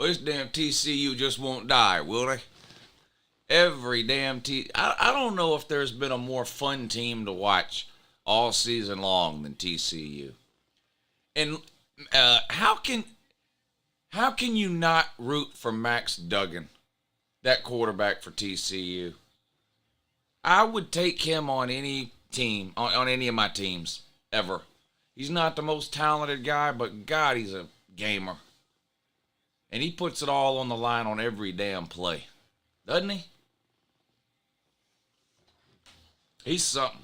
this damn TCU just won't die, will they? Every damn team. I don't know if there's been a more fun team to watch all season long than TCU. And how can you not root for Max Duggan, that quarterback for TCU? I would take him on any team, on any of my teams ever. He's not the most talented guy, but God, he's a gamer. And he puts it all on the line on every damn play. Doesn't he? He's something.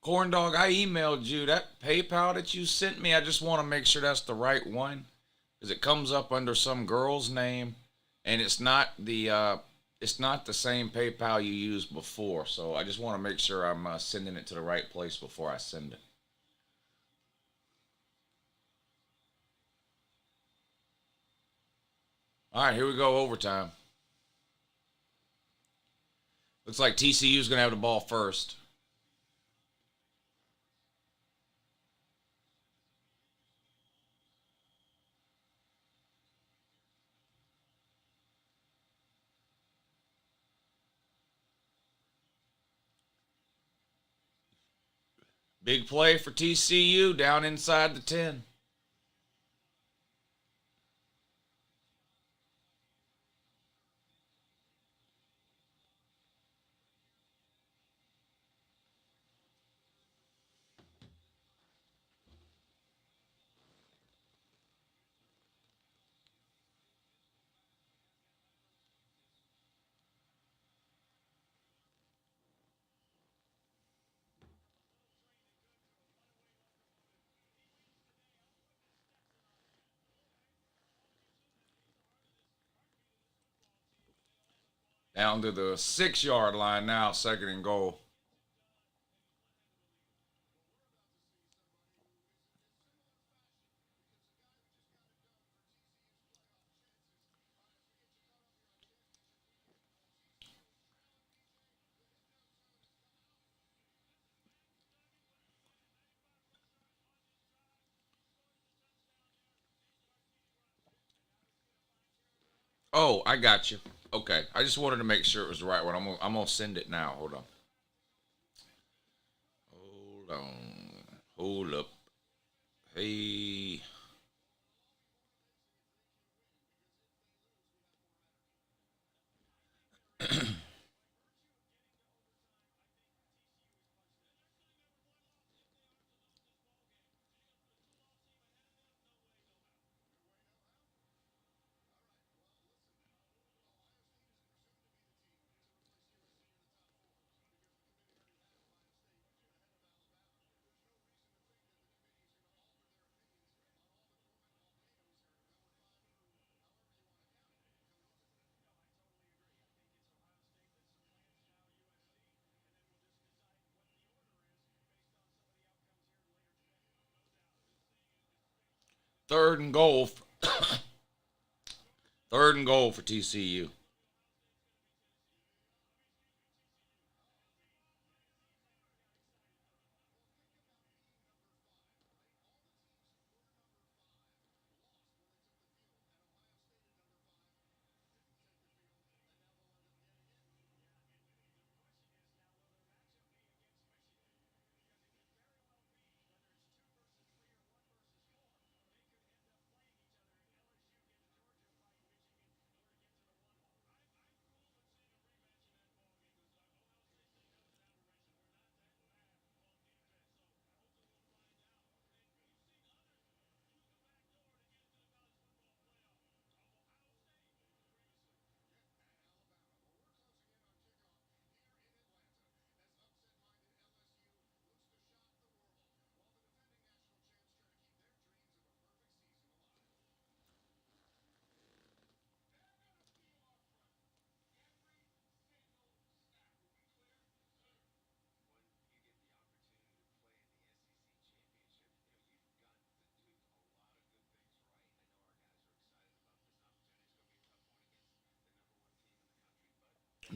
Corn Dog, I emailed you that PayPal that you sent me. I just want to make sure that's the right one, because it comes up under some girl's name, and it's not the same PayPal you used before. So I just want to make sure I'm sending it to the right place before I send it. All right, here we go. Overtime. Looks like TCU's going to have the ball first. Big play for TCU down inside the 10. Down to the 6 yard line now, second and goal. Oh, I got you. Okay, I just wanted to make sure it was the right one. I'm gonna send it now. Hold on. Hold on. Hold up. Hey. Third and goal. Third and goal for TCU.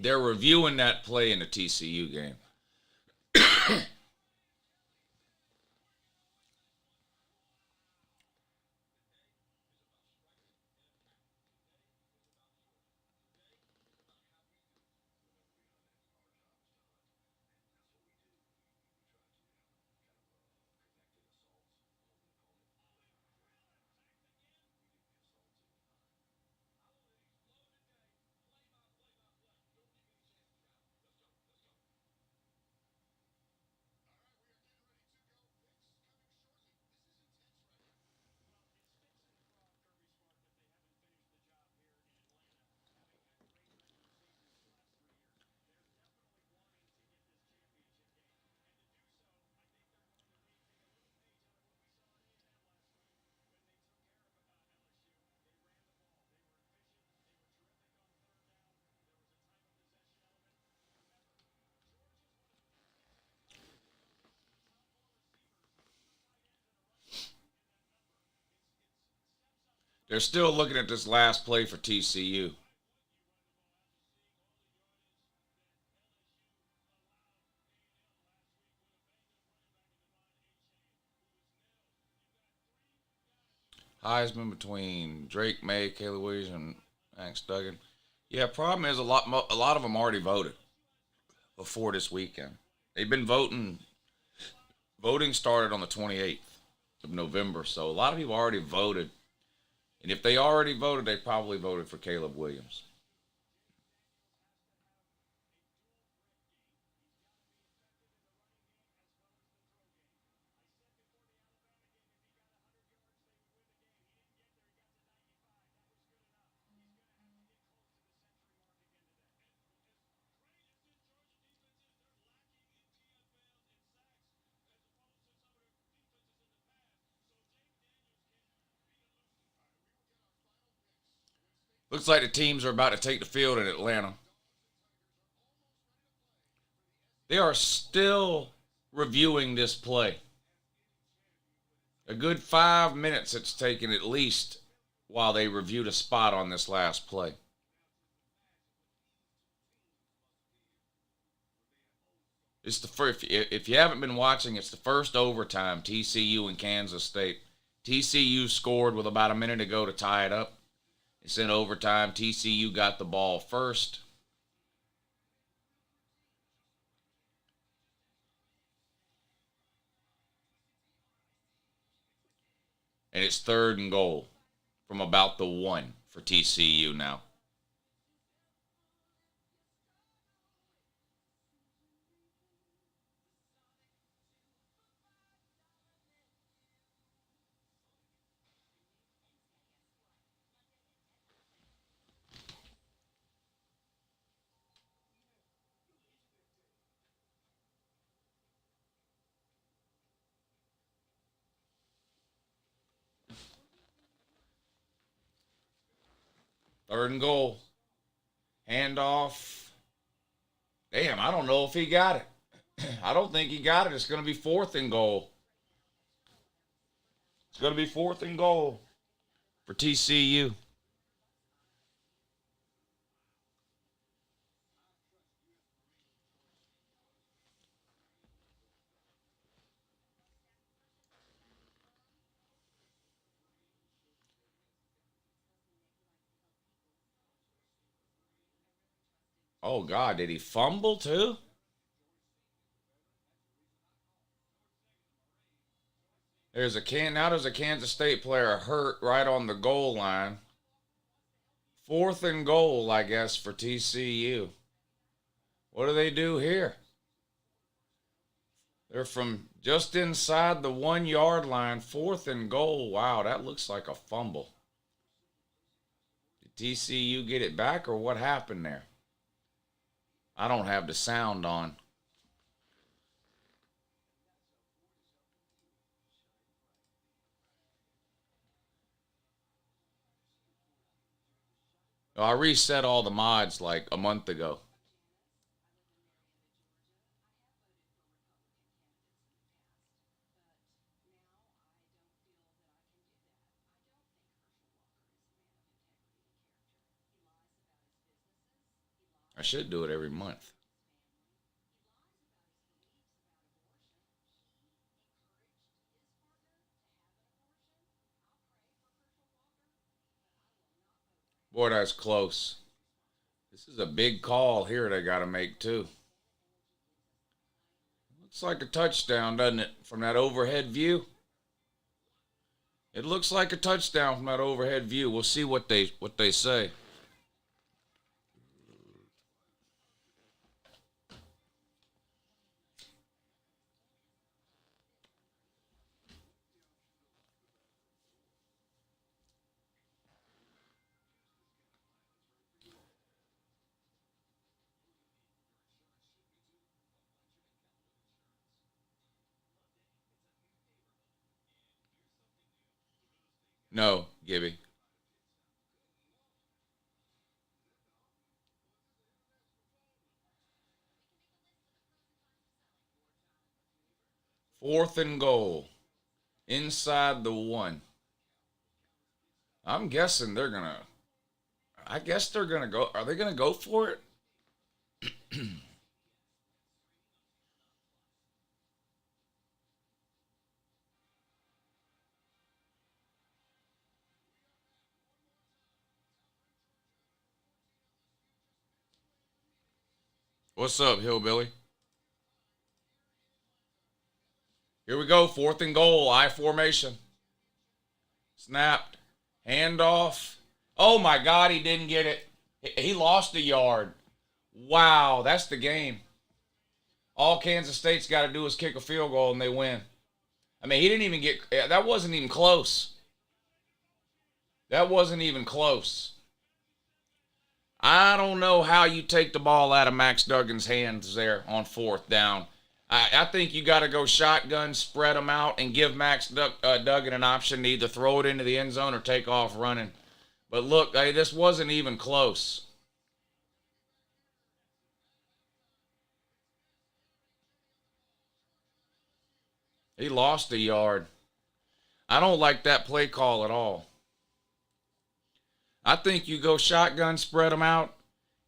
They're reviewing that play in the TCU game. They're still looking at this last play for TCU. Heisman between Drake May, Caleb Williams, and Max Duggan. Yeah, problem is a lot of them already voted before this weekend. They've been voting. Voting started on the 28th of November, so a lot of people already voted. And if they already voted, they probably voted for Caleb Williams. Looks like the teams are about to take the field in Atlanta. They are still reviewing this play. A good 5 minutes it's taken at least while they reviewed a spot on this last play. It's the first. If you haven't been watching, it's the first overtime. TCU and Kansas State. TCU scored with about a minute to go to tie it up. It's in overtime. TCU got the ball first. And it's 3rd and goal from about the 1 for TCU now. Third and goal. Handoff. Damn, I don't know if he got it. I don't think he got it. It's going to be 4th and goal. It's going to be 4th and goal for TCU. Oh, God, did he fumble too? There's a Kansas State player hurt right on the goal line. 4th and goal, I guess, for TCU. What do they do here? They're from just inside the 1 yard line, 4th and goal. Wow, that looks like a fumble. Did TCU get it back or what happened there? I don't have the sound on. I reset all the mods like a month ago. I should do it every month. Boy, that's close. This is a big call here they got to make, too. Looks like a touchdown, doesn't it, from that overhead view? It looks like a touchdown from that overhead view. We'll see what they say. No, Gibby. Fourth and goal. Inside the 1. I'm guessing they're going to. I guess they're going to go. Are they going to go for it? What's up, Hillbilly? Here we go. Fourth and goal. I formation. Snapped. Handoff. Oh my God, he didn't get it. He lost a yard. Wow, that's the game. All Kansas State's got to do is kick a field goal and they win. I mean, he didn't even get. That wasn't even close. That wasn't even close. I don't know how you take the ball out of Max Duggan's hands there on fourth down. I think you got to go shotgun, spread them out, and give Max Duggan an option to either throw it into the end zone or take off running. But look, this wasn't even close. He lost a yard. I don't like that play call at all. I think you go shotgun, spread them out,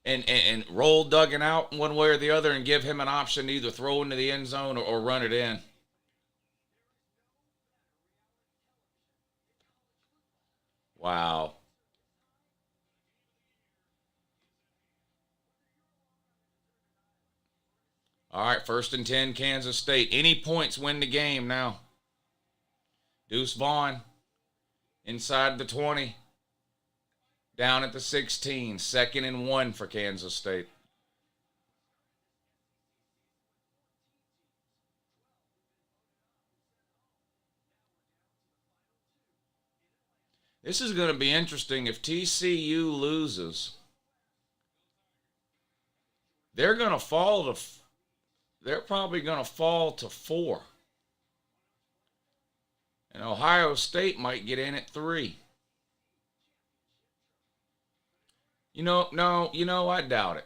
and roll Duggan out one way or the other and give him an option to either throw into the end zone or run it in. Wow. All right, 1st and 10, Kansas State. Any points win the game now. Deuce Vaughn inside the 20. Down at the 16. 2nd and 1 for Kansas State. This is going to be interesting. If TCU loses, they're going to fall to. They're probably going to fall to 4. And Ohio State might get in at 3. No, I doubt it.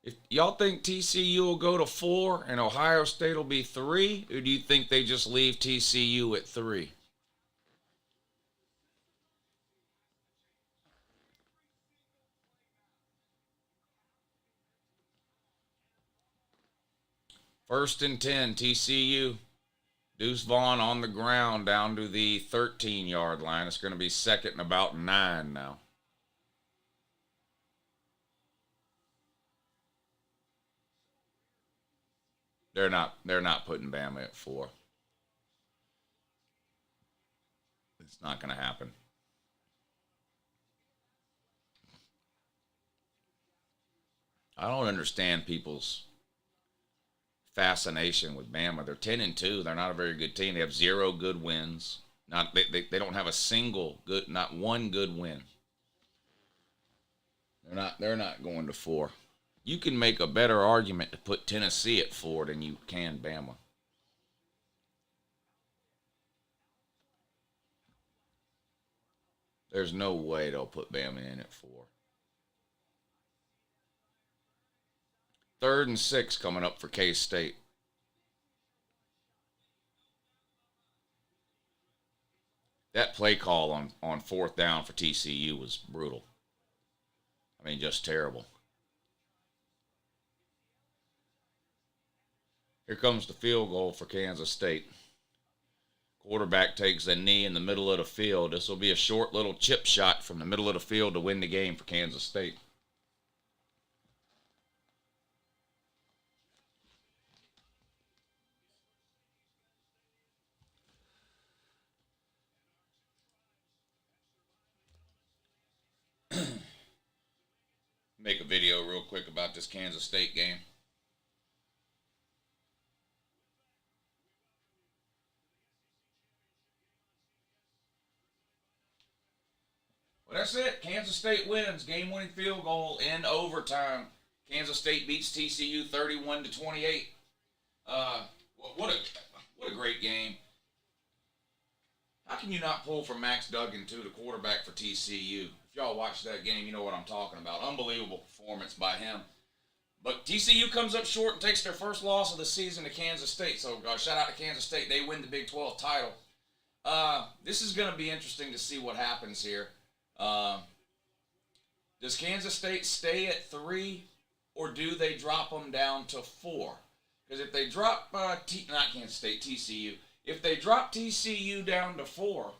If y'all think TCU will go to 4 and Ohio State will be 3, or do you think they just leave TCU at 3? First and 10, TCU. Deuce Vaughn on the ground down to the 13-yard line. It's going to be 2nd and about 9 now. They're not putting Bama at 4. It's not going to happen. I don't understand people's fascination with Bama. They're 10 and 2. They're not a very good team. They have 0 good wins. They don't have a single good, not one good win. They're not going to 4. You can make a better argument to put Tennessee at 4 than you can Bama. There's no way they'll put Bama in at 4. 3rd and 6 coming up for that play call on fourth down for TCU was brutal. I mean, just terrible. Here comes the field goal for Kansas State. Quarterback takes a knee in the middle of the field. This will be a short little chip shot from the middle of the field to win the game for Kansas State. Make a video real quick about this Kansas State game. Well, that's it. Kansas State wins. Game-winning field goal in overtime. Kansas State beats TCU 31-28. What a great game. How can you not pull for Max Duggan, too, the quarterback for TCU? If y'all watched that game, you know what I'm talking about. Unbelievable performance by him. But TCU comes up short and takes their first loss of the season to Kansas State. So shout out to Kansas State. They win the Big 12 title. This is going to be interesting to see what happens here. Does Kansas State stay at 3, or do they drop them down to 4? Because if they drop, not Kansas State, TCU. If they drop TCU down to 4,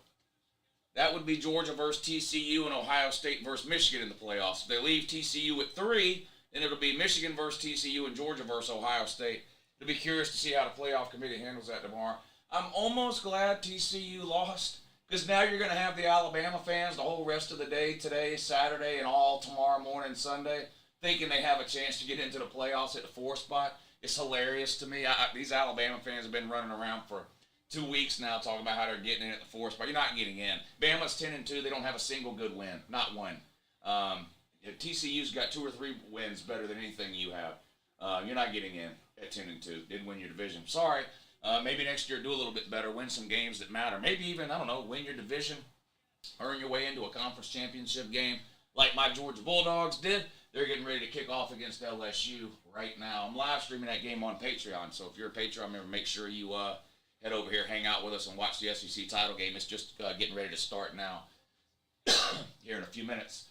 that would be Georgia versus TCU and Ohio State versus Michigan in the playoffs. If they leave TCU at 3, then it'll be Michigan versus TCU and Georgia versus Ohio State. It'll be curious to see how the playoff committee handles that tomorrow. I'm almost glad TCU lost, because now you're going to have the Alabama fans the whole rest of the day, today, Saturday, and all tomorrow morning, Sunday, thinking they have a chance to get into the playoffs at the 4 spot. It's hilarious to me. These Alabama fans have been running around for 2 weeks now talking about how they're getting in at the 4 spot. You're not getting in. Bama's 10-2. They don't have a single good win. Not one. TCU's got 2 or 3 wins better than anything you have. You're not getting in at 10-2. Didn't win your division. Sorry. Maybe next year do a little bit better. Win some games that matter. Maybe even, I don't know, win your division. Earn your way into a conference championship game like my Georgia Bulldogs did. They're getting ready to kick off against LSU right now. I'm live streaming that game on Patreon. So if you're a Patreon member, make sure you head over here, hang out with us, and watch the SEC title game. It's just getting ready to start now here in a few minutes.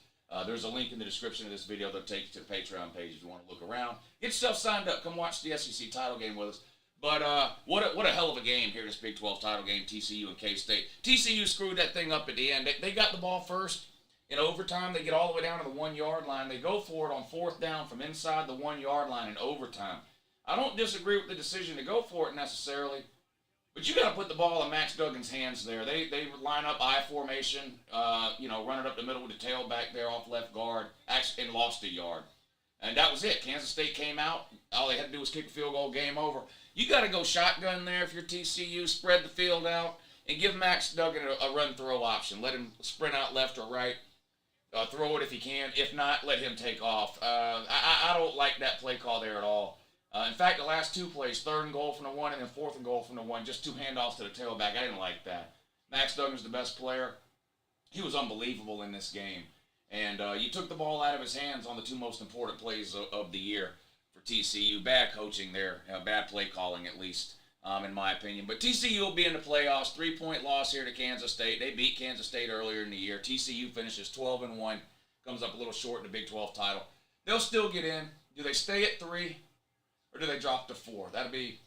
There's a link in the description of this video that'll take you to the Patreon page if you want to look around. Get yourself signed up. Come watch the SEC title game with us. But what a hell of a game here, this Big 12 title game, TCU and K-State. TCU screwed that thing up at the end. They got the ball first. In overtime, they get all the way down to the 1-yard line. They go for it on 4th down from inside the 1-yard line in overtime. I don't disagree with the decision to go for it necessarily, but you got to put the ball in Max Duggan's hands there. They line up I formation, run it up the middle with the tailback there off left guard, and lost a yard. And that was it. Kansas State came out. All they had to do was kick a field goal, game over. You got to go shotgun there if you're TCU, spread the field out, and give Max Duggan a run-throw option. Let him sprint out left or right. Throw it if he can. If not, let him take off. I don't like that play call there at all. In fact, the last 2 plays, 3rd and goal from the 1 and then 4th and goal from the 1, just 2 handoffs to the tailback. I didn't like that. Max Duggan's the best player. He was unbelievable in this game. And you took the ball out of his hands on the 2 most important plays of the year for TCU. Bad coaching there. Bad play calling, at least, in my opinion. But TCU will be in the playoffs. 3-point loss here to Kansas State. They beat Kansas State earlier in the year. TCU finishes 12-1. Comes up a little short in the Big 12 title. They'll still get in. Do they stay at 3, or do they drop to 4? That'll be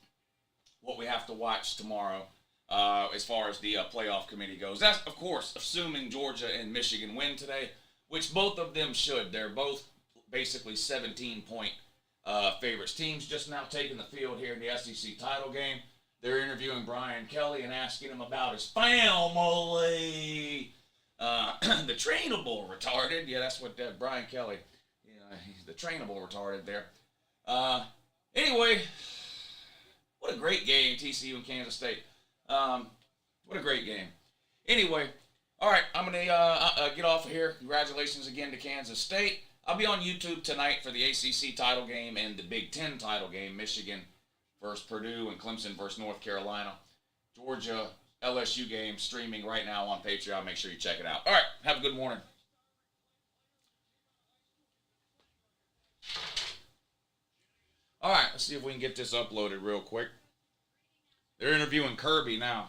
what we have to watch tomorrow as far as the playoff committee goes. That's, of course, assuming Georgia and Michigan win today, which both of them should. They're both basically 17-point favorites. Teams just now taking the field here in the SEC title game. They're interviewing Brian Kelly and asking him about his family. The trainable retarded. Yeah, that's what Brian Kelly, he's the trainable retarded there. Anyway, what a great game, TCU and Kansas State. What a great game. Anyway, all right, I'm going to get off of here. Congratulations again to Kansas State. I'll be on YouTube tonight for the ACC title game and the Big Ten title game, Michigan versus Purdue and Clemson versus North Carolina. Georgia LSU game streaming right now on Patreon. Make sure you check it out. All right, have a good morning. All right, let's see if we can get this uploaded real quick. They're interviewing Kirby now.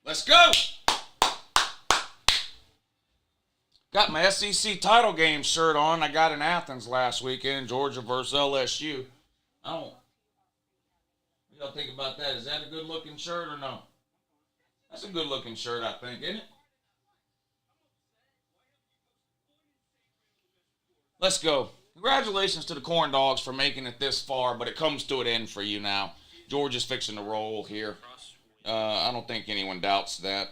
Let's go. Got my SEC title game shirt on. I got in Athens last weekend, Georgia versus LSU. What do y'all think about that? Is that a good looking shirt or no? That's a good looking shirt, I think, isn't it? Let's go. Congratulations to the Corn Dogs for making it this far, but it comes to an end for you now. Georgia's fixing to roll here. I don't think anyone doubts that.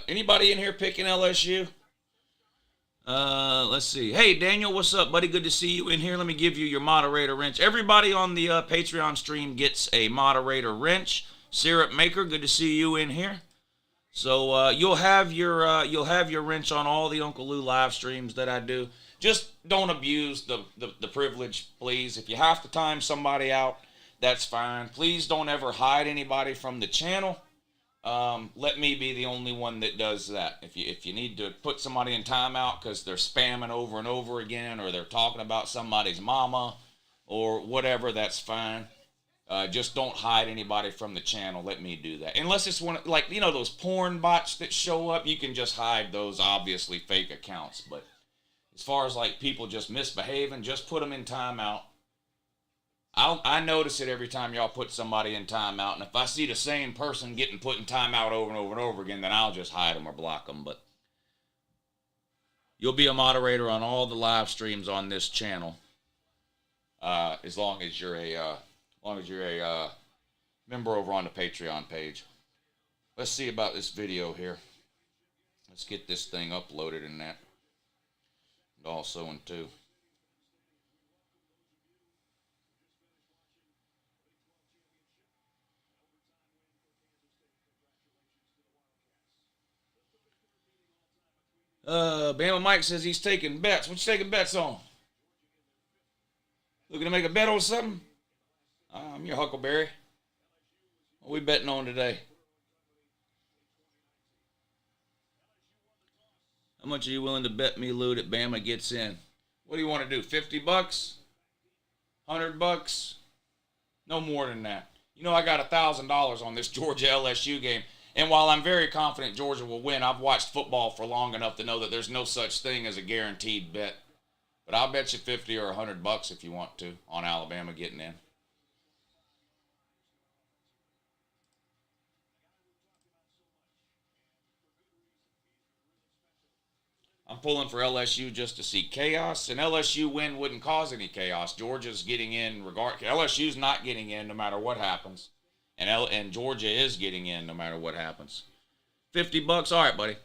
Anybody in here picking LSU? Let's see. Hey, Daniel, what's up, buddy? Good to see you in here. Let me give you your moderator wrench. Everybody on the Patreon stream gets a moderator wrench. Syrup Maker, good to see you in here. So you'll have your wrench on all the Uncle Lou live streams that I do. Just don't abuse the privilege, please. If you have to time somebody out, that's fine. Please don't ever hide anybody from the channel. Let me be the only one that does that. If you need to put somebody in timeout because they're spamming over and over again, or they're talking about somebody's mama or whatever, that's fine. Just don't hide anybody from the channel. Let me do that. Unless it's one, like, you know, those porn bots that show up, you can just hide those obviously fake accounts. But as far as like people just misbehaving, just put them in timeout. I notice it every time y'all put somebody in timeout, and if I see the same person getting put in timeout over and over and over again, then I'll just hide them or block them. But you'll be a moderator on all the live streams on this channel, as long as you're a member over on the Patreon page. Let's see about this video here. Let's get this thing uploaded in that, and also in two. Bama Mike says he's taking bets. What you taking bets on? Looking to make a bet on something? I'm your Huckleberry. What are we betting on today? How much are you willing to bet me, Lou, that Bama gets in? What do you want to do? $50? $100? No more than that. You know, I got $1,000 on this Georgia LSU game. And while I'm very confident Georgia will win, I've watched football for long enough to know that there's no such thing as a guaranteed bet. But I'll bet you 50 or $100 if you want to on Alabama getting in. I'm pulling for LSU just to see chaos. An LSU win wouldn't cause any chaos. Georgia's getting in LSU's not getting in no matter what happens. And Georgia is getting in no matter what happens. $50? All right, buddy.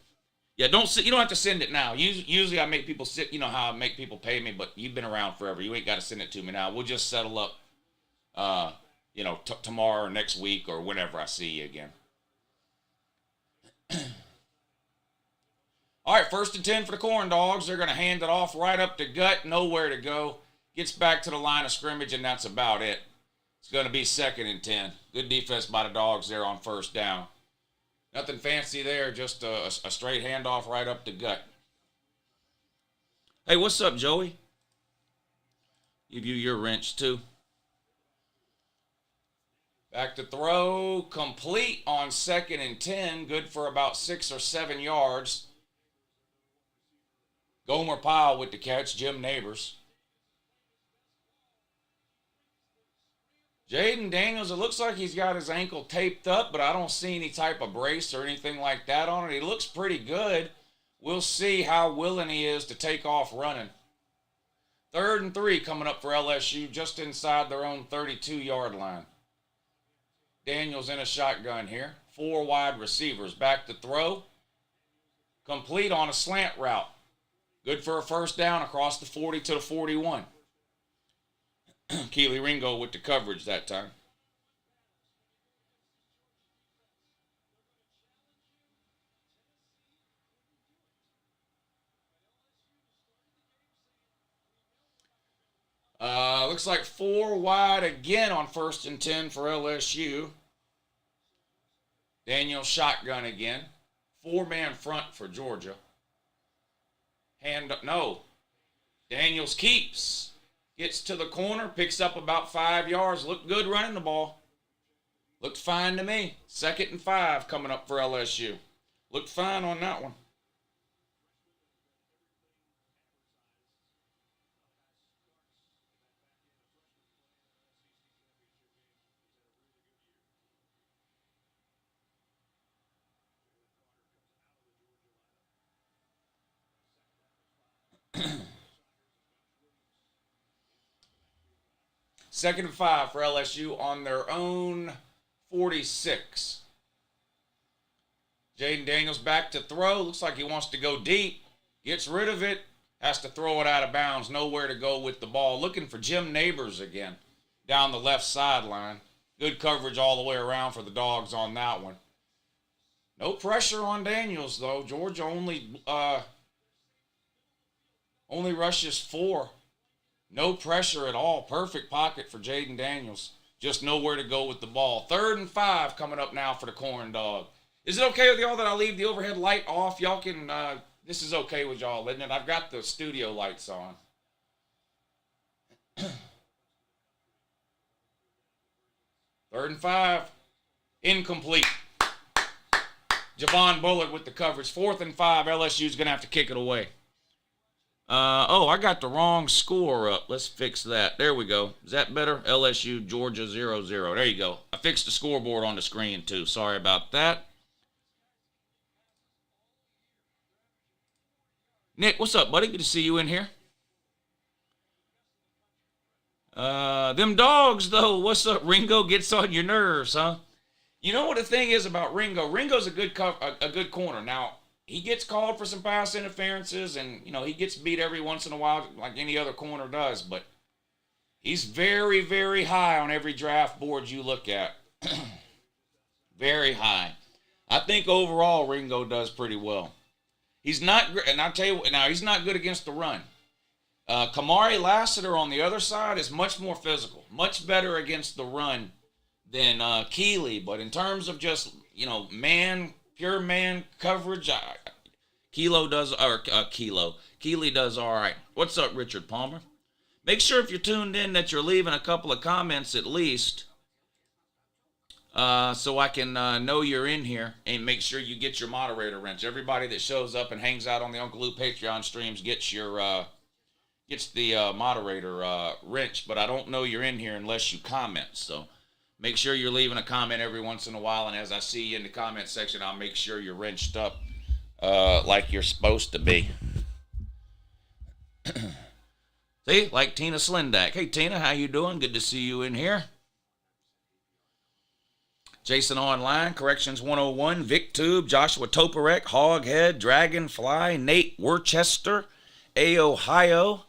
Yeah, you don't have to send it now. Usually I make people sit, you know how I make people pay me, but you've been around forever. You ain't got to send it to me now. We'll just settle up, tomorrow or next week or whenever I see you again. All right, 1st and 10 for the Corn Dogs. They're going to hand it off right up to Gut, nowhere to go. Gets back to the line of scrimmage, and that's about it. It's going to be 2nd and 10. Good defense by the Dogs there on 1st down. Nothing fancy there, just a straight handoff right up to Gut. Hey, what's up, Joey? Give you your wrench, too. Back to throw, complete on 2nd and 10. Good for about 6 or 7 yards. Gomer Pyle with the catch, Jim Neighbors. Jaden Daniels, it looks like he's got his ankle taped up, but I don't see any type of brace or anything like that on it. He looks pretty good. We'll see how willing he is to take off running. 3rd and 3 coming up for LSU, just inside their own 32-yard line. Daniels in a shotgun here. 4 wide receivers. Back to throw. Complete on a slant route. Good for a 1st down across the 40 to the 41. Keely Ringo with the coverage that time. Looks like 4 wide again on 1st and 10 for LSU. Daniel shotgun again. 4-man front for Georgia. Daniels keeps. Gets to the corner, picks up about 5 yards. Looked good running the ball. Looked fine to me. 2nd and 5 coming up for LSU. Looked fine on that one. Second and 5 for LSU on their own 46. Jaden Daniels back to throw. Looks like he wants to go deep. Gets rid of it. Has to throw it out of bounds. Nowhere to go with the ball. Looking for Jim Neighbors again down the left sideline. Good coverage all the way around for the Dogs on that one. No pressure on Daniels, though. Georgia only rushes 4. No pressure at all. Perfect pocket for Jaden Daniels. Just nowhere to go with the ball. 3rd and 5 coming up now for the Corn Dog. Is it okay with y'all that I leave the overhead light off? Y'all can, this is okay with y'all, isn't it? I've got the studio lights on. 3rd and 5. Incomplete. Javon Bullard with the coverage. 4th and 5. LSU's going to have to kick it away. I got the wrong score up. Let's fix that. There we go. Is that better? LSU, Georgia, 0-0. There you go. I fixed the scoreboard on the screen, too. Sorry about that. Nick, what's up, buddy? Good to see you in here. Them Dogs, though. What's up, Ringo? Gets on your nerves, huh? You know what the thing is about Ringo? Ringo's a good corner. Now, he gets called for some pass interferences, and, he gets beat every once in a while like any other corner does, but he's very, very high on every draft board you look at. Very high. I think overall Ringo does pretty well. He's not, and I'll tell you now, he's not good against the run. Kamari Lassiter on the other side is much more physical, much better against the run than Keeley, but in terms of just, pure man coverage, Keeley does all right. What's up, Richard Palmer? Make sure if you're tuned in that you're leaving a couple of comments at least, so I can know you're in here, and make sure you get your moderator wrench. Everybody that shows up and hangs out on the Uncle Lou Patreon streams gets the moderator wrench, but I don't know you're in here unless you comment, so make sure you're leaving a comment every once in a while, and as I see you in the comment section, I'll make sure you're wrenched up like you're supposed to be. See, like Tina Slindak. Hey, Tina, how you doing? Good to see you in here. Jason Online, Corrections 101, VicTube, Joshua Toporek, Hoghead, Dragonfly, Nate Worcester, A. Ohio,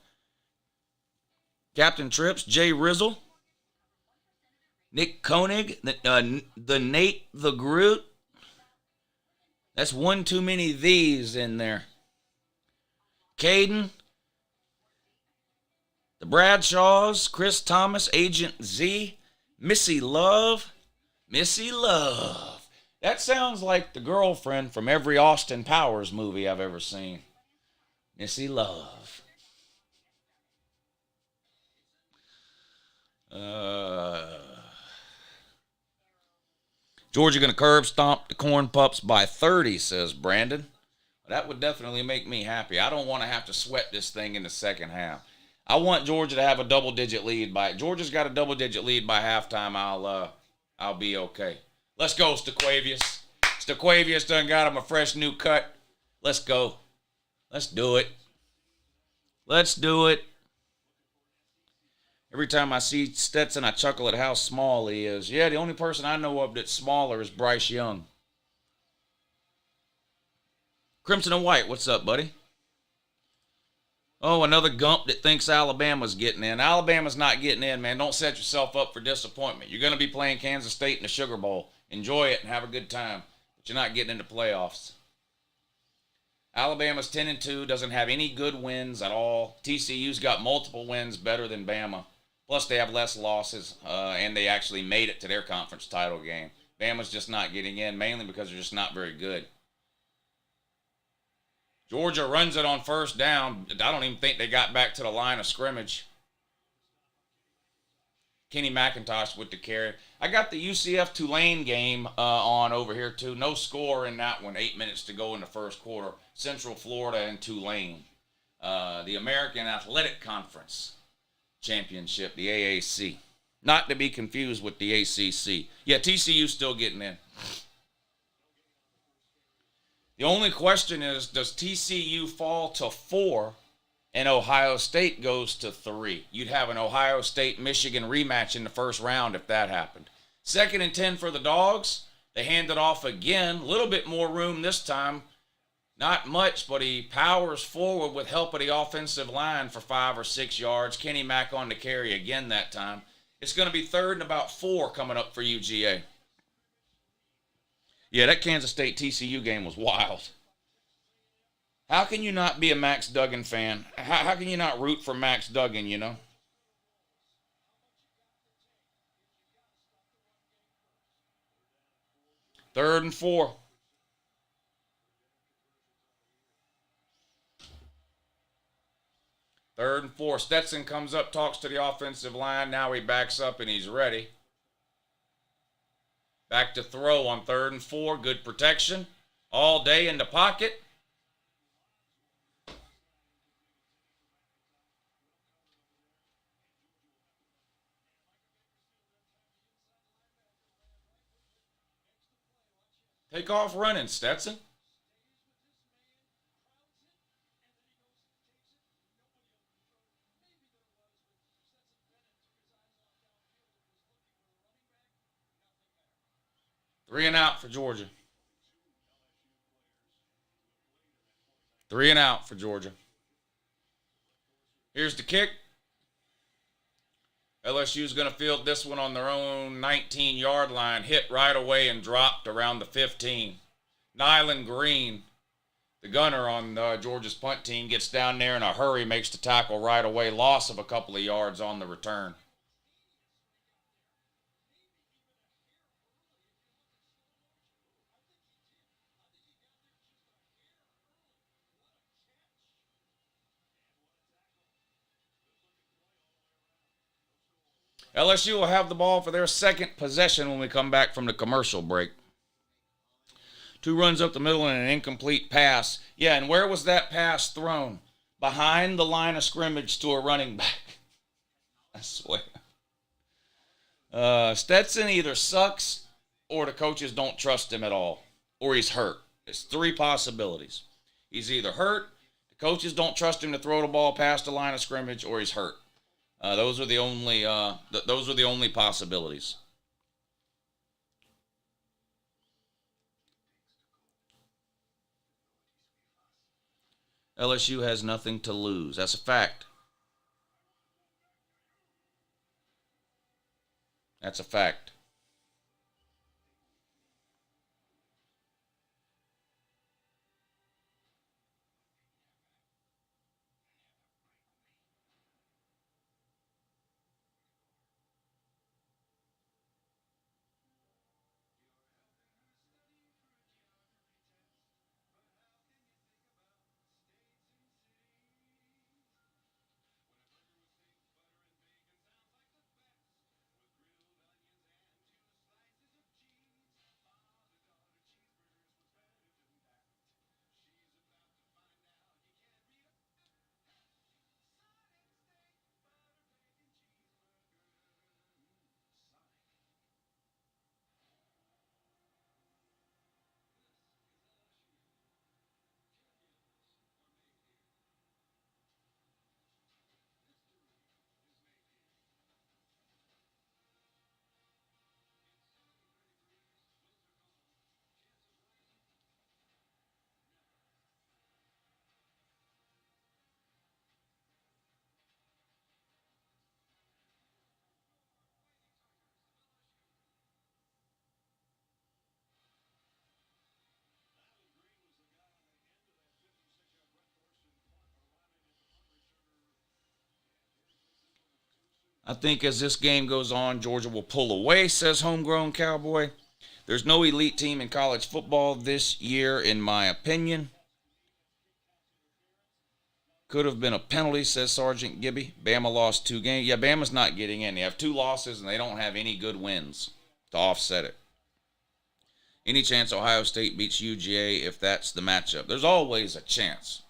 Captain Trips, Jay Rizzle, Nick Koenig, the Nate the Groot. That's one too many these in there. Caden, the Bradshaws, Chris Thomas, Agent Z, Missy Love. Missy Love. That sounds like the girlfriend from every Austin Powers movie I've ever seen. Missy Love. Georgia going to curb stomp the Corn Pups by 30, says Brandon. That would definitely make me happy. I don't want to have to sweat this thing in the second half. I want Georgia to have a double-digit lead by. Georgia's got a double-digit lead by halftime. I'll be okay. Let's go, Staquavius. Staquavius done got him a fresh new cut. Let's go. Let's do it. Let's do it. Every time I see Stetson, I chuckle at how small he is. Yeah, the only person I know of that's smaller is Bryce Young. Crimson and White, what's up, buddy? Oh, another gump that thinks Alabama's getting in. Alabama's not getting in, man. Don't set yourself up for disappointment. You're going to be playing Kansas State in the Sugar Bowl. Enjoy it and have a good time. But you're not getting into playoffs. Alabama's 10-2, doesn't have any good wins at all. TCU's got multiple wins better than Bama. Plus, they have less losses, and they actually made it to their conference title game. Bama's just not getting in, mainly because they're just not very good. Georgia runs it on first down. I don't even think they got back to the line of scrimmage. Kenny McIntosh with the carry. I got the UCF Tulane game on over here too. No score in that one. 8 minutes to go in the first quarter. Central Florida and Tulane. The American Athletic Conference Championship, the AAC. Not to be confused with the ACC. Yeah, TCU still getting in. The only question is, does TCU fall to 4 and Ohio State goes to 3? You'd have an Ohio State-Michigan rematch in the first round if that happened. 2nd and 10 for the Dogs. They hand it off again. A little bit more room this time. Not much, but he powers forward with help of the offensive line for 5 or 6 yards. Kenny Mack on the carry again that time. It's going to be 3rd and about 4 coming up for UGA. Yeah, that Kansas State TCU game was wild. How can you not be a Max Duggan fan? How can you not root for Max Duggan, you know? Third and 4. Third and 4. Stetson comes up, talks to the offensive line. Now he backs up and he's ready. Back to throw on 3rd and 4. Good protection. All day in the pocket. Take off running, Stetson. Three and out for Georgia. 3 and out for Georgia. Here's the kick. LSU's going to field this one on their own 19-yard line. Hit right away and dropped around the 15. Nyland Green, the gunner on Georgia's punt team, gets down there in a hurry, makes the tackle right away. Loss of a couple of yards on the return. LSU will have the ball for their second possession when we come back from the commercial break. 2 runs up the middle and an incomplete pass. Yeah, and where was that pass thrown? Behind the line of scrimmage to a running back. I swear. Stetson either sucks or the coaches don't trust him at all. Or he's hurt. It's 3 possibilities. He's either hurt, the coaches don't trust him to throw the ball past the line of scrimmage, or he's hurt. Those are the only possibilities. LSU has nothing to lose. That's a fact. That's a fact. I think as this game goes on, Georgia will pull away, says Homegrown Cowboy. There's no elite team in college football this year, in my opinion. Could have been a penalty, says Sergeant Gibby. Bama lost 2 games. Yeah, Bama's not getting in. They have 2 losses, and they don't have any good wins to offset it. Any chance Ohio State beats UGA if that's the matchup? There's always a chance.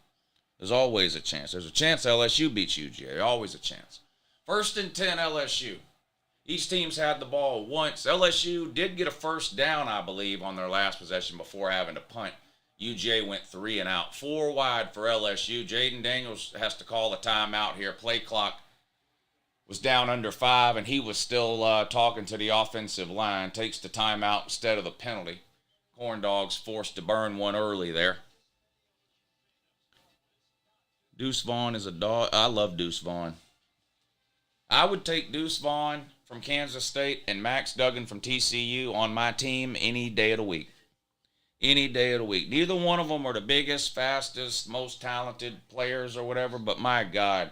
There's always a chance. There's a chance LSU beats UGA. Always a chance. 1st and 10 LSU. Each team's had the ball once. LSU did get a first down, I believe, on their last possession before having to punt. UGA went 3 and out. 4 wide for LSU. Jaden Daniels has to call a timeout here. Play clock was down under 5, and he was still talking to the offensive line. Takes the timeout instead of the penalty. Corn Dogs forced to burn one early there. Deuce Vaughn is a dog. I love Deuce Vaughn. I would take Deuce Vaughn from Kansas State and Max Duggan from TCU on my team any day of the week. Any day of the week. Neither one of them are the biggest, fastest, most talented players or whatever, but my God,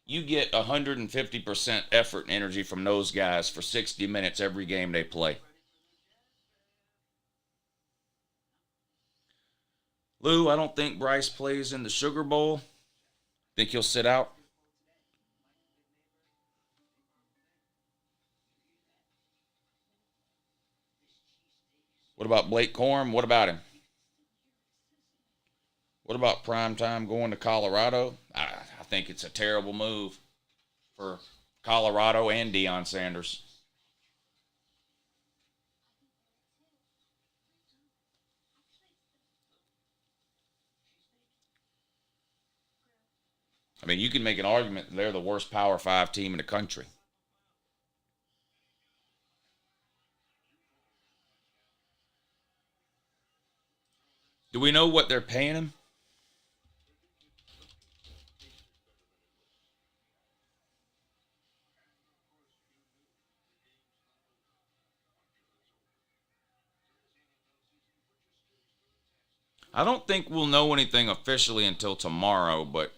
you get 150% effort and energy from those guys for 60 minutes every game they play. Lou, I don't think Bryce plays in the Sugar Bowl. Think he'll sit out? What about Blake Corum? What about him? What about primetime going to Colorado? I think it's a terrible move for Colorado and Deion Sanders. I mean, you can make an argument that they're the worst Power 5 team in the country. Do we know what they're paying him? I don't think we'll know anything officially until tomorrow, but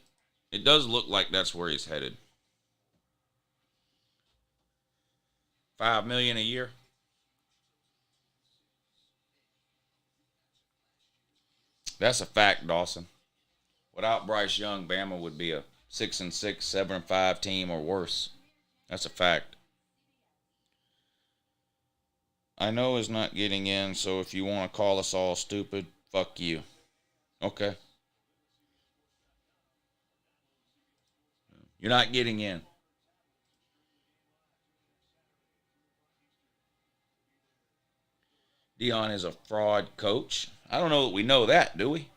it does look like that's where he's headed. $5 million a year. That's a fact, Dawson. Without Bryce Young, Bama would be a 6-6, 7-5 team or worse. That's a fact. I know is not getting in, so if you want to call us all stupid, fuck you. Okay. You're not getting in. Deion is a fraud coach. I don't know that we know that, do we?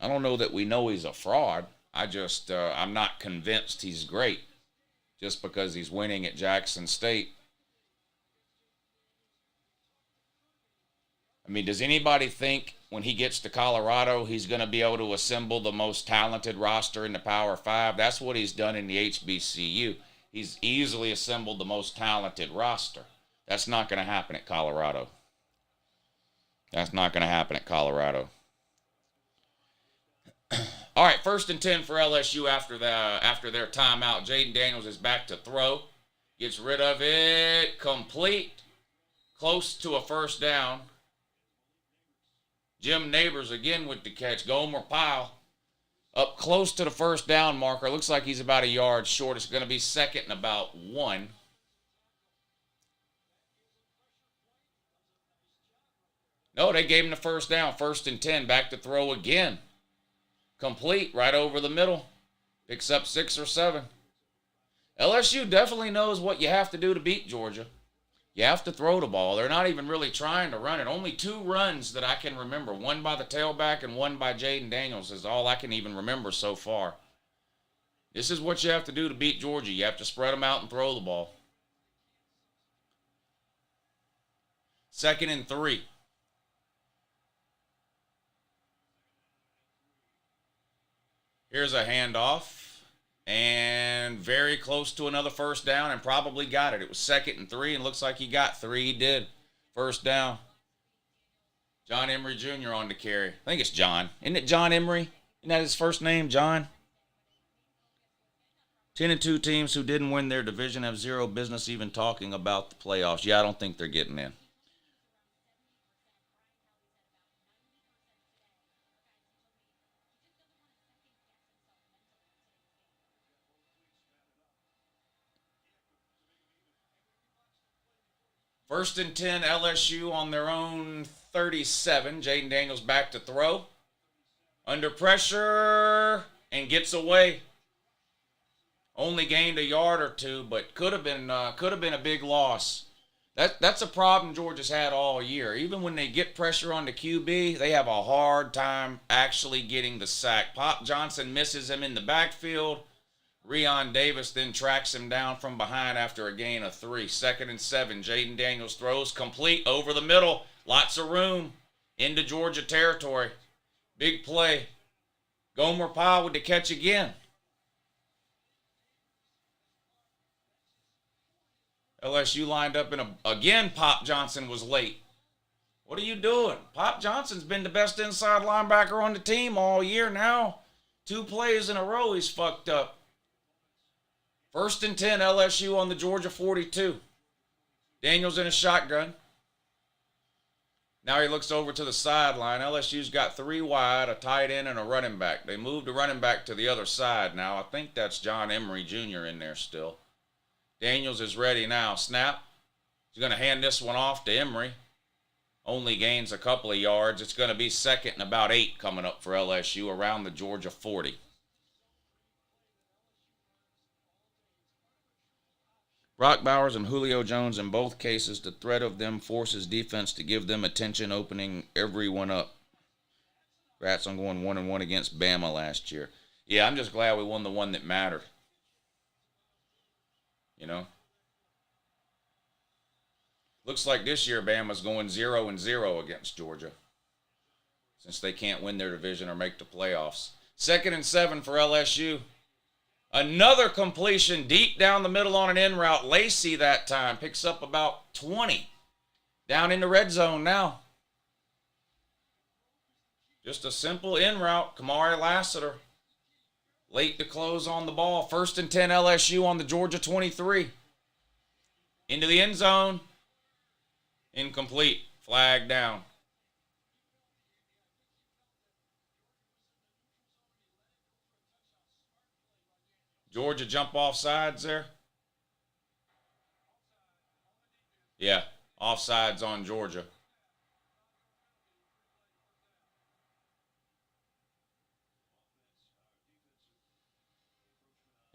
I don't know that we know he's a fraud. I'm not convinced he's great just because he's winning at Jackson State. I mean, does anybody think when he gets to Colorado, he's going to be able to assemble the most talented roster in the Power 5? That's what he's done in the HBCU. He's easily assembled the most talented roster. That's not going to happen at Colorado. That's not going to happen at Colorado. All right, 1st and 10 for LSU after their timeout. Jaden Daniels is back to throw. Gets rid of it. Complete. Close to a first down. Jim Neighbors again with the catch. Gomer Pyle up close to the first down marker. Looks like he's about a yard short. It's going to be 2nd and about 1. No, they gave him the first down. 1st and 10. Back to throw again. Complete right over the middle. Picks up 6 or 7. LSU definitely knows what you have to do to beat Georgia. You have to throw the ball. They're not even really trying to run it. Only 2 runs that I can remember. One by the tailback and one by Jaden Daniels is all I can even remember so far. This is what you have to do to beat Georgia. You have to spread them out and throw the ball. 2nd and 3. Here's a handoff, and very close to another first down, and probably got it. It was 2nd and 3, and looks like he got 3. He did. First down. John Emery Jr. on the carry. I think it's John. Isn't it John Emery? Isn't that his first name, John? 10-2 teams who didn't win their division have zero business even talking about the playoffs. Yeah, I don't think they're getting in. First and 10, LSU on their own 37. Jaden Daniels back to throw. Under pressure and gets away. Only gained a yard or two, but could have been a big loss. That's a problem Georgia's had all year. Even when they get pressure on the QB, they have a hard time actually getting the sack. Pop Johnson misses him in the backfield. Reion Davis then tracks him down from behind after a gain of 3. 2nd and 7. Jaden Daniels throws complete over the middle. Lots of room into Georgia territory. Big play. Gomer Pyle with the catch again. LSU lined up in again, Pop Johnson was late. What are you doing? Pop Johnson's been the best inside linebacker on the team all year now. 2 plays in a row he's fucked up. First and 10, LSU on the Georgia 42. Daniels in a shotgun. Now he looks over to the sideline. LSU's got 3 wide, a tight end, and a running back. They moved the running back to the other side now. I think that's John Emery Jr. in there still. Daniels is ready now. Snap. He's going to hand this one off to Emery. Only gains a couple of yards. It's going to be 2nd and about 8 coming up for LSU around the Georgia 40. Brock Bowers and Julio Jones, in both cases, the threat of them forces defense to give them attention, opening everyone up. Congrats on going 1-1 against Bama last year. Yeah, I'm just glad we won the one that mattered. You know? Looks like this year Bama's going 0-0 against Georgia, since they can't win their division or make the playoffs. 2nd and 7 for LSU. Another completion deep down the middle on an in route. Lacey that time picks up about 20. Down in the red zone now. Just a simple in route. Kamari Lassiter late to close on the ball. 1st and 10 LSU on the Georgia 23. Into the end zone. Incomplete. Flag down. Georgia jump off sides there. Yeah, offsides on Georgia.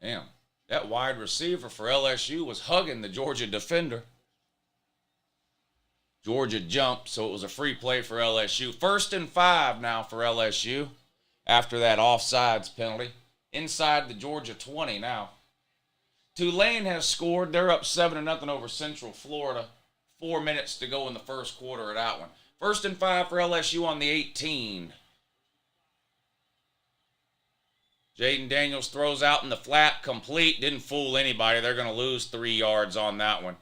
Damn, that wide receiver for LSU was hugging the Georgia defender. Georgia jumped, so it was a free play for LSU. 1st and 5 now for LSU after that offsides penalty. Inside the Georgia 20 now. Tulane has scored. They're up 7-0 over Central Florida. 4 minutes to go in the first quarter of that one. 1st and 5 for LSU on the 18. Jaden Daniels throws out in the flat, complete. Didn't fool anybody. They're going to lose 3 yards on that one.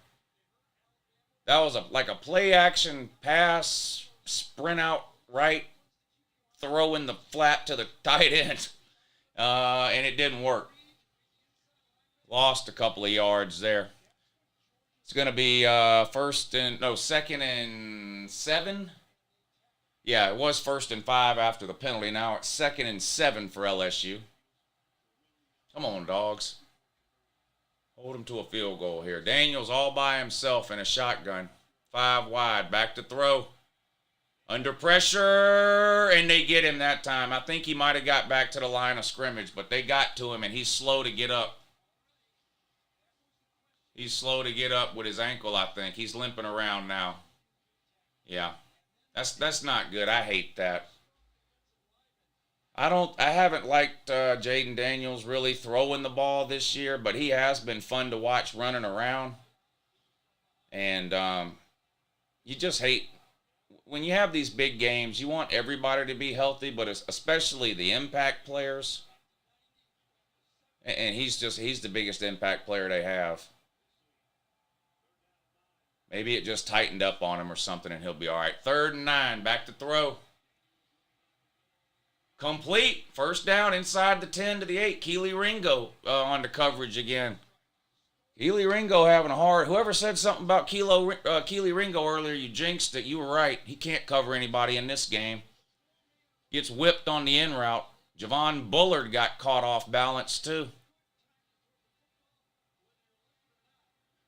That was like a play action pass, sprint out right, throw in the flat to the tight end. And it didn't work. Lost a couple of yards there. It's going to be 2nd and 7. Yeah, it was 1st and 5 after the penalty. Now it's 2nd and 7 for LSU. Come on, dogs. Hold him to a field goal here. Daniels all by himself in a shotgun. 5 wide. Back to throw. Under pressure, and they get him that time. I think he might have got back to the line of scrimmage, but they got to him, and he's slow to get up. He's slow to get up with his ankle, I think. He's limping around now. Yeah, that's not good. I hate that. I haven't liked Jaden Daniels really throwing the ball this year, but he has been fun to watch running around. And you just hate... When you have these big games, you want everybody to be healthy, but especially the impact players. And he's the biggest impact player they have. Maybe it just tightened up on him or something and he'll be all right. 3rd and 9, back to throw. Complete. 1st down inside the 10 to the 8. Keely Ringo on the coverage again. Keely Ringo having a hard... Whoever said something about Keely Ringo earlier, you jinxed it. You were right. He can't cover anybody in this game. Gets whipped on the in route. Javon Bullard got caught off balance too.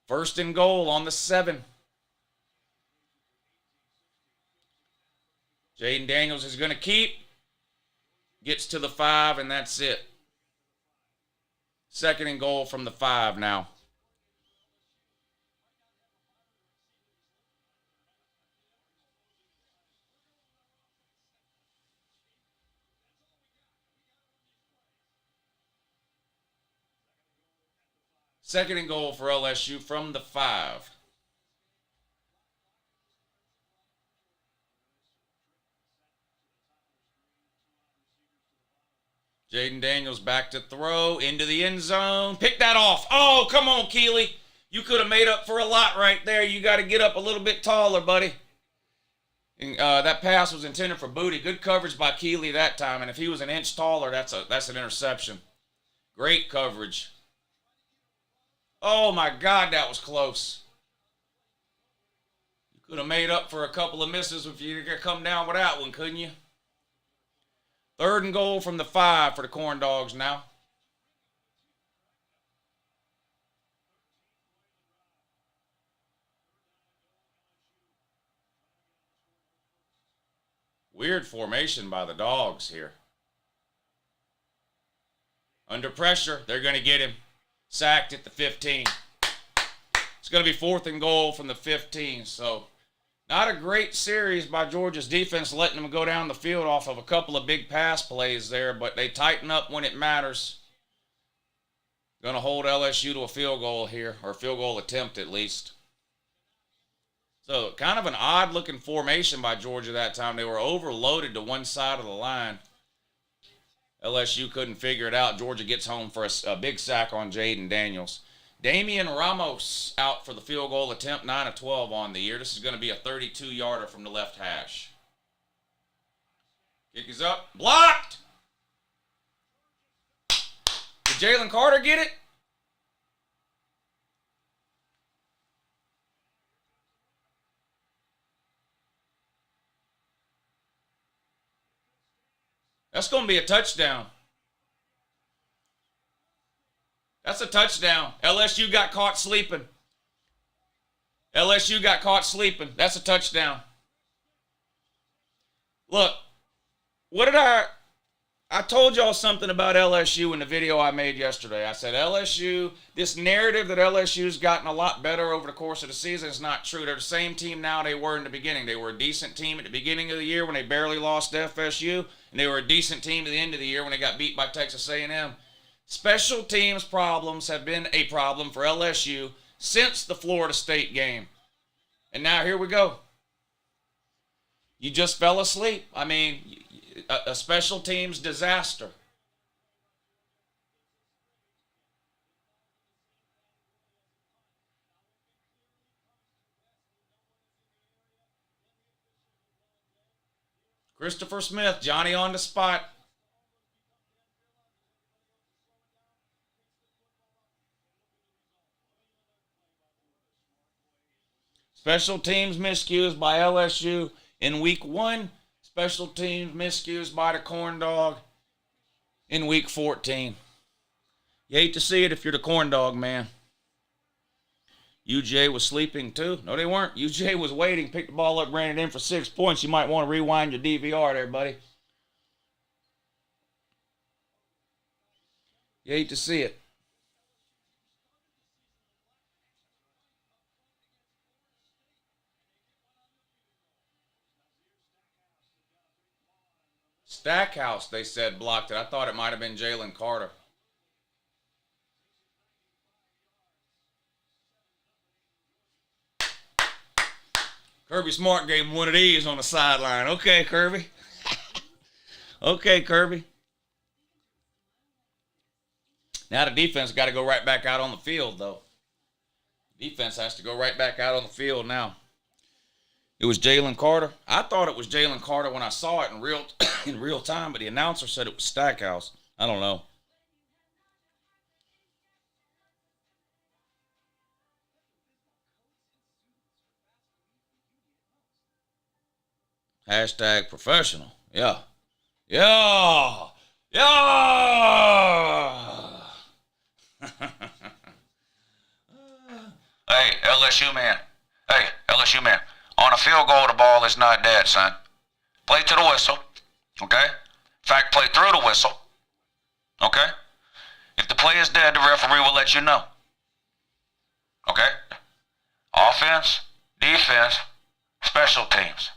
1st and goal on the 7. Jaden Daniels is going to keep. Gets to the 5, and that's it. 2nd and goal from the 5 now. Second and goal for LSU from the 5. Jaden Daniels back to throw into the end zone. Pick that off. Oh, come on, Keeley. You could have made up for a lot right there. You got to get up a little bit taller, buddy. And, that pass was intended for Booty. Good coverage by Keeley that time. And if he was an inch taller, that's an interception. Great coverage. Oh, my God, that was close. You could have made up for a couple of misses if you could come down with that one, couldn't you? 3rd and goal from the 5 for the Corn Dogs now. Weird formation by the Dogs here. Under pressure, they're going to get him. Sacked at the 15. It's going to be 4th and goal from the 15. So, not a great series by Georgia's defense, letting them go down the field off of a couple of big pass plays there, but they tighten up when it matters. Going to hold LSU to a field goal here, or a field goal attempt at least. So, kind of an odd-looking formation by Georgia that time. They were overloaded to one side of the line. LSU couldn't figure it out. Georgia gets home for a big sack on Jaden Daniels. Damian Ramos out for the field goal attempt, 9 of 12 on the year. This is going to be a 32-yarder from the left hash. Kick is up. Blocked! Did Jalen Carter get it? That's going to be a touchdown. That's a touchdown. LSU got caught sleeping. LSU got caught sleeping. That's a touchdown. Look, what did I told y'all something about LSU in the video I made yesterday. I said LSU, this narrative that LSU's gotten a lot better over the course of the season is not true. They're the same team now they were in the beginning. They were a decent team at the beginning of the year when they barely lost to FSU, and they were a decent team at the end of the year when they got beat by Texas A&M. Special teams problems have been a problem for LSU since the Florida State game. And now here we go. You just fell asleep. I mean, a special teams disaster. Christopher Smith, Johnny on the spot. Special teams miscues by LSU in week 1. Special teams miscues by the Corn Dog in week 14. You hate to see it if you're the Corn Dog, man. UJ was sleeping too. No, they weren't. UJ was waiting, picked the ball up, ran it in for 6 points. You might want to rewind your DVR there, buddy. You hate to see it. Stackhouse, they said, blocked it. I thought it might have been Jalen Carter. Kirby Smart gave him one of these on the sideline. Okay, Kirby. Okay, Kirby. Now the defense got to go right back out on the field, though. Defense has to go right back out on the field now. It was Jalen Carter. I thought it was Jalen Carter when I saw it in real time, but the announcer said it was Stackhouse. I don't know. Hashtag professional. Yeah. Yeah. Yeah. Hey, LSU man. On a field goal, the ball is not dead, son. Play to the whistle. Okay? In fact, play through the whistle. Okay? If the play is dead, the referee will let you know. Okay? Offense, defense, special teams.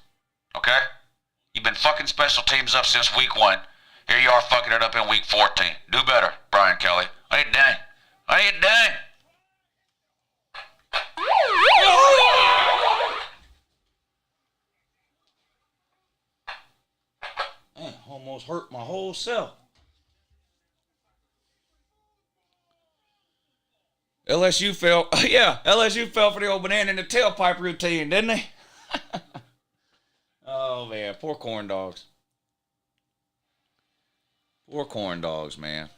Okay? You've been fucking special teams up since week 1. Here you are fucking it up in week 14. Do better, Brian Kelly. Ain't dang. Ain't dang. Man, almost hurt my whole self. LSU fell. Yeah, LSU fell for the old banana in the tailpipe routine, didn't they? Oh, man. Poor corn dogs. Poor corn dogs, man.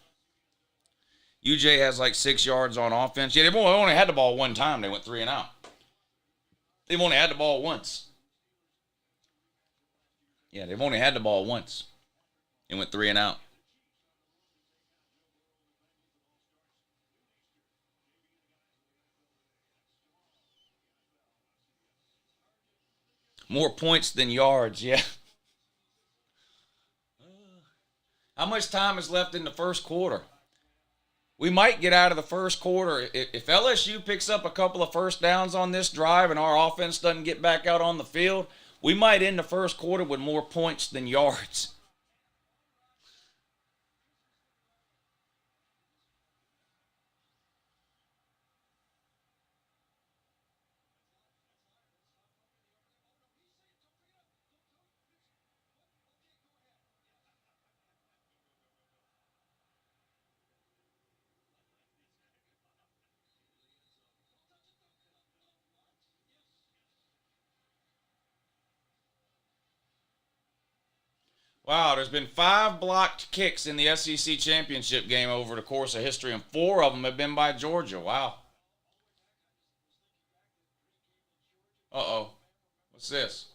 UJ has like 6 yards on offense. Yeah, they've only had the ball one time. They went 3 and out. They've only had the ball once. Yeah, they've only had the ball once. They went 3 and out. More points than yards, yeah. How much time is left in the first quarter? We might get out of the first quarter. If LSU picks up a couple of first downs on this drive and our offense doesn't get back out on the field, we might end the first quarter with more points than yards. Wow, there's been 5 blocked kicks in the SEC championship game over the course of history, and 4 of them have been by Georgia. Wow. Uh-oh. What's this?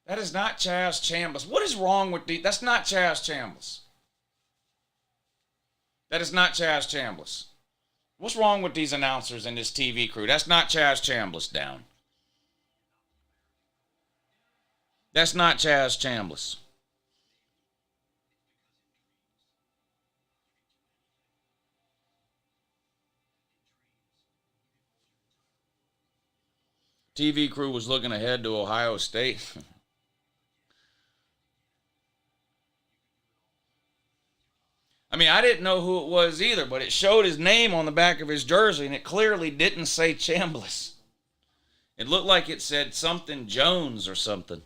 That is not Chaz Chambliss. What is wrong with the... That's not Chaz Chambliss. That is not Chaz Chambliss. What's wrong with these announcers and this TV crew? That's not Chaz Chambliss down. That's not Chaz Chambliss. TV crew was looking ahead to Ohio State. I mean, I didn't know who it was either, but it showed his name on the back of his jersey, and it clearly didn't say Chambliss. It looked like it said something Jones or something.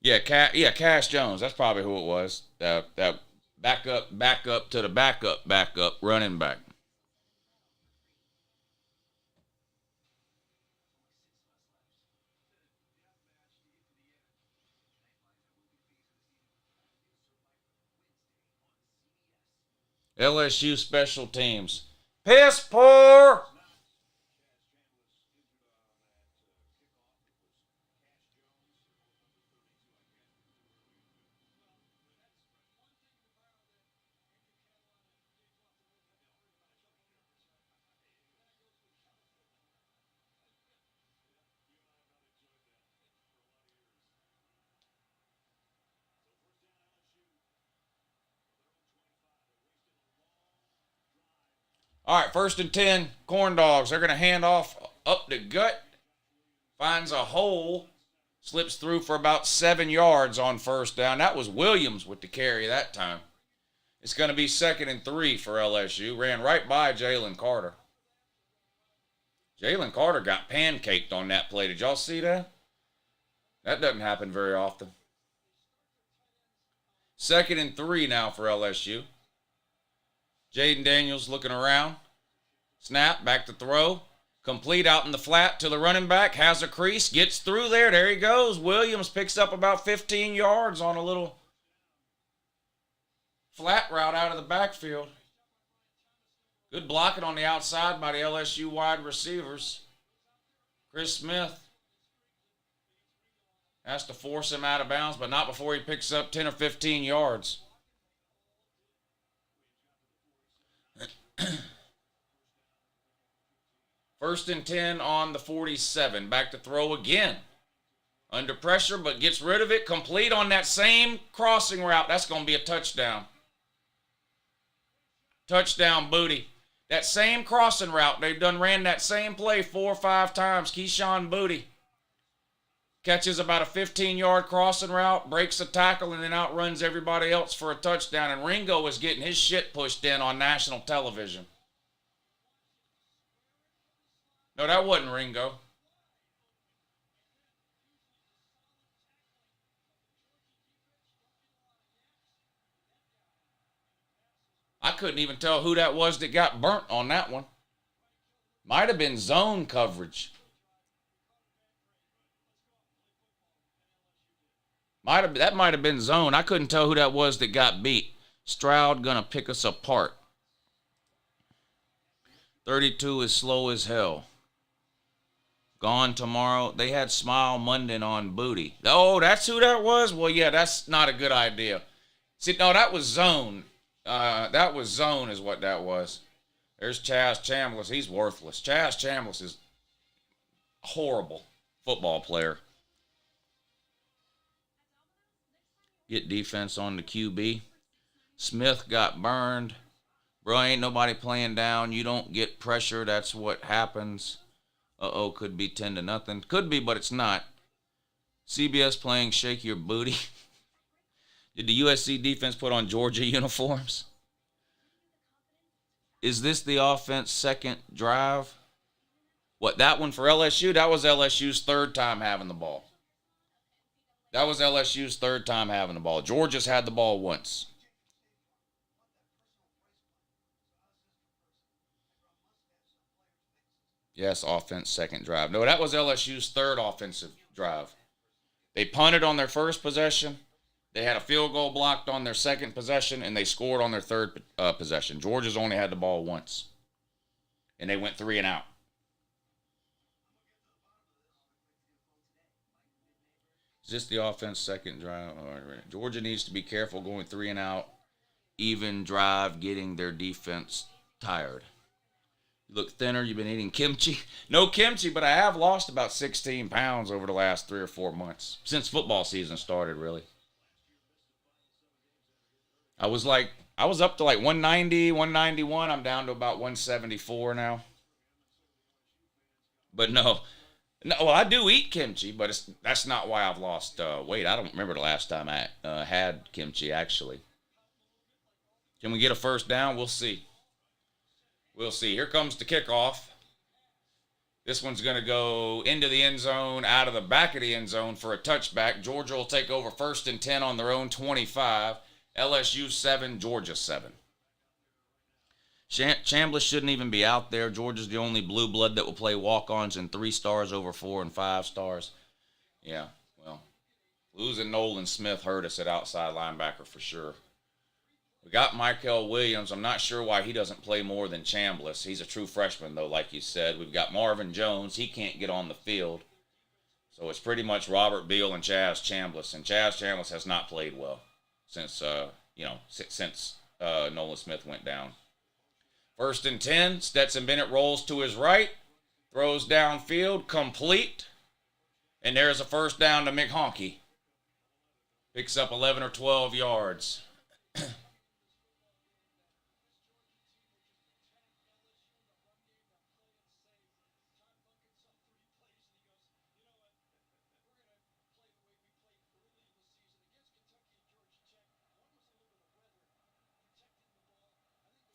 Yeah, Cash Jones. That's probably who it was. That backup to the backup running back. LSU special teams. Piss poor. All right, 1st and 10, corn dogs. They're going to hand off up the gut. Finds a hole. Slips through for about 7 yards on 1st down. That was Williams with the carry that time. It's going to be 2nd and 3 for LSU. Ran right by Jalen Carter. Jalen Carter got pancaked on that play. Did y'all see that? That doesn't happen very often. 2nd and 3 now for LSU. Jaden Daniels looking around. Snap, back to throw. Complete out in the flat to the running back. Has a crease, gets through there. There he goes. Williams picks up about 15 yards on a little flat route out of the backfield. Good blocking on the outside by the LSU wide receivers. Chris Smith has to force him out of bounds, but not before he picks up 10 or 15 yards. First and 10 on the 47. Back to throw again. Under pressure, but gets rid of it. Complete on that same crossing route. That's going to be a touchdown. Touchdown, Booty. That same crossing route. They've done ran that same play 4 or 5 times. Keyshawn Booty catches about a 15-yard crossing route, breaks a tackle, and then outruns everybody else for a touchdown. And Ringo is getting his shit pushed in on national television. No, that wasn't Ringo. I couldn't even tell who that was that got burnt on that one. Might have been zone coverage. That might have been zone. I couldn't tell who that was that got beat. Stroud gonna pick us apart. 32 is slow as hell. Gone tomorrow. They had Smile Monday on Booty. Oh, that's who that was? Well, yeah, that's not a good idea. See, no, that was zone. That was zone is what that was. There's Chaz Chambliss. He's worthless. Chaz Chambliss is a horrible football player. Get defense on the QB. Smith got burned. Bro, ain't nobody playing down. You don't get pressure. That's what happens. Uh-oh, could be 10-0. Could be, but it's not. CBS playing Shake Your Booty. Did the USC defense put on Georgia uniforms? Is this the offense second drive? What, that one for LSU? That was LSU's third time having the ball. That was LSU's third time having the ball. Georgia's had the ball once. Yes, offense second drive. No, that was LSU's third offensive drive. They punted on their first possession. They had a field goal blocked on their second possession, and they scored on their third possession. Georgia's only had the ball once, and they went 3 and out. Is this the offense second drive? Georgia needs to be careful going 3 and out. Even drive, getting their defense tired. You look thinner. You've been eating kimchi. No kimchi, but I have lost about 16 pounds over the last 3 or 4 months. Since football season started, really. I was up to like 190, 191. I'm down to about 174 now. But no, well, I do eat kimchi, but that's not why I've lost weight. I don't remember the last time I had kimchi, actually. Can we get a first down? We'll see. We'll see. Here comes the kickoff. This one's going to go into the end zone, out of the back of the end zone for a touchback. Georgia will take over 1st and 10 on their own 25. LSU 7, Georgia 7. Chambliss shouldn't even be out there. Georgia's the only blue blood that will play walk-ons and 3 stars over 4 and 5 stars. Yeah, well, losing Nolan Smith hurt us at outside linebacker for sure. We got Michael Williams. I'm not sure why he doesn't play more than Chambliss. He's a true freshman, though, like you said. We've got Marvin Jones. He can't get on the field. So it's pretty much Robert Beal and Chaz Chambliss. And Chaz Chambliss has not played well since Nolan Smith went down. 1st and 10, Stetson Bennett rolls to his right, throws downfield, complete, and there's a first down to McHonky. Picks up 11 or 12 yards.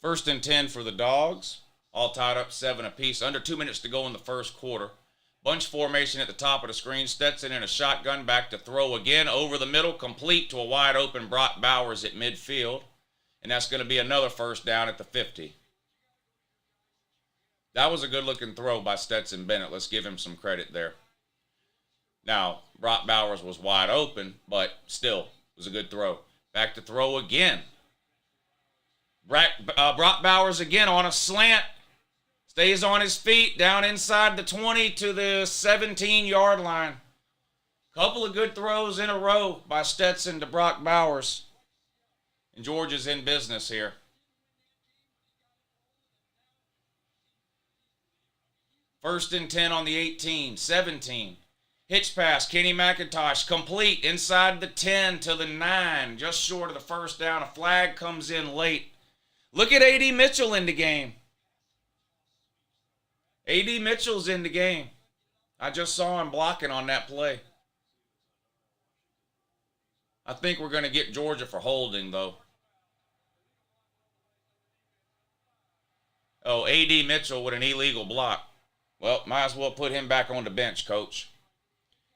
First and 10 for the Dogs. All tied up 7 apiece. Under 2 minutes to go in the first quarter. Bunch formation at the top of the screen. Stetson in a shotgun, back to throw again. Over the middle, complete to a wide open Brock Bowers at midfield. And that's going to be another first down at the 50. That was a good-looking throw by Stetson Bennett. Let's give him some credit there. Now, Brock Bowers was wide open, but still, it was a good throw. Back to throw again. Brock Bowers again on a slant. Stays on his feet, down inside the 20 to the 17-yard line. Couple of good throws in a row by Stetson to Brock Bowers. And Georgia's in business here. First and 10 on the 18, 17. Hitch pass, Kenny McIntosh, complete inside the 10 to the 9, just short of the first down. A flag comes in late. Look at A.D. Mitchell in the game. A.D. Mitchell's in the game. I just saw him blocking on that play. I think we're going to get Georgia for holding, though. Oh, A.D. Mitchell with an illegal block. Well, might as well put him back on the bench, coach.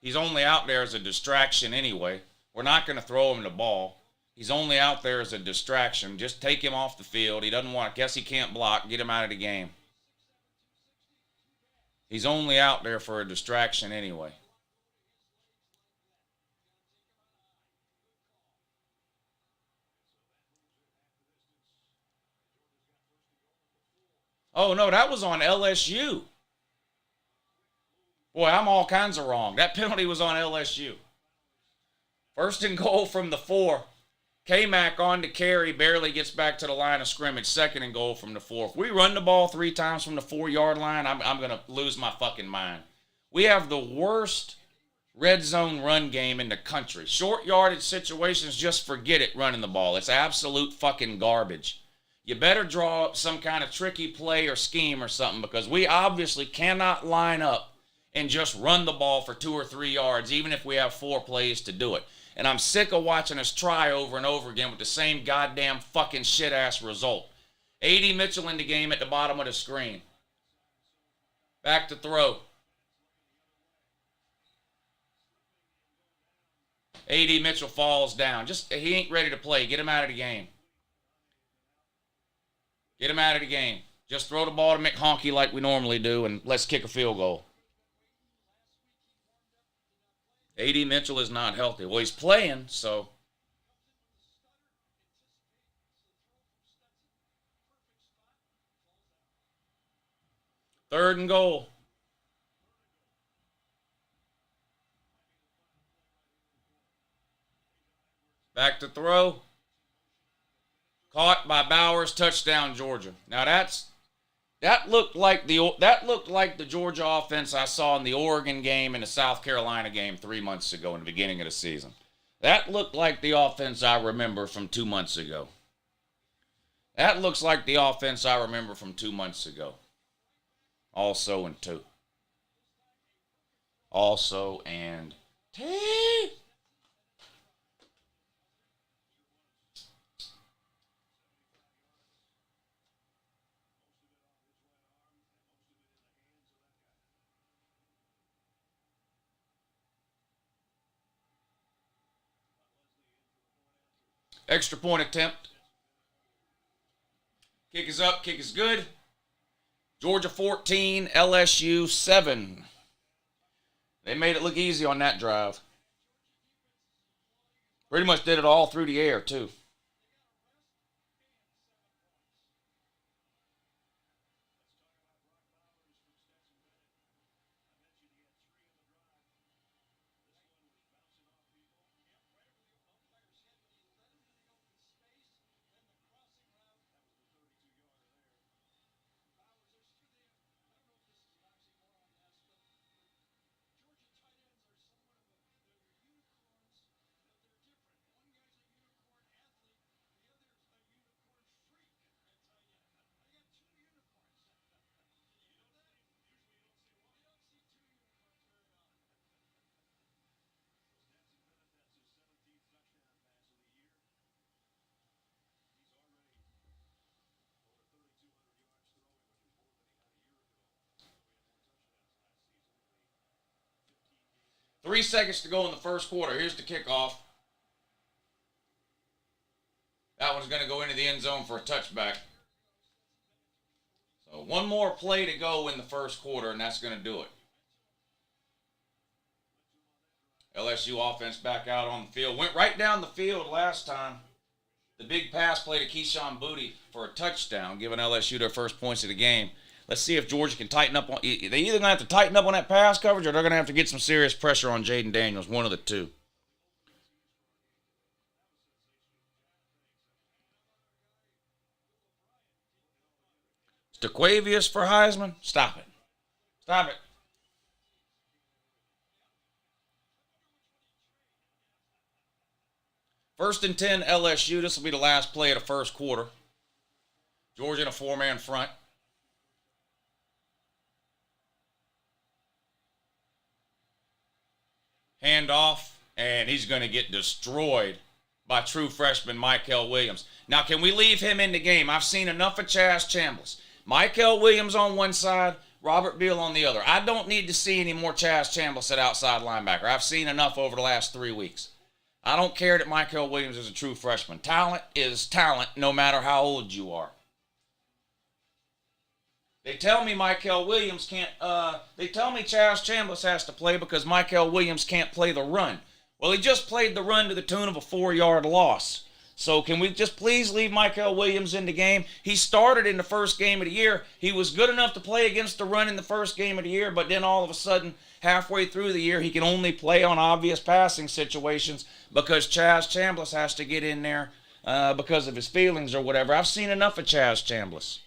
He's only out there as a distraction anyway. We're not going to throw him the ball. He's only out there as a distraction. Just take him off the field. He doesn't want, guess he can't block. Get him out of the game. He's only out there for a distraction anyway. Oh, no, that was on LSU. Boy, I'm all kinds of wrong. That penalty was on LSU. First and goal from the 4. K-Mac on to carry, barely gets back to the line of scrimmage. Second and goal from the 4. If we run the ball 3 times from the 4-yard line, I'm going to lose my fucking mind. We have the worst red zone run game in the country. Short yardage situations, just forget it running the ball. It's absolute fucking garbage. You better draw up some kind of tricky play or scheme or something, because we obviously cannot line up and just run the ball for 2 or 3 yards, even if we have 4 plays to do it. And I'm sick of watching us try over and over again with the same goddamn fucking shit-ass result. A.D. Mitchell in the game at the bottom of the screen. Back to throw. A.D. Mitchell falls down. He ain't ready to play. Get him out of the game. Get him out of the game. Just throw the ball to McHonky like we normally do, and let's kick a field goal. A.D. Mitchell is not healthy. Well, he's playing, so. Third and goal. Back to throw. Caught by Bowers. Touchdown, Georgia. Now that looked like the Georgia offense I saw in the Oregon game and the South Carolina game 3 months ago in the beginning of the season. That looked like the offense I remember from 2 months ago. That looks like the offense I remember from 2 months ago. Also and 2. Also and 2. Extra point attempt. Kick is up, kick is good. Georgia 14, LSU 7. They made it look easy on that drive. Pretty much did it all through the air, too. Three seconds to go in the first quarter. Here's the kickoff. That one's going to go into the end zone for a touchback. So one more play to go in the first quarter, and that's going to do it. LSU offense back out on the field. Went right down the field last time. The big pass play to Keyshawn Booty for a touchdown, giving LSU their first points of the game. Let's see if Georgia can tighten up on. They either going to have to tighten up on that pass coverage, or they're going to have to get some serious pressure on Jaden Daniels. One of the two. DeQuavius for Heisman? Stop it. Stop it. First and 10, LSU. This will be the last play of the first quarter. Georgia in a four-man front. Handoff, and he's going to get destroyed by true freshman Mykel Williams. Now, can we leave him in the game? I've seen enough of Chaz Chambliss. Mykel Williams on one side, Robert Beal on the other. I don't need to see any more Chaz Chambliss at outside linebacker. I've seen enough over the last 3 weeks. I don't care that Mykel Williams is a true freshman. Talent is talent no matter how old you are. They tell me Mykel Williams can't, they tell me Chaz Chambliss has to play because Mykel Williams can't play the run. Well, he just played the run to the tune of a 4-yard loss. So can we just please leave Mykel Williams in the game? He started in the first game of the year. He was good enough to play against the run in the first game of the year, but then all of a sudden, halfway through the year, he can only play on obvious passing situations because Chaz Chambliss has to get in there because of his feelings or whatever. I've seen enough of Chaz Chambliss.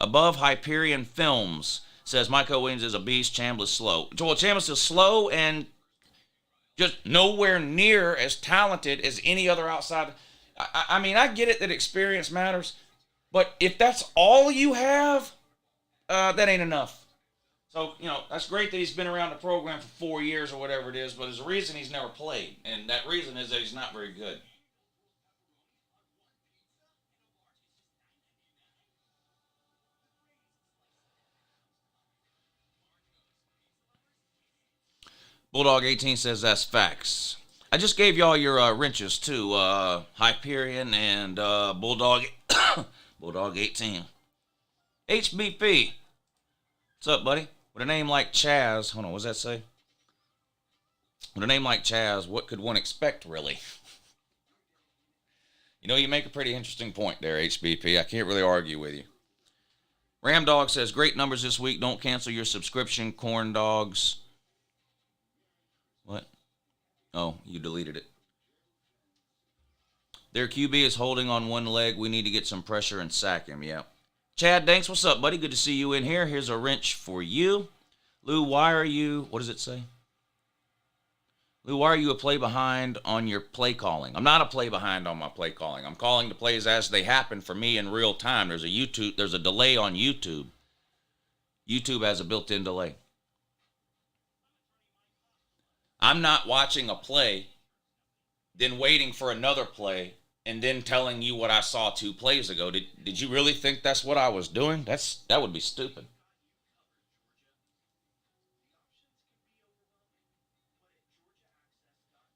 Above Hyperion Films says Mykel Williams is a beast, Chambliss slow. Well, Chambliss is slow and just nowhere near as talented as any other outside. I mean, I get it that experience matters, but if that's all you have, that ain't enough. So, that's great that he's been around the program for 4 years or whatever it is, but there's a reason he's never played, and that reason is that he's not very good. Bulldog 18 says that's facts. I just gave y'all your wrenches too, Hyperion and Bulldog Bulldog 18. HBP. What's up, buddy? With a name like Chaz, hold on, what does that say? With a name like Chaz, what could one expect, really? You make a pretty interesting point there, HBP. I can't really argue with you. Ram Dog says, great numbers this week. Don't cancel your subscription, corn dogs. What? Oh, you deleted it. Their QB is holding on one leg. We need to get some pressure and sack him. Yeah. Chad Danks, what's up, buddy? Good to see you in here. Here's a wrench for you. Lou, why are you, what does it say? Lou, why are you a play behind on your play calling? I'm not a play behind on my play calling. I'm calling the plays as they happen for me in real time. There's a delay on YouTube. YouTube has a built-in delay. I'm not watching a play, then waiting for another play, and then telling you what I saw 2 plays ago. Did you really think that's what I was doing? That would be stupid.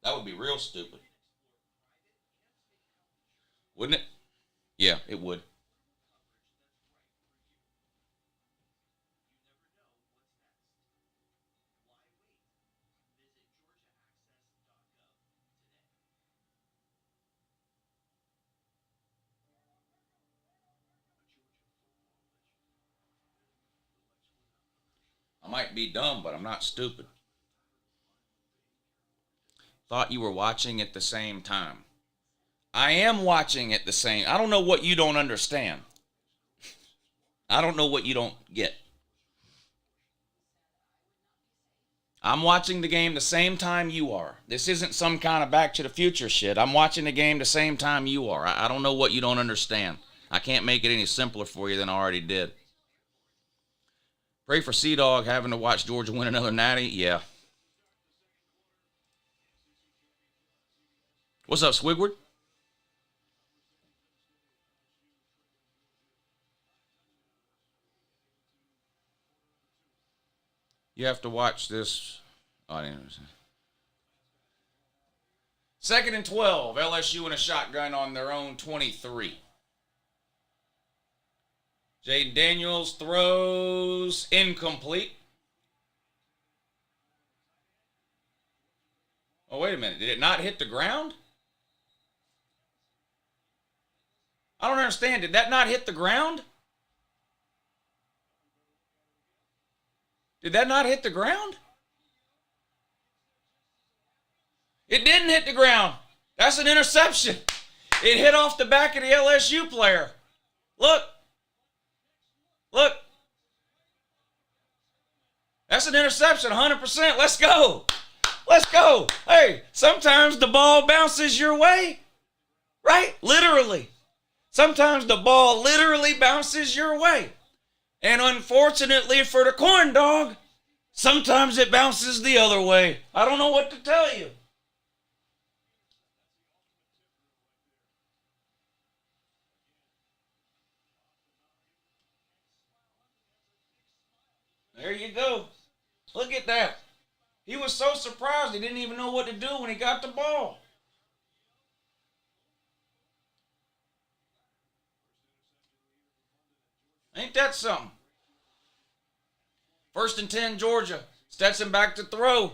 That would be real stupid. Wouldn't it? Yeah, it would. I might be dumb, but I'm not stupid. Thought you were watching at the same time. I am watching at the same. I don't know what you don't understand. I don't know what you don't get. I'm watching the game the same time you are. This isn't some kind of Back to the Future shit. I'm watching the game the same time you are. I don't know what you don't understand. I can't make it any simpler for you than I already did. Pray for Sea-Dog having to watch Georgia win another natty. Yeah. What's up, Swigward? You have to watch this. Oh, I didn't understand. 2nd and 12. LSU in a shotgun on their own 23. Jaden Daniels throws incomplete. Oh, wait a minute. Did it not hit the ground? I don't understand. Did that not hit the ground? Did that not hit the ground? It didn't hit the ground. That's an interception. It hit off the back of the LSU player. Look. Look. That's an interception, 100%. Let's go. Let's go. Hey, sometimes the ball bounces your way. Right? Literally. Sometimes the ball literally bounces your way. And unfortunately for the corn dog, sometimes it bounces the other way. I don't know what to tell you. There you go. Look at that. He was so surprised he didn't even know what to do when he got the ball. Ain't that something? 1st and 10, Georgia. Stetson back to throw.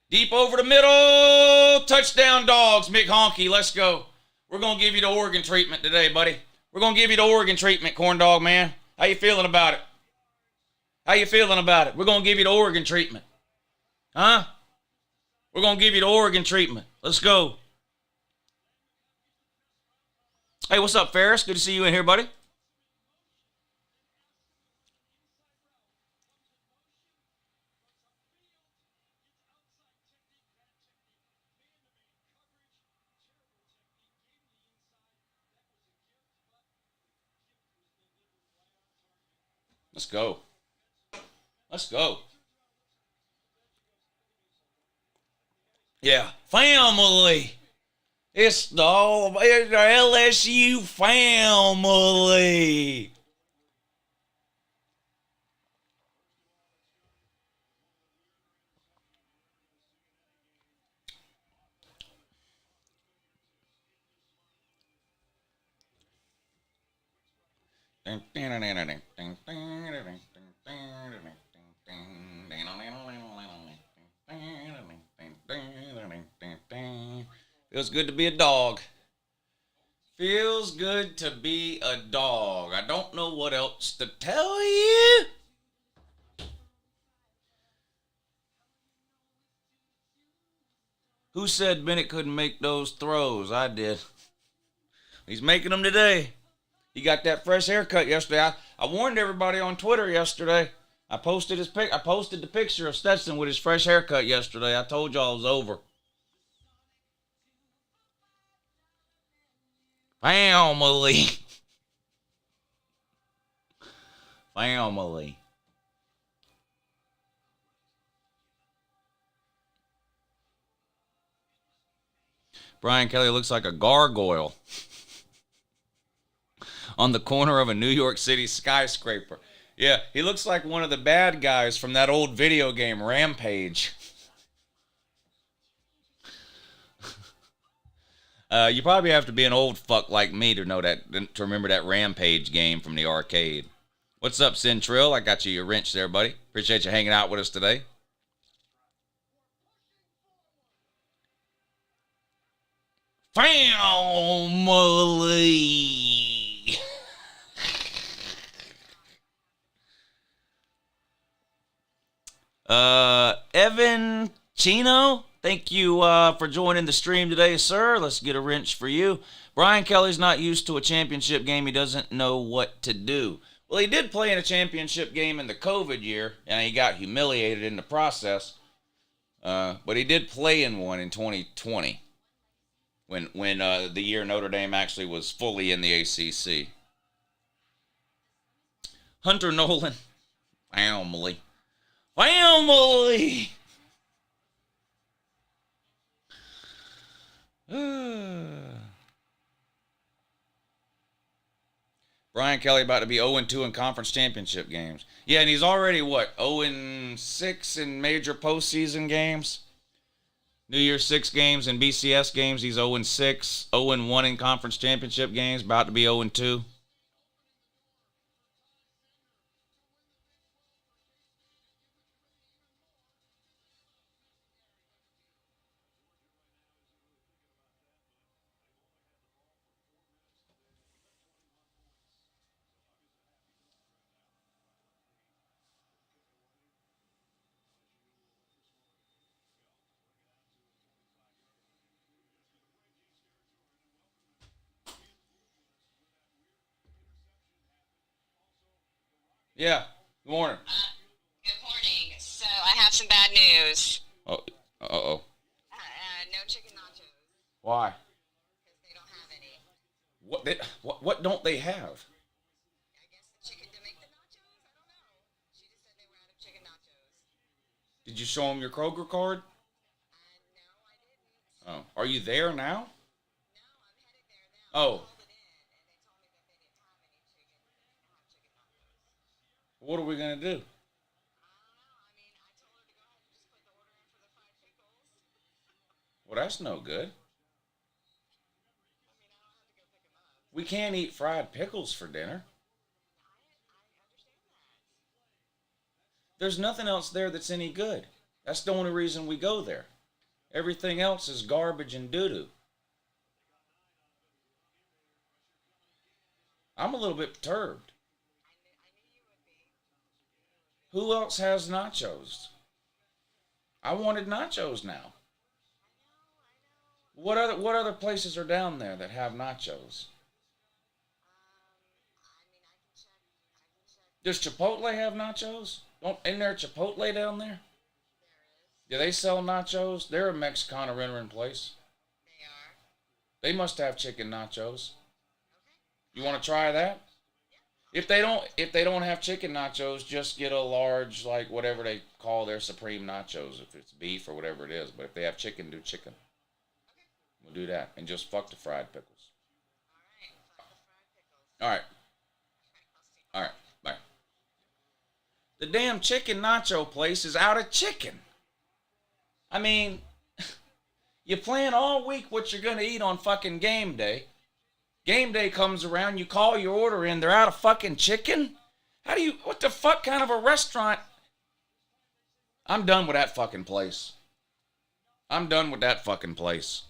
Deep over the middle. Touchdown, dogs. Mick Honky, let's go. We're going to give you the Oregon treatment today, buddy. We're going to give you the Oregon treatment, corn dog man. How you feeling about it? How you feeling about it? We're going to give you the Oregon treatment. Huh? We're going to give you the Oregon treatment. Let's go. Hey, what's up, Ferris? Good to see you in here, buddy. Let's go. Let's go. Yeah, family. It's the LSU family. Feels good to be a dog. Feels good to be a dog. I don't know what else to tell you. Who said Bennett couldn't make those throws? I did. He's making them today. He got that fresh haircut yesterday. I warned everybody on Twitter yesterday. I posted the picture of Stetson with his fresh haircut yesterday. I told y'all it was over. Family. Family. Brian Kelly looks like a gargoyle on the corner of a New York City skyscraper. Yeah, he looks like one of the bad guys from that old video game, Rampage. You probably have to be an old fuck like me to know that, to remember that Rampage game from the arcade. What's up, Centrill? I got you your wrench there, buddy. Appreciate you hanging out with us today. Family. Evan Chino, thank you for joining the stream today, sir. Let's get a wrench for you. Brian Kelly's not used to a championship game. He doesn't know what to do. Well, he did play in a championship game in the COVID year, and he got humiliated in the process. But he did play in one in 2020 when the year Notre Dame actually was fully in the ACC. Hunter Nolan, family. Family! Brian Kelly about to be 0-2 in conference championship games. Yeah, and he's already, 0-6 in major postseason games? New Year's 6 games and BCS games, he's 0-6. 0-1 in conference championship games, about to be 0-2. Yeah. Good morning. Good morning. So I have some bad news. Oh. Uh-oh. No chicken nachos Why? because they don't have any. What don't they have? I guess the chicken to make the nachos. I don't know. She just said they were out of chicken nachos. Did you show them your Kroger card? No, I didn't. Oh. Are you there now? No, I'm headed there now. Oh. I called it in, and they told me that they didn't have any chicken nachos. What are we gonna do? I don't know. I mean, I told her to go ahead and just put the order in for the fried pickles. Well, that's no good. I mean, I don't have to go pick them up. We can't eat fried pickles for dinner. I understand that. There's nothing else there that's any good. That's the only reason we go there. Everything else is garbage and doo-doo. I'm a little bit perturbed. I knew you would be. Who else has nachos? I wanted nachos now. I know. What other places are down there that have nachos? I mean, I can check. Does Chipotle have nachos? Isn't there a Chipotle down there? Do they sell nachos? They're a Mexicana rendering place. They are. They must have chicken nachos. Okay. You want to try that? If they don't have chicken nachos, just get a large, like whatever they call their supreme nachos, if it's beef or whatever it is. But if they have chicken, do chicken. We'll do that and just fuck the fried pickles. All right. Fuck the fried pickles. All right. All right. Bye. The damn chicken nacho place is out of chicken. I mean, you plan all week what you're gonna eat on fucking game day. Game day comes around, you call your order in, they're out of fucking chicken? What the fuck kind of a restaurant? I'm done with that fucking place. I'm done with that fucking place.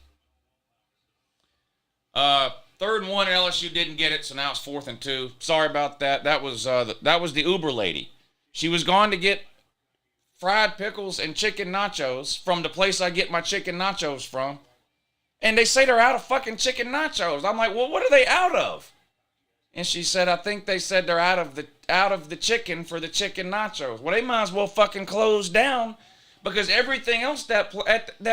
Third and 1, LSU didn't get it, so now it's 4th and 2. Sorry about that. That was the Uber lady. She was gone to get fried pickles and chicken nachos from the place I get my chicken nachos from. And they say they're out of fucking chicken nachos. I'm like, well, what are they out of? And she said, I think they said they're out of the chicken for the chicken nachos. Well, they might as well fucking close down because everything else that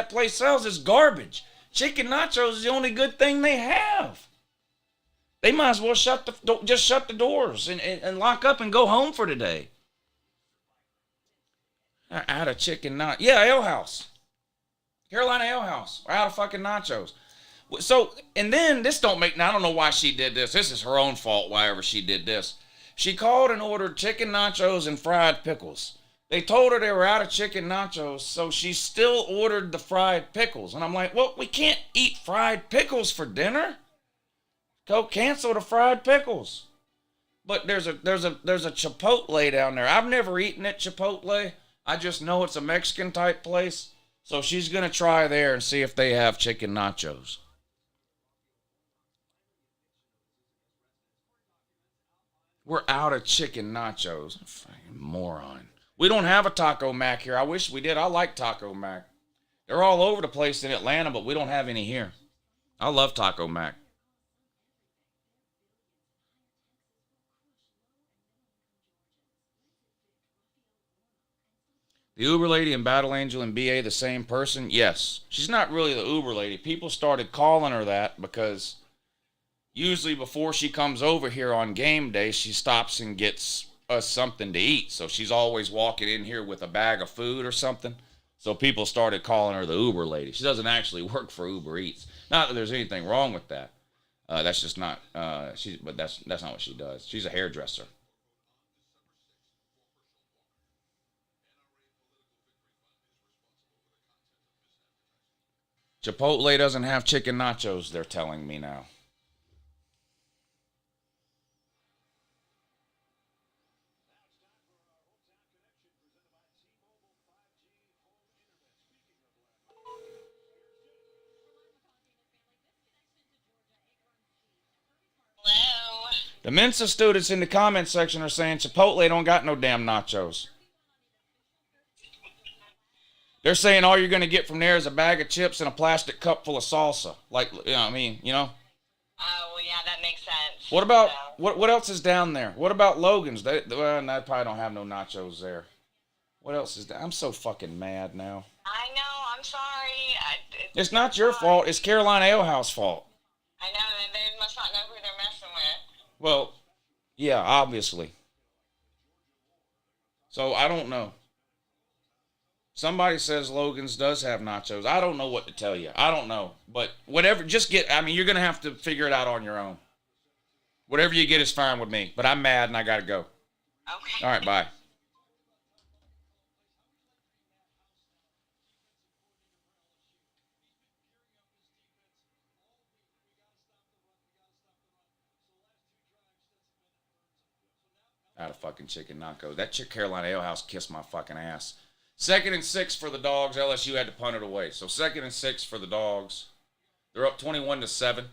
place sells is garbage. Chicken nachos is the only good thing they have. They might as well shut the doors and lock up and go home for today. Out of chicken nachos. Yeah, Ale House. Carolina Ale House. We're out of fucking nachos. So, and then this don't make, now I don't know why she did this. This is her own fault, why ever she did this. She called and ordered chicken nachos and fried pickles. They told her they were out of chicken nachos, so she still ordered the fried pickles. And I'm like, well, we can't eat fried pickles for dinner. Go cancel the fried pickles. But there's a Chipotle down there. I've never eaten at Chipotle. I just know it's a Mexican type place. So she's going to try there and see if they have chicken nachos. We're out of chicken nachos. Fucking moron. We don't have a Taco Mac here. I wish we did. I like Taco Mac. They're all over the place in Atlanta, but we don't have any here. I love Taco Mac. The Uber lady and Battle Angel and BA the same person? Yes. She's not really the Uber lady. People started calling her that because usually before she comes over here on game day, she stops and gets us something to eat. So she's always walking in here with a bag of food or something. So people started calling her the Uber lady. She doesn't actually work for Uber Eats. Not that there's anything wrong with that. That's just not, but that's not what she does. She's a hairdresser. Chipotle doesn't have chicken nachos, they're telling me now. Hello. The Mensa students in the comment section are saying Chipotle don't got no damn nachos. They're saying all you're going to get from there is a bag of chips and a plastic cup full of salsa. Like, you know what I mean? You know? Oh, yeah, Yeah, that makes sense. What about So. what else is down there? What about Logan's? They probably don't have no nachos there. What else is down? I'm so fucking mad now. I know. I'm sorry. It's not your fault. It's Carolina Ale House fault. I know that they must not know who they're messing with. Well, yeah, obviously. So I don't know. Somebody says Logan's does have nachos. I don't know what to tell you. I don't know. But whatever, just get, I mean, you're going to have to figure it out on your own. Whatever you get is fine with me. But I'm mad and I got to go. Okay. All right, bye. Out of fucking chicken nachos. That Carolina Ale House kissed my fucking ass. 2nd and 6 for the Dogs. LSU had to punt it away. So 2nd and 6 for the Dogs. They're up 21-7.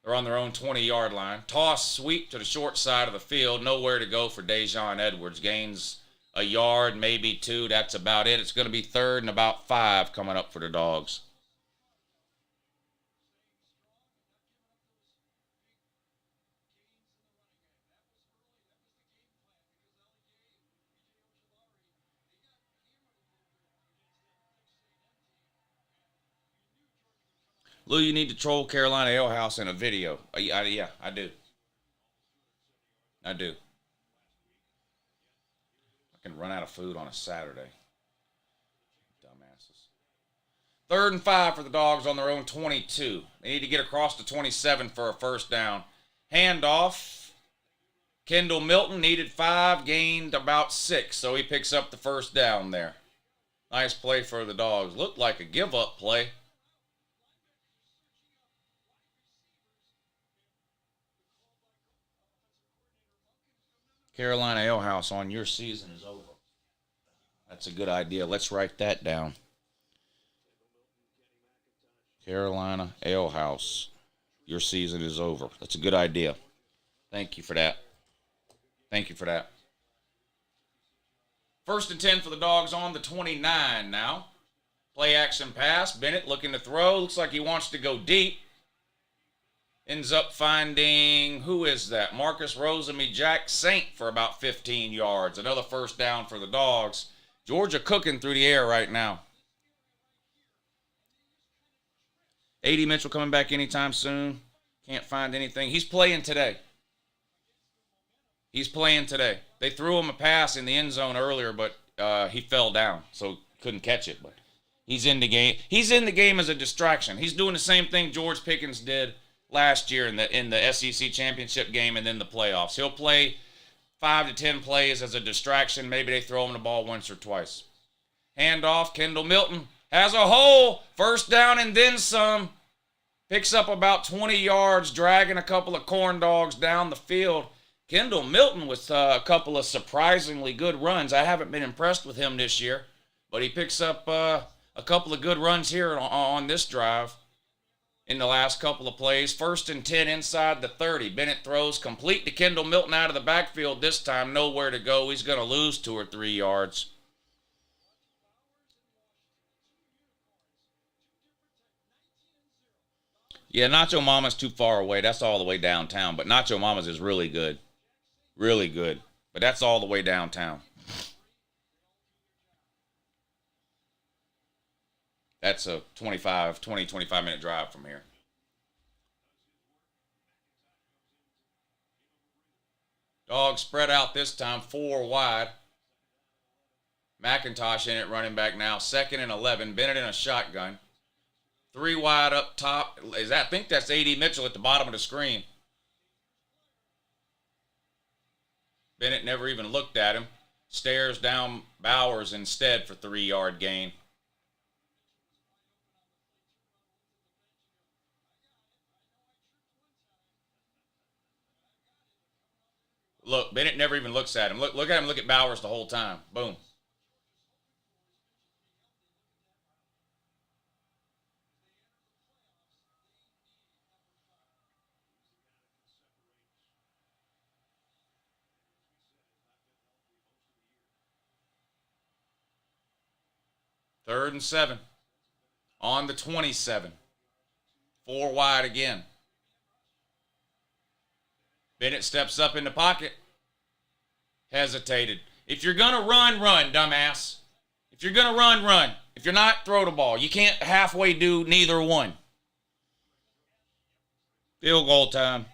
They're on their own 20-yard line. Toss sweep to the short side of the field. Nowhere to go for Dejon Edwards. Gains a yard, maybe 2. That's about it. It's going to be 3rd and about 5 coming up for the Dogs. Lou, you need to troll Carolina Ale House in a video. Yeah, I do. I do. I can run out of food on a Saturday. Dumbasses. 3rd and 5 for the Dogs on their own 22. They need to get across the 27 for a first down. Handoff. Kendall Milton needed 5, gained about 6, so he picks up the first down there. Nice play for the Dogs. Looked like a give-up play. Carolina Ale House on your season is over. That's a good idea. Let's write that down. Carolina Ale House, your season is over. That's a good idea. Thank you for that. Thank you for that. 1st and 10 for the Dogs on the 29 now. Play action pass. Bennett looking to throw. Looks like he wants to go deep. Ends up finding, who is that? Marcus Rosemy-Jack Saint for about 15 yards. Another first down for the Dogs. Georgia cooking through the air right now. A.D. Mitchell coming back anytime soon. Can't find anything. He's playing today. He's playing today. They threw him a pass in the end zone earlier, but he fell down, so couldn't catch it. But he's in the game. He's in the game as a distraction. He's doing the same thing George Pickens did last year in the SEC championship game and then the playoffs. He'll play 5 to 10 plays as a distraction. Maybe they throw him the ball once or twice. Handoff. Kendall Milton has a hole. First down and then some. Picks up about 20 yards, dragging a couple of corn dogs down the field. Kendall Milton with a couple of surprisingly good runs. I haven't been impressed with him this year, but he picks up a couple of good runs here on this drive. In the last couple of plays. 1st and 10 inside the 30. Bennett throws complete to Kendall Milton out of the backfield this time. Nowhere to go. He's going to lose 2 or 3 yards. Yeah, Nacho Mama's too far away. That's all the way downtown. But Nacho Mama's is really good. Really good. But that's all the way downtown. That's a 25-minute drive from here. Dogs spread out this time, 4 wide. McIntosh in it, running back now. 2nd and 11. Bennett in a shotgun. 3 wide up top. I think that's A.D. Mitchell at the bottom of the screen. Bennett never even looked at him. Stares down Bowers instead for 3-yard gain. Look, Bennett never even looks at him. Look at him. Look at Bowers the whole time. Boom. Third and 7. On the 27. 4 wide again. Bennett steps up in the pocket. Hesitated. If you're going to run, dumbass. If you're going to run. If you're not, throw the ball. You can't halfway do neither one. Field goal time.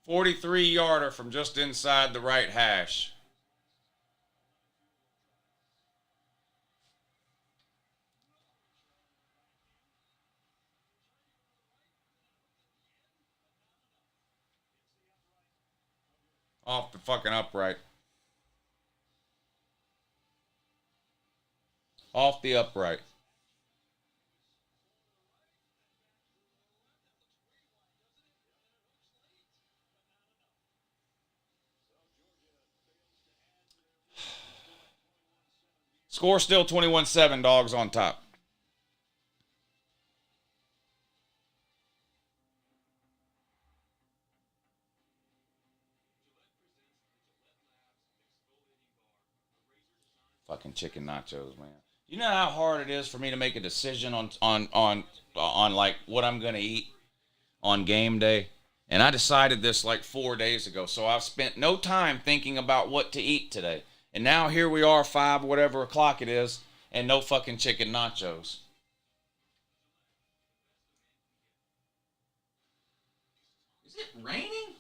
"43-yarder from just inside the right hash." Off the fucking upright. Off the upright. Score still 21-7, Dogs on top. Fucking chicken nachos, man. You know how hard it is for me to make a decision on like what I'm gonna eat on game day? And I decided this like 4 days ago. So I've spent no time thinking about what to eat today. And now here we are, 5 whatever o'clock it is, and no fucking chicken nachos. Is it raining?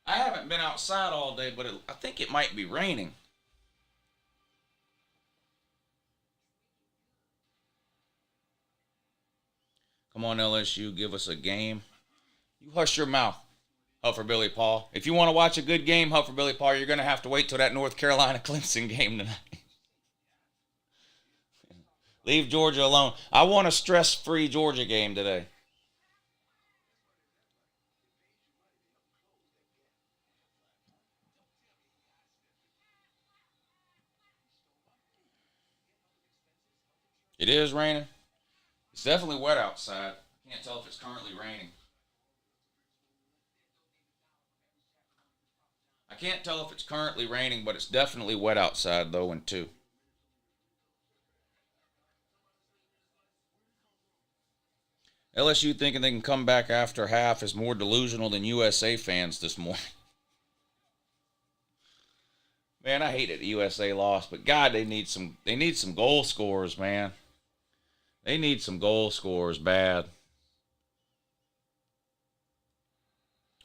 I haven't been outside all day, but I think it might be raining. Come on, LSU, give us a game. You hush your mouth, Huffer Billy Paul. If you want to watch a good game, Huffer Billy Paul, you're going to have to wait till that North Carolina Clemson game tonight. Leave Georgia alone. I want a stress-free Georgia game today. It is raining. It's definitely wet outside. Can't tell if it's currently raining. I can't tell if it's currently raining, but it's definitely wet outside, though, in 2. LSU thinking they can come back after half is more delusional than USA fans this morning. Man, I hated the USA loss, but God, they need some goal scorers, man. They need some goal scorers bad.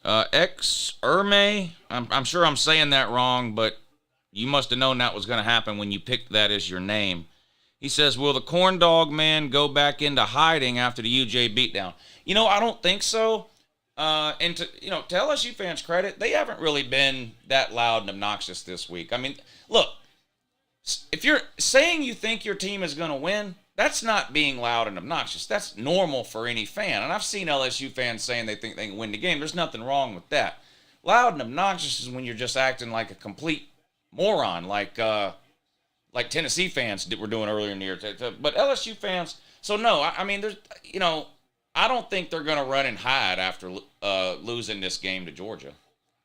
Erme, I'm sure I'm saying that wrong, but you must have known that was going to happen when you picked that as your name. He says, will the corn dog man go back into hiding after the UJ beatdown? You know, I don't think so. And to LSU fans' credit, they haven't really been that loud and obnoxious this week. I mean, look, if you're saying you think your team is going to win, that's not being loud and obnoxious. That's normal for any fan. And I've seen LSU fans saying they think they can win the game. There's nothing wrong with that. Loud and obnoxious is when you're just acting like a complete moron, like Tennessee fans were doing earlier in the year. But LSU fans, so no, I mean, there's, I don't think they're going to run and hide after losing this game to Georgia.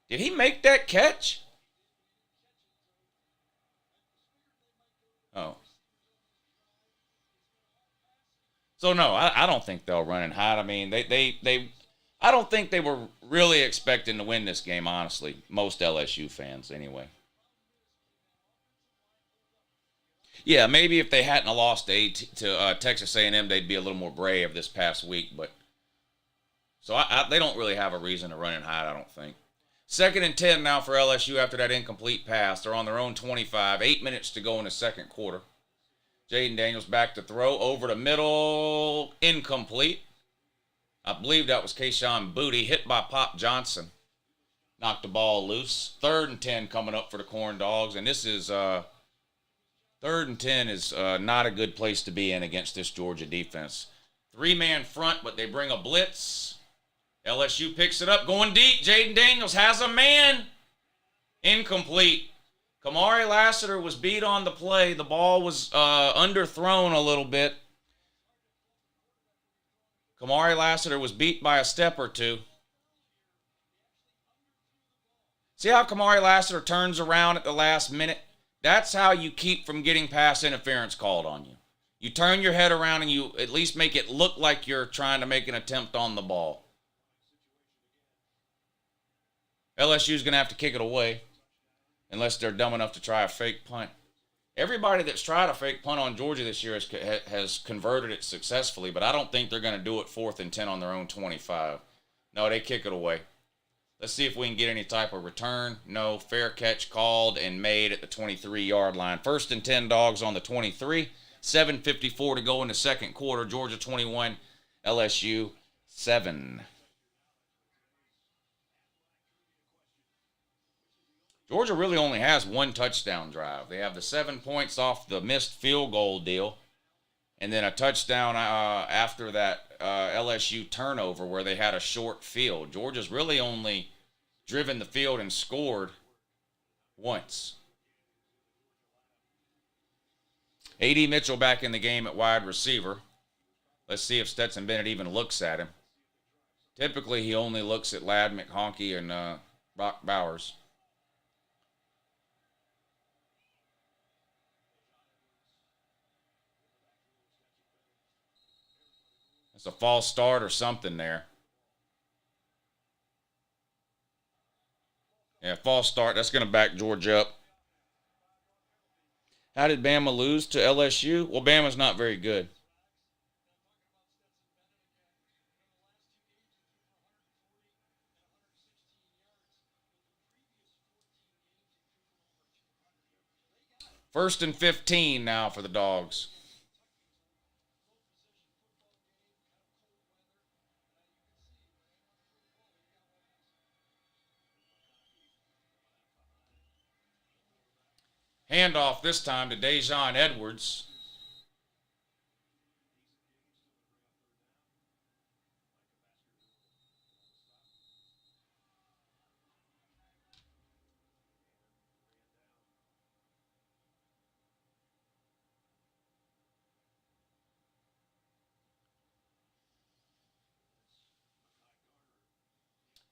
Did he make that catch? Oh. So no, I don't think they'll run and hide. I mean, I don't think they were really expecting to win this game, honestly. Most LSU fans, anyway. Yeah, maybe if they hadn't lost to Texas A&M, they'd be a little more brave this past week. But so they don't really have a reason to run and hide, I don't think. 2nd and 10 now for LSU after that incomplete pass. They're on their own 25. 8 minutes to go in the second quarter. Jaden Daniels back to throw over the middle. Incomplete. I believe that was Kayshawn Booty. Hit by Pop Johnson. Knocked the ball loose. 3rd and 10 coming up for the Corn Dogs. And this is 3rd and 10 is not a good place to be in against this Georgia defense. 3-man front, but they bring a blitz. LSU picks it up. Going deep. Jaden Daniels has a man. Incomplete. Kamari Lassiter was beat on the play. The ball was underthrown a little bit. Kamari Lassiter was beat by a step or two. See how Kamari Lassiter turns around at the last minute? That's how you keep from getting pass interference called on you. You turn your head around and you at least make it look like you're trying to make an attempt on the ball. LSU's going to have to kick it away unless they're dumb enough to try a fake punt. Everybody that's tried a fake punt on Georgia this year has converted it successfully, but I don't think they're going to do it 4th and 10 on their own 25. No, they kick it away. Let's see if we can get any type of return. No, fair catch called and made at the 23-yard line. 1st and 10 Dogs on the 23. 7:54 to go in the second quarter. Georgia 21, LSU 7. Georgia really only has one touchdown drive. They have the 7 points off the missed field goal deal, and then a touchdown after that LSU turnover where they had a short field. Georgia's really only driven the field and scored once. A.D. Mitchell back in the game at wide receiver. Let's see if Stetson Bennett even looks at him. Typically, he only looks at Ladd McHonkey and Brock Bowers. It's a false start or something there. Yeah, false start. That's going to back Georgia up. How did Bama lose to LSU? Well, Bama's not very good. First and 15 now for the Dogs. Handoff this time to Dejon Edwards.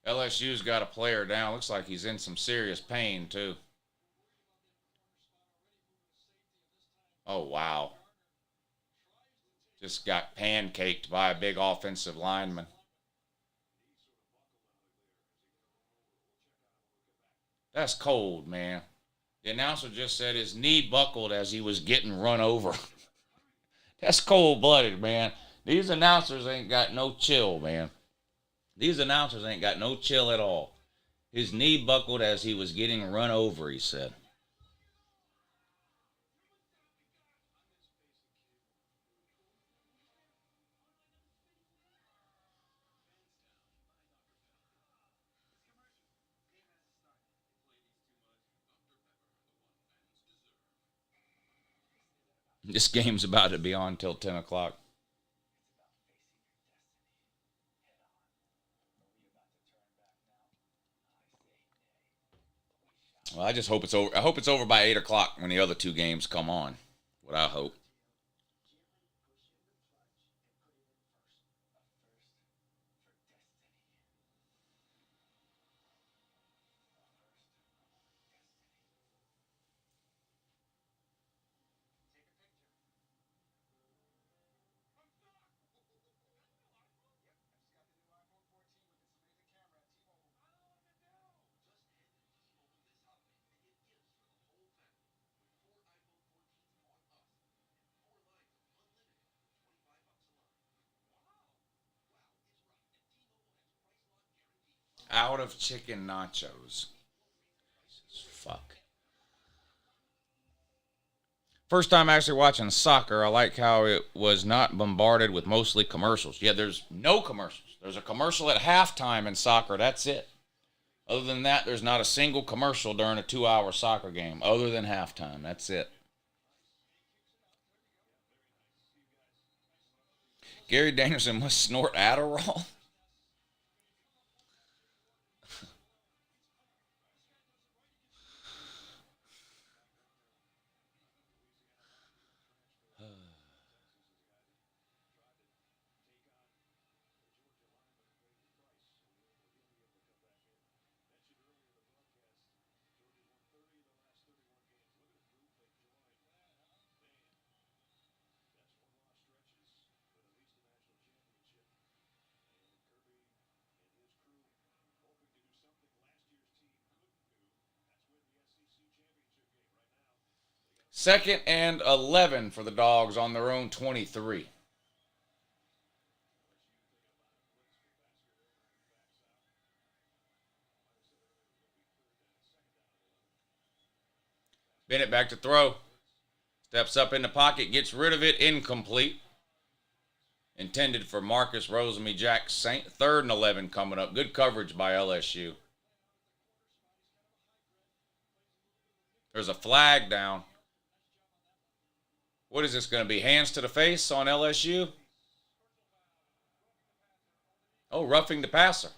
LSU's got a player down. Looks like he's in some serious pain, too. Oh, wow. Just got pancaked by a big offensive lineman. That's cold, man. The announcer just said his knee buckled as he was getting run over. That's cold-blooded, man. These announcers ain't got no chill, man. These announcers ain't got no chill at all. His knee buckled as he was getting run over, he said. This game's about to be on until 10 o'clock. Well, I just hope it's over. I hope it's over by 8 o'clock when the other two games come on. What I hope. Out of chicken nachos. Fuck. First time actually watching soccer, I like how it was not bombarded with mostly commercials. Yeah, there's no commercials. There's a commercial at halftime in soccer. That's it. Other than that, there's not a single commercial during a 2-hour soccer game other than halftime. That's it. Gary Danielson must snort Adderall. 2nd and 11 for the Dogs on their own 23. Bennett back to throw. Steps up in the pocket, gets rid of it, incomplete. Intended for Marcus Rosemy-Jack Saint. 3rd and 11 coming up. Good coverage by LSU. There's a flag down. What is this going to be? Hands to the face on LSU? Oh, roughing the passer.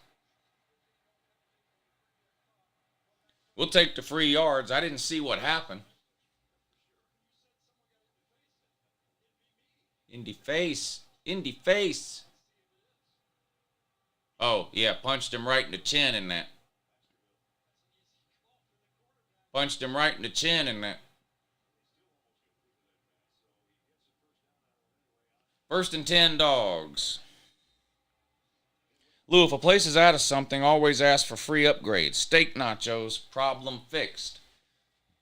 We'll take the free yards. I didn't see what happened. In the face. In the face. Oh, yeah, punched him right in the chin in that. Punched him right in the chin in that. 1st and 10 Dogs. Lou, if a place is out of something, always ask for free upgrades. Steak nachos, problem fixed.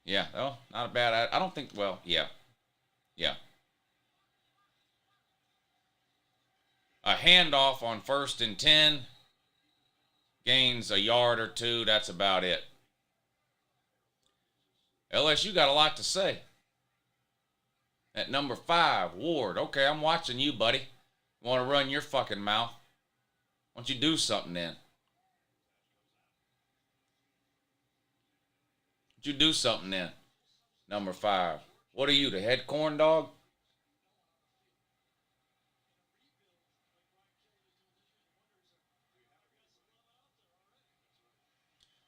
Yeah, oh, not a bad, I don't think, well, yeah. Yeah. A handoff on 1st and 10. Gains a yard or two. That's about it. LSU got a lot to say. At number 5, Ward. Okay, I'm watching you, buddy. Want to run your fucking mouth? Why don't you do something then? Why don't you do something then? Number 5. What are you, the head corn dog?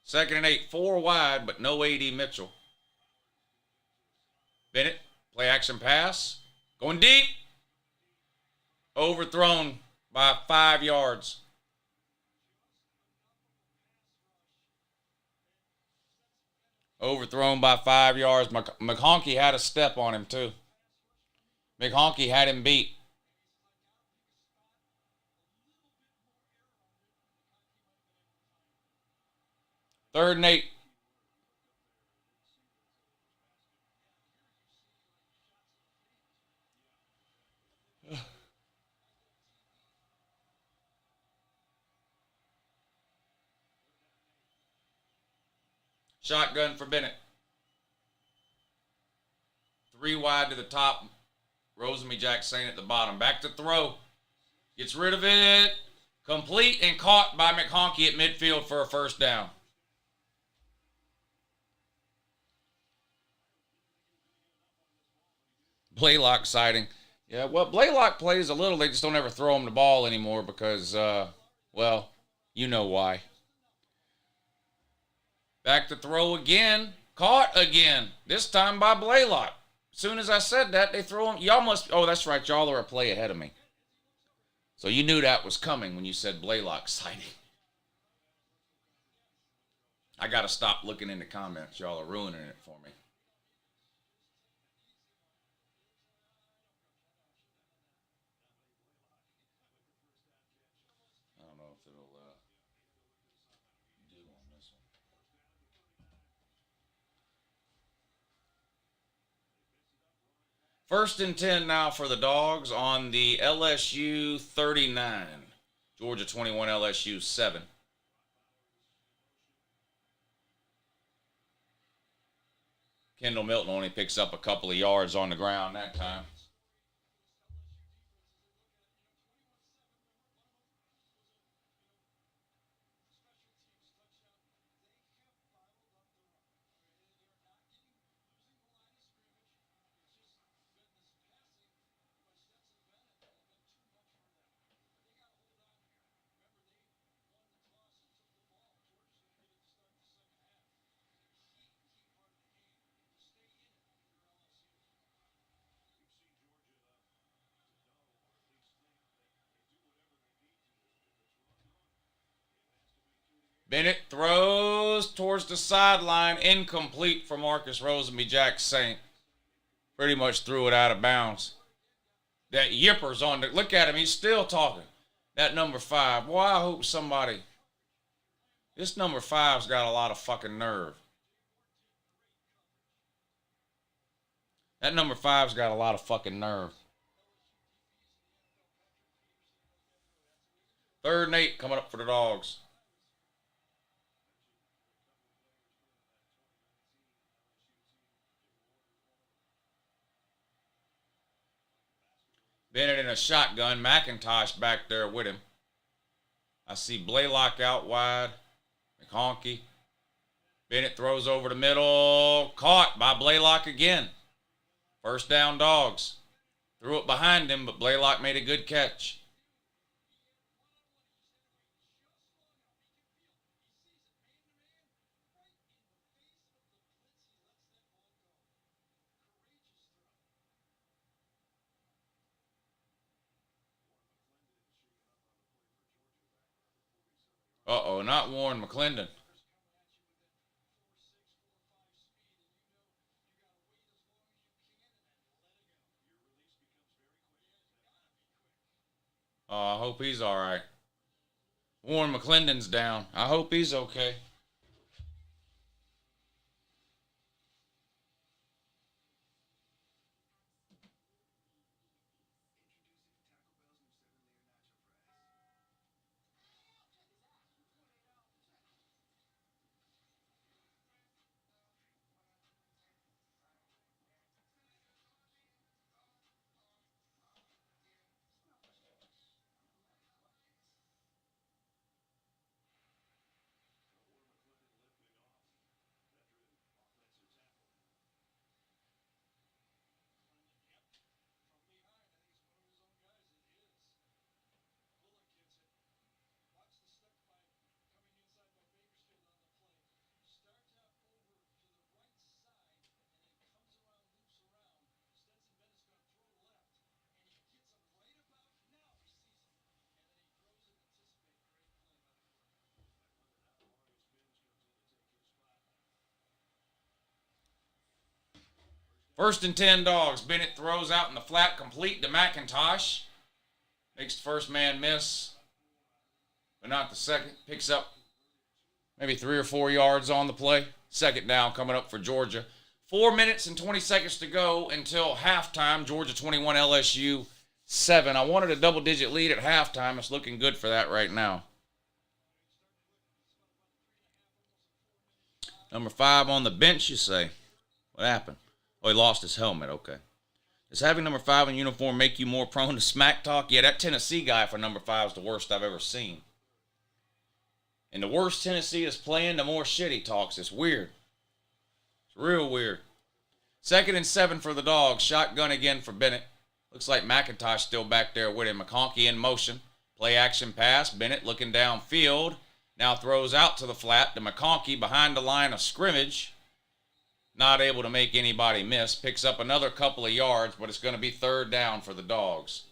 Second and 8, 4 wide, but no A.D. Mitchell. Bennett, play action pass. Going deep. Overthrown by 5 yards. Overthrown by 5 yards. McConkey had a step on him, too. McConkey had him beat. Third and 8. Shotgun for Bennett. 3 wide to the top. Rosemy-Jack Saint at the bottom. Back to throw. Gets rid of it. Complete and caught by McConkey at midfield for a 1st down. Blaylock sighting. Yeah, well, Blaylock plays a little. They just don't ever throw him the ball anymore because, well, you know why. Back to throw again. Caught again. This time by Blaylock. As soon as I said that, they throw him. Y'all must, oh, that's right. Y'all are a play ahead of me. So you knew that was coming when you said Blaylock sighting. I got to stop looking in the comments. Y'all are ruining it for me. I don't know if it'll do on this one. 1st and 10 now for the Dogs on the LSU 39. Georgia 21, LSU 7. Kendall Milton only picks up a couple of yards on the ground that time. Bennett throws towards the sideline. Incomplete for Marcus Rosemy-Jack Saint. Pretty much threw it out of bounds. That Yipper's on the... Look at him. He's still talking. That number 5. Boy, I hope somebody... This number 5's got a lot of fucking nerve. That number 5's got a lot of fucking nerve. 3rd and 8 coming up for the Dogs. Bennett in a shotgun. McIntosh back there with him. I see Blaylock out wide. McConkey. Bennett throws over the middle. Caught by Blaylock again. 1st down, Dogs. Threw it behind him, but Blaylock made a good catch. Uh-oh, not Warren McClendon. I hope he's all right. Warren McClendon's down. I hope he's okay. First and 10, Dogs. Bennett throws out in the flat, complete to McIntosh. Makes the first man miss, but not the second. Picks up maybe 3 or 4 yards on the play. 2nd down coming up for Georgia. 4 minutes and 20 seconds to go until halftime. Georgia 21, LSU 7. I wanted a double-digit lead at halftime. It's looking good for that right now. Number 5 on the bench, you say? What happened? Oh, he lost his helmet. Okay. Does having number 5 in uniform make you more prone to smack talk? Yeah, that Tennessee guy for number 5 is the worst I've ever seen. And the worse Tennessee is playing, the more shit he talks. It's weird. It's real weird. 2nd and 7 for the Dogs. Shotgun again for Bennett. Looks like McIntosh still back there with him. McConkey in motion. Play action pass. Bennett looking downfield. Now throws out to the flat to McConkey behind the line of scrimmage. Not able to make anybody miss. Picks up another couple of yards, but it's going to be 3rd down for the Dogs.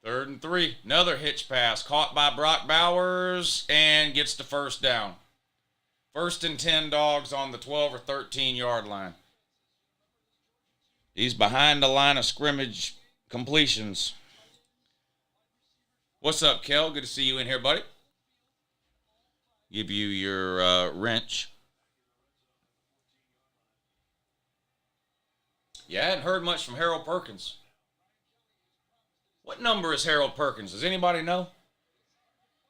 Third and 3. Another hitch pass. Caught by Brock Bowers and gets the 1st down. 1st and 10, Dogs on the 12 or 13 yard line. He's behind the line of scrimmage completions. What's up, Kel? Good to see you in here, buddy. Give you your wrench. Yeah, I hadn't heard much from Harold Perkins. What number is Harold Perkins? Does anybody know?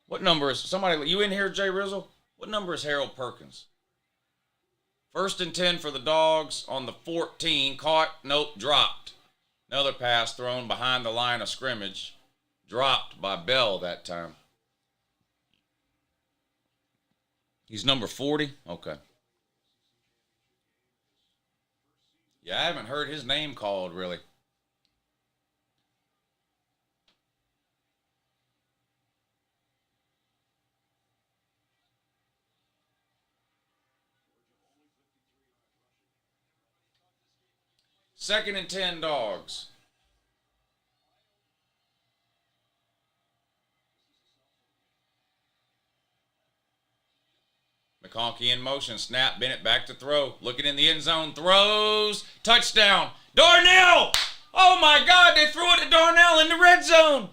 What number is somebody? You in here, Jay Rizzle? What number is Harold Perkins? 1st and 10 for the Dogs on the 14. Caught, nope, dropped. Another pass thrown behind the line of scrimmage. Dropped by Bell that time. He's number 40? Okay. Yeah, I haven't heard his name called, really. Second and 10, Dogs. McConkey in motion. Snap. Bennett back to throw. Looking in the end zone. Throws. Touchdown. Darnell! Oh my God, they threw it to Darnell in the red zone.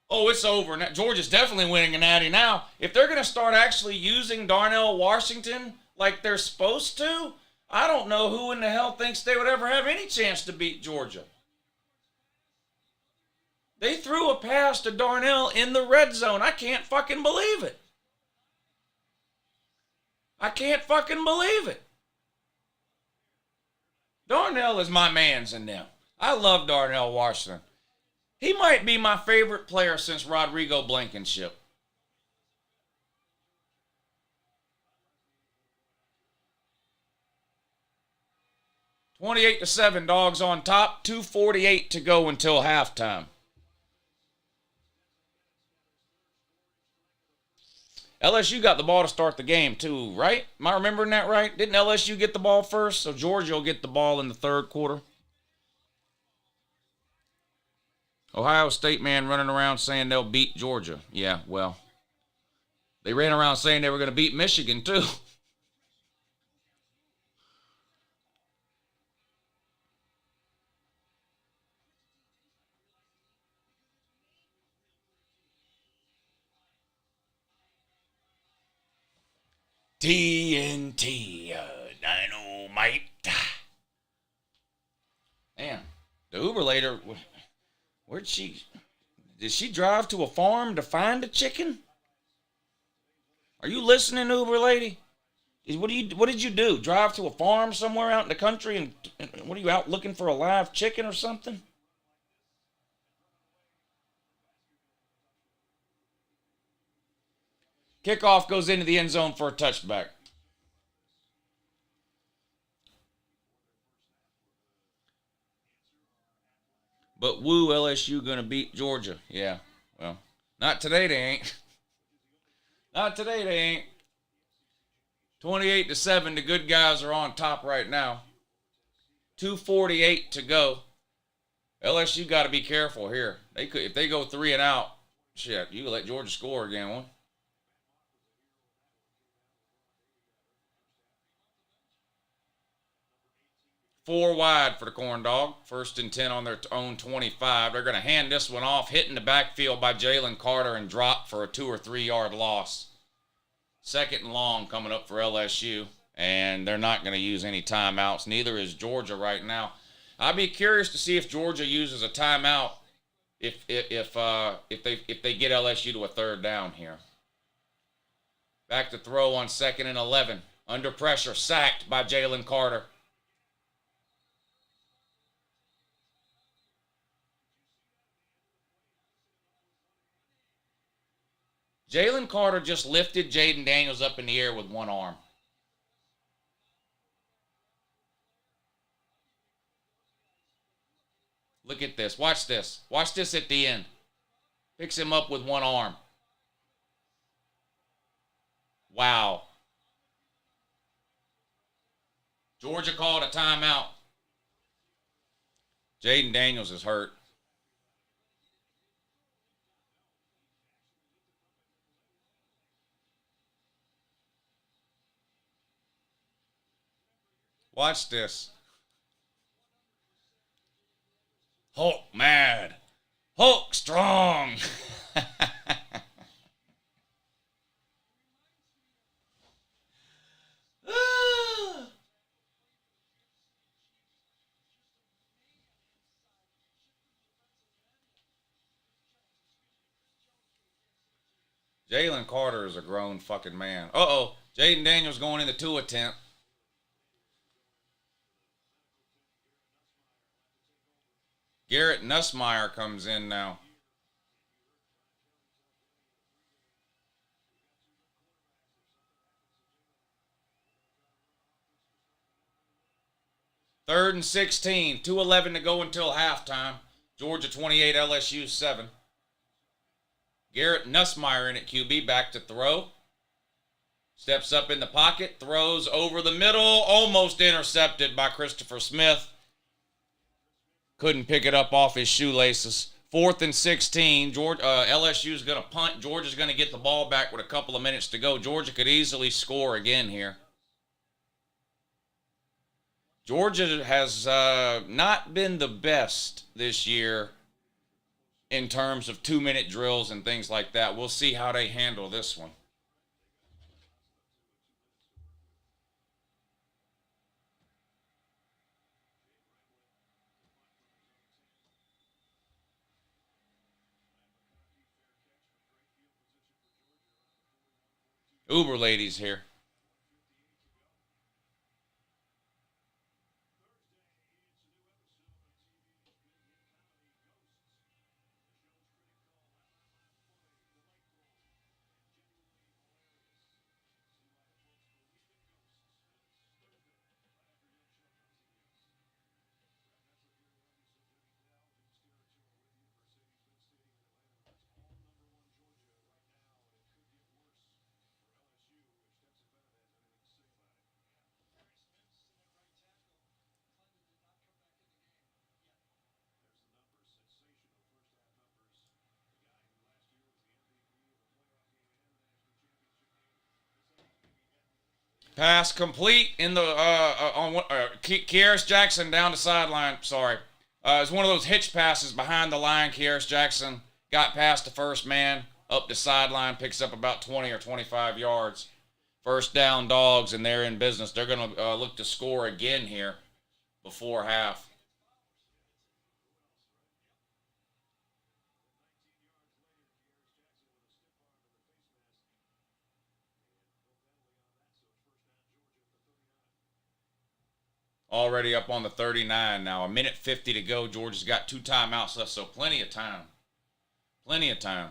Oh, it's over. Now, Georgia's definitely winning a natty now. If they're going to start actually using Darnell Washington like they're supposed to, I don't know who in the hell thinks they would ever have any chance to beat Georgia. They threw a pass to Darnell in the red zone. I can't fucking believe it. I can't fucking believe it. Darnell is my man's in them. I love Darnell Washington. He might be my favorite player since Rodrigo Blankenship. $28-7, Dogs on top. 2:48 to go until halftime. LSU got the ball to start the game too, right? Am I remembering that right? Didn't LSU get the ball first? So Georgia will get the ball in the third quarter. Ohio State man running around saying they'll beat Georgia. Yeah, well, they ran around saying they were going to beat Michigan too. TNT, dynamite. Man, the Uber later, did she drive to a farm to find a chicken? Are you listening, Uber lady? What did you do? Drive to a farm somewhere out in the country and what are you out looking for a live chicken or something? Kickoff goes into the end zone for a touchback. But woo, LSU gonna beat Georgia. Yeah, well, not today they ain't. Not today they ain't. 28-7, the good guys are on top right now. 2:48 to go. LSU got to be careful here. If they go 3 and out, shit, you can let Georgia score again, one. Four wide for the Corn Dog. 1st and 10 on their own 25. They're going to hand this one off, hit in the backfield by Jalen Carter and drop for a 2 or 3 yard loss. 2nd and long coming up for LSU. And they're not going to use any timeouts. Neither is Georgia right now. I'd be curious to see if Georgia uses a timeout if they get LSU to a 3rd down here. Back to throw on 2nd and 11. Under pressure, sacked by Jalen Carter. Jalen Carter just lifted Jaden Daniels up in the air with one arm. Look at this. Watch this. Watch this at the end. Picks him up with one arm. Wow. Georgia called a timeout. Jaden Daniels is hurt. Watch this. Hulk mad. Hulk strong. Jalen Carter is a grown fucking man. Uh-oh. Jaden Daniels going in the 2 attempt. Garrett Nussmeier comes in now. Third and 16. 2:11 to go until halftime. Georgia 28, LSU 7. Garrett Nussmeier in at QB, back to throw. Steps up in the pocket, throws over the middle, almost intercepted by Christopher Smith. Couldn't pick it up off his shoelaces. 4th and 16. LSU's going to punt. Georgia's going to get the ball back with a couple of minutes to go. Georgia could easily score again here. Georgia has not been the best this year in terms of 2-minute drills and things like that. We'll see how they handle this one. Uber ladies here. Pass complete in the on Kearis Jackson down the sideline. Sorry, it's one of those hitch passes behind the line. Kearis Jackson got past the first man up the sideline, picks up about 20 or 25 yards. First down, Dogs, and they're in business. They're going to look to score again here before half. Already up on the 39 now. 1:50 to go. Georgia's got 2 timeouts left, so plenty of time. Plenty of time.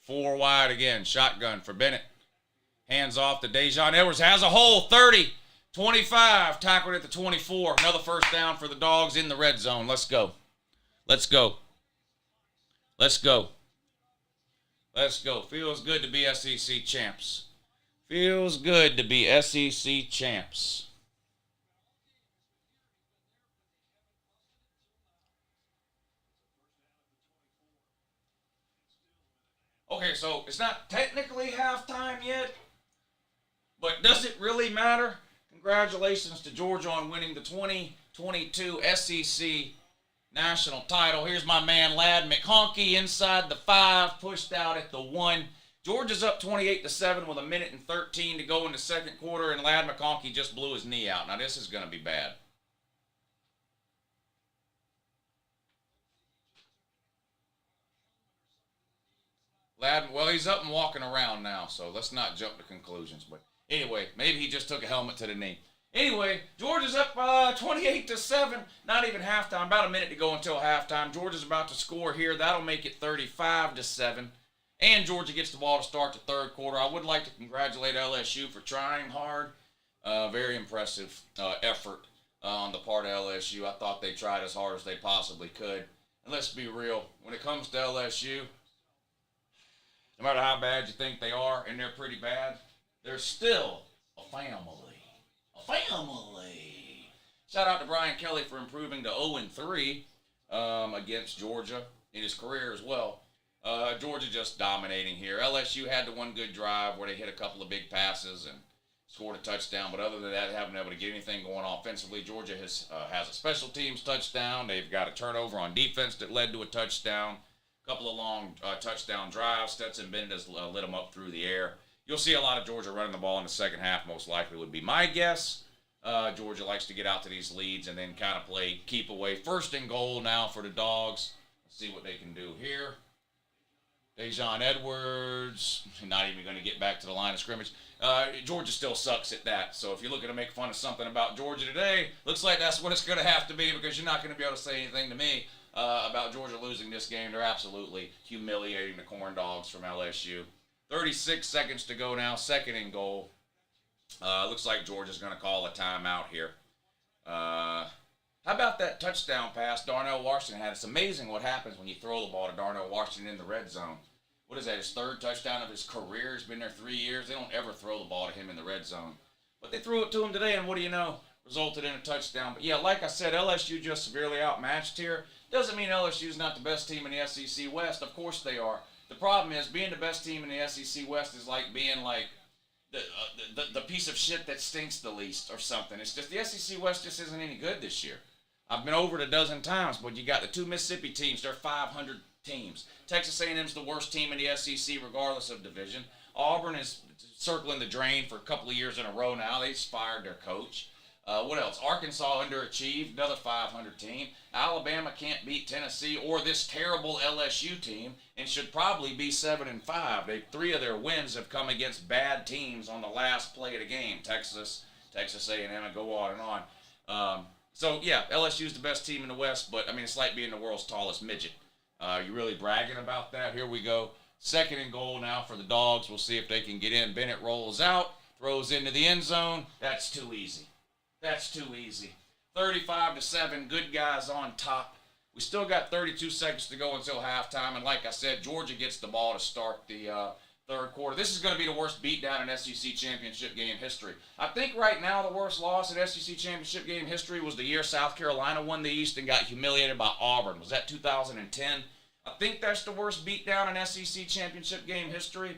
Four wide again. Shotgun for Bennett. Hands off to Dejon Edwards. Has a hole. 30. 25. Tackled at the 24. Another first down for the Dogs in the red zone. Let's go. Let's go. Let's go. Let's go. Feels good to be SEC champs. Feels good to be SEC champs. Okay, so it's not technically halftime yet, but does it really matter? Congratulations to Georgia on winning the 2022 SEC national title. Here's my man Ladd McConkey inside the 5, pushed out at the 1. Georgia's up 28-7 with 1:13 to go in the second quarter, and Ladd McConkey just blew his knee out. Now this is going to be bad. Ladd, well, he's up and walking around now, so let's not jump to conclusions. But anyway, maybe he just took a helmet to the knee. Anyway, Georgia's up 28-7. Not even halftime. About a minute to go until halftime. Georgia's about to score here. That'll make it 35-7. And Georgia gets the ball to start the third quarter. I would like to congratulate LSU for trying hard. Very impressive effort on the part of LSU. I thought they tried as hard as they possibly could. And let's be real. When it comes to LSU, no matter how bad you think they are, and they're pretty bad, they're still a family. Family. Shout out to Brian Kelly for improving to 0-3 against Georgia in his career as well. Georgia just dominating here. LSU had the one good drive where they hit a couple of big passes and scored a touchdown, but other than that, haven't been able to get anything going offensively. Georgia has a special teams touchdown. They've got a turnover on defense that led to a touchdown. A couple of long touchdown drives. Stetson Bennett has lit them up through the air. You'll see a lot of Georgia running the ball in the second half, most likely would be my guess. Georgia likes to get out to these leads and then kind of play keep away. First and goal now for the Dogs. Let's see what they can do here. Dejon Edwards, not even going to get back to the line of scrimmage. Georgia still sucks at that. So if you're looking to make fun of something about Georgia today, looks like that's what it's going to have to be, because you're not going to be able to say anything to me about Georgia losing this game. They're absolutely humiliating the Corn Dogs from LSU. 36 seconds to go now, second and goal. Looks like Georgia's going to call a timeout here. How about that touchdown pass Darnell Washington had? It's amazing what happens when you throw the ball to Darnell Washington in the red zone. What is that, his third touchdown of his career? He's been there 3 years. They don't ever throw the ball to him in the red zone. But they threw it to him today, and what do you know? Resulted in a touchdown. But yeah, like I said, LSU just severely outmatched here. Doesn't mean LSU's not the best team in the SEC West. Of course they are. The problem is being the best team in the SEC West is like being like the piece of shit that stinks the least or something. It's just the SEC West just isn't any good this year. I've been over it a dozen times, but you got the two Mississippi teams. They're 500 teams. Texas A&M's the worst team in the SEC regardless of division. Auburn is circling the drain for a couple of years in a row now. They just fired their coach. What else? Arkansas underachieved, another 500 team. Alabama can't beat Tennessee or this terrible LSU team and should probably be 7-5. Three of their wins have come against bad teams on the last play of the game. Texas A&M, and go on and on. So, yeah, LSU's the best team in the West, but, I mean, it's like being the world's tallest midget. You really bragging about that? Here we go. 2nd and goal now for the Dogs. We'll see if they can get in. Bennett rolls out, throws into the end zone. That's too easy. 35-7, good guys on top. We still got 32 seconds to go until halftime, and like I said, Georgia gets the ball to start the third quarter. This is going to be the worst beatdown in SEC championship game history. I think right now the worst loss in SEC championship game history was the year South Carolina won the East and got humiliated by Auburn. Was that 2010? I think that's the worst beatdown in SEC championship game history.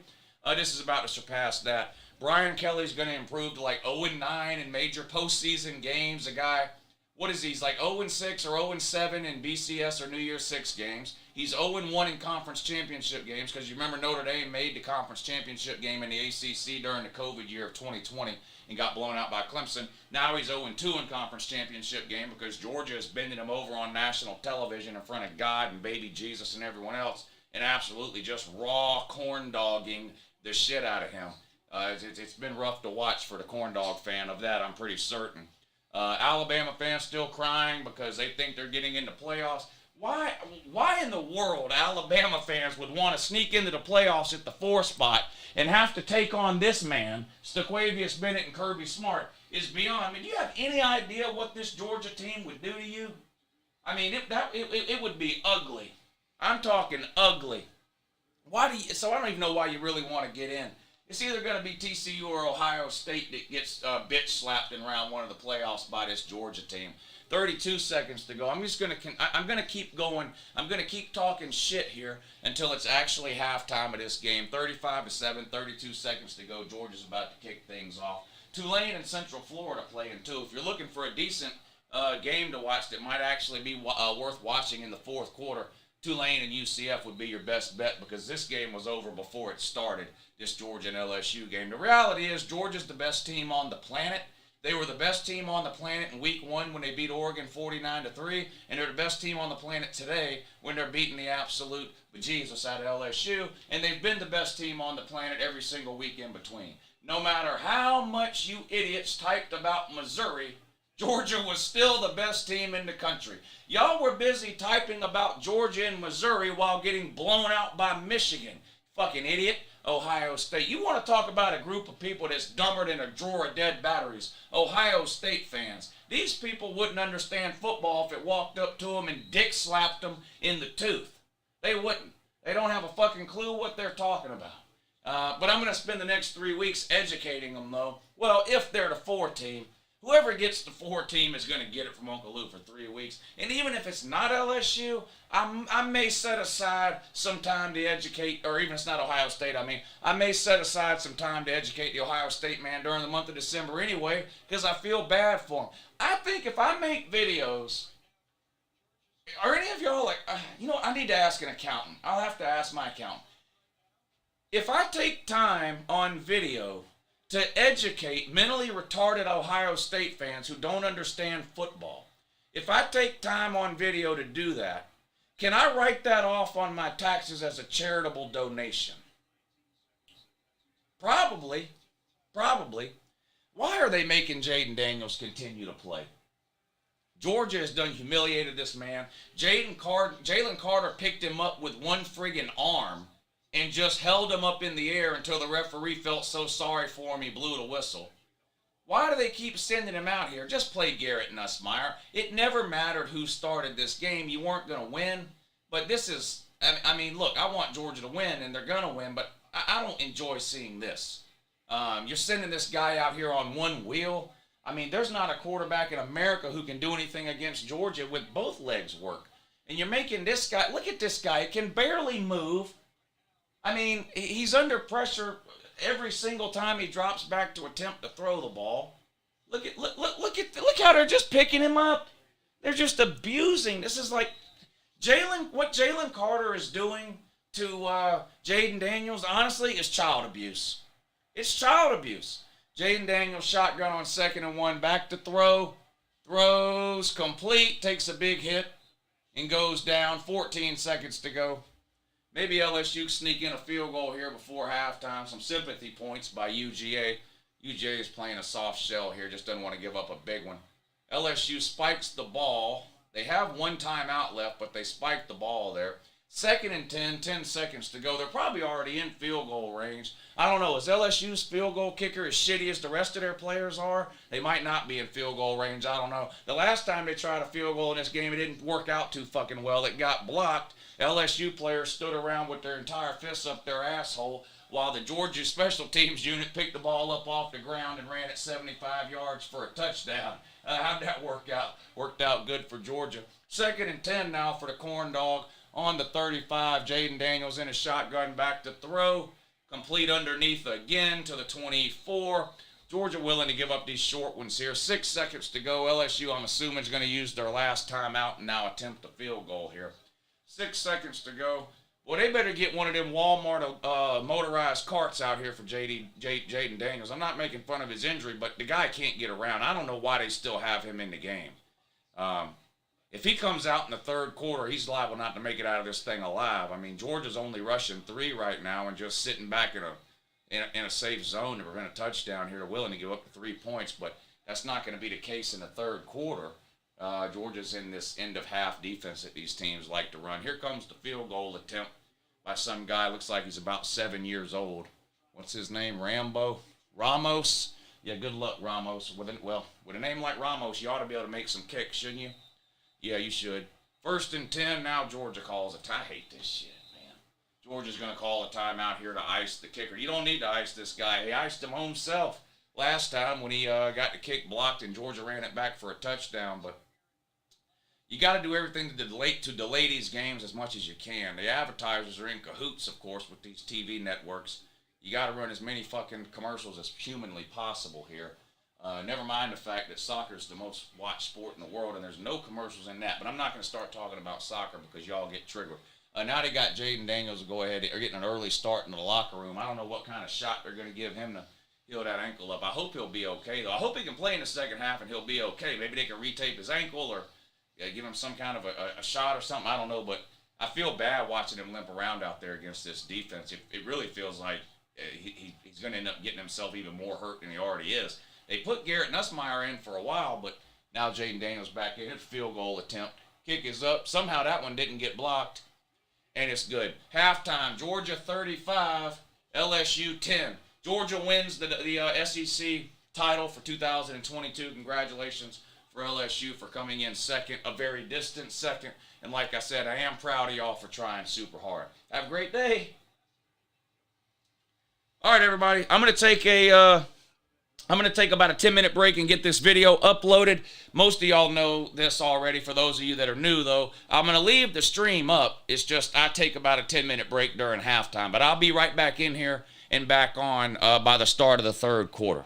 This is about to surpass that. Brian Kelly's going to improve to like 0-9 in major postseason games. The guy, what is he? He's like 0-6 or 0-7 in BCS or New Year's Six games. He's 0-1 in conference championship games because you remember Notre Dame made the conference championship game in the ACC during the COVID year of 2020 and got blown out by Clemson. Now he's 0-2 in conference championship game because Georgia is bending him over on national television in front of God and baby Jesus and everyone else and absolutely just raw corn dogging the shit out of him. It's been rough to watch for the corn dog fan of that, I'm pretty certain. Alabama fans still crying because they think they're getting into playoffs. Why in the world Alabama fans would want to sneak into the playoffs at the 4 spot and have to take on this man, Staquavius Bennett and Kirby Smart, is beyond. I mean, do you have any idea what this Georgia team would do to you? I mean, it would be ugly. I'm talking ugly. So I don't even know why you really want to get in. It's either going to be TCU or Ohio State that gets bitch slapped in round 1 of the playoffs by this Georgia team. 32 seconds to go. I'm going to keep going. I'm going to keep talking shit here until it's actually halftime of this game. 35-7, 32 seconds to go. Georgia's about to kick things off. Tulane and Central Florida playing too. If you're looking for a decent game to watch that might actually be worth watching in the fourth quarter, Tulane and UCF would be your best bet because this game was over before it started, this Georgia and LSU game. The reality is Georgia's the best team on the planet. They were the best team on the planet in week 1 when they beat Oregon 49-3, and they're the best team on the planet today when they're beating the absolute bejesus out of LSU, and they've been the best team on the planet every single week in between. No matter how much you idiots typed about Missouri, Georgia was still the best team in the country. Y'all were busy typing about Georgia and Missouri while getting blown out by Michigan. Fucking idiot. Ohio State. You want to talk about a group of people that's dumber than a drawer of dead batteries. Ohio State fans. These people wouldn't understand football if it walked up to them and dick slapped them in the tooth. They wouldn't. They don't have a fucking clue what they're talking about. But I'm going to spend the next 3 weeks educating them, though. Well, if they're the 4 team, whoever gets the 4 team is going to get it from Uncle Lou for 3 weeks. And even if it's not LSU, I may set aside some time to educate, or even if it's not Ohio State, I may set aside some time to educate the Ohio State man during the month of December anyway, because I feel bad for him. I think if I make videos, are any of y'all like, I need to ask an accountant. I'll have to ask my accountant. If I take time on video to educate mentally retarded Ohio State fans who don't understand football, if I take time on video to do that, can I write that off on my taxes as a charitable donation? Probably. Why are they making Jaden Daniels continue to play? Georgia has done humiliated this man. Jalen Carter picked him up with one friggin' arm and just held him up in the air until the referee felt so sorry for him he blew the whistle. Why do they keep sending him out here? Just play Garrett Nussmeier. It never mattered who started this game. You weren't going to win. But this is, look, I want Georgia to win, and they're going to win, but I don't enjoy seeing this. You're sending this guy out here on one wheel. There's not a quarterback in America who can do anything against Georgia with both legs work. And you're making this guy, look at this guy, he can barely move. I mean, he's under pressure every single time he drops back to attempt to throw the ball. Look how they're just picking him up. They're just abusing. This is like what Jalen Carter is doing to Jaden Daniels, honestly, is child abuse. It's child abuse. Jaden Daniels shotgun on 2nd and 1, back to throw. Throws complete, takes a big hit, and goes down. 14 seconds to go. Maybe LSU sneak in a field goal here before halftime. Some sympathy points by UGA. UGA is playing a soft shell here, just doesn't want to give up a big one. LSU spikes the ball. They have one timeout left, but they spiked the ball there. 2nd and 10, 10 seconds to go. They're probably already in field goal range. I don't know. Is LSU's field goal kicker as shitty as the rest of their players are? They might not be in field goal range. I don't know. The last time they tried a field goal in this game, it didn't work out too fucking well. It got blocked. LSU players stood around with their entire fists up their asshole while the Georgia special teams unit picked the ball up off the ground and ran it 75 yards for a touchdown. How'd that work out? Worked out good for Georgia. 2nd and 10 now for the Corn Dog. On the 35, Jaden Daniels in a shotgun, back to throw. Complete underneath again to the 24. Georgia willing to give up these short ones here. 6 seconds to go. LSU, I'm assuming, is going to use their last timeout and now attempt a field goal here. 6 seconds to go. Well, they better get one of them Walmart motorized carts out here for Jaden Daniels. I'm not making fun of his injury, but the guy can't get around. I don't know why they still have him in the game. If he comes out in the third quarter, he's liable not to make it out of this thing alive. I mean, Georgia's only rushing 3 right now and just sitting back in a safe zone to prevent a touchdown here. They're willing to give up 3 points, but that's not going to be the case in the third quarter. Georgia's in this end-of-half defense that these teams like to run. Here comes the field goal attempt by some guy. Looks like he's about 7 years old. What's his name? Ramos? Yeah, good luck, Ramos. With a name like Ramos, you ought to be able to make some kicks, shouldn't you? Yeah, you should. 1st and 10, now Georgia calls it. I hate this shit, man. Georgia's going to call a timeout here to ice the kicker. You don't need to ice this guy. He iced him himself last time when he got the kick blocked and Georgia ran it back for a touchdown. But you got to do everything to delay these games as much as you can. The advertisers are in cahoots, of course, with these TV networks. You got to run as many fucking commercials as humanly possible here. Never mind the fact that soccer is the most watched sport in the world, and there's no commercials in that. But I'm not going to start talking about soccer because y'all get triggered. Now they got Jaden Daniels to go ahead. They're getting an early start in the locker room. I don't know what kind of shot they're going to give him to heal that ankle up. I hope he'll be okay, though. I hope he can play in the second half and he'll be okay. Maybe they can retape his ankle or give him some kind of a shot or something. I don't know, but I feel bad watching him limp around out there against this defense. It really feels like he's going to end up getting himself even more hurt than he already is. They put Garrett Nussmeier in for a while, but now Jaden Daniels back in. It's a field goal attempt. Kick is up. Somehow that one didn't get blocked, and it's good. Halftime, Georgia 35, LSU 10. Georgia wins the SEC title for 2022. Congratulations for LSU for coming in second, a very distant second. And like I said, I am proud of y'all for trying super hard. Have a great day. All right, everybody. I'm going to take about a 10-minute break and get this video uploaded. Most of y'all know this already. For those of you that are new, though, I'm going to leave the stream up. It's just I take about a 10-minute break during halftime. But I'll be right back in here and back on by the start of the third quarter.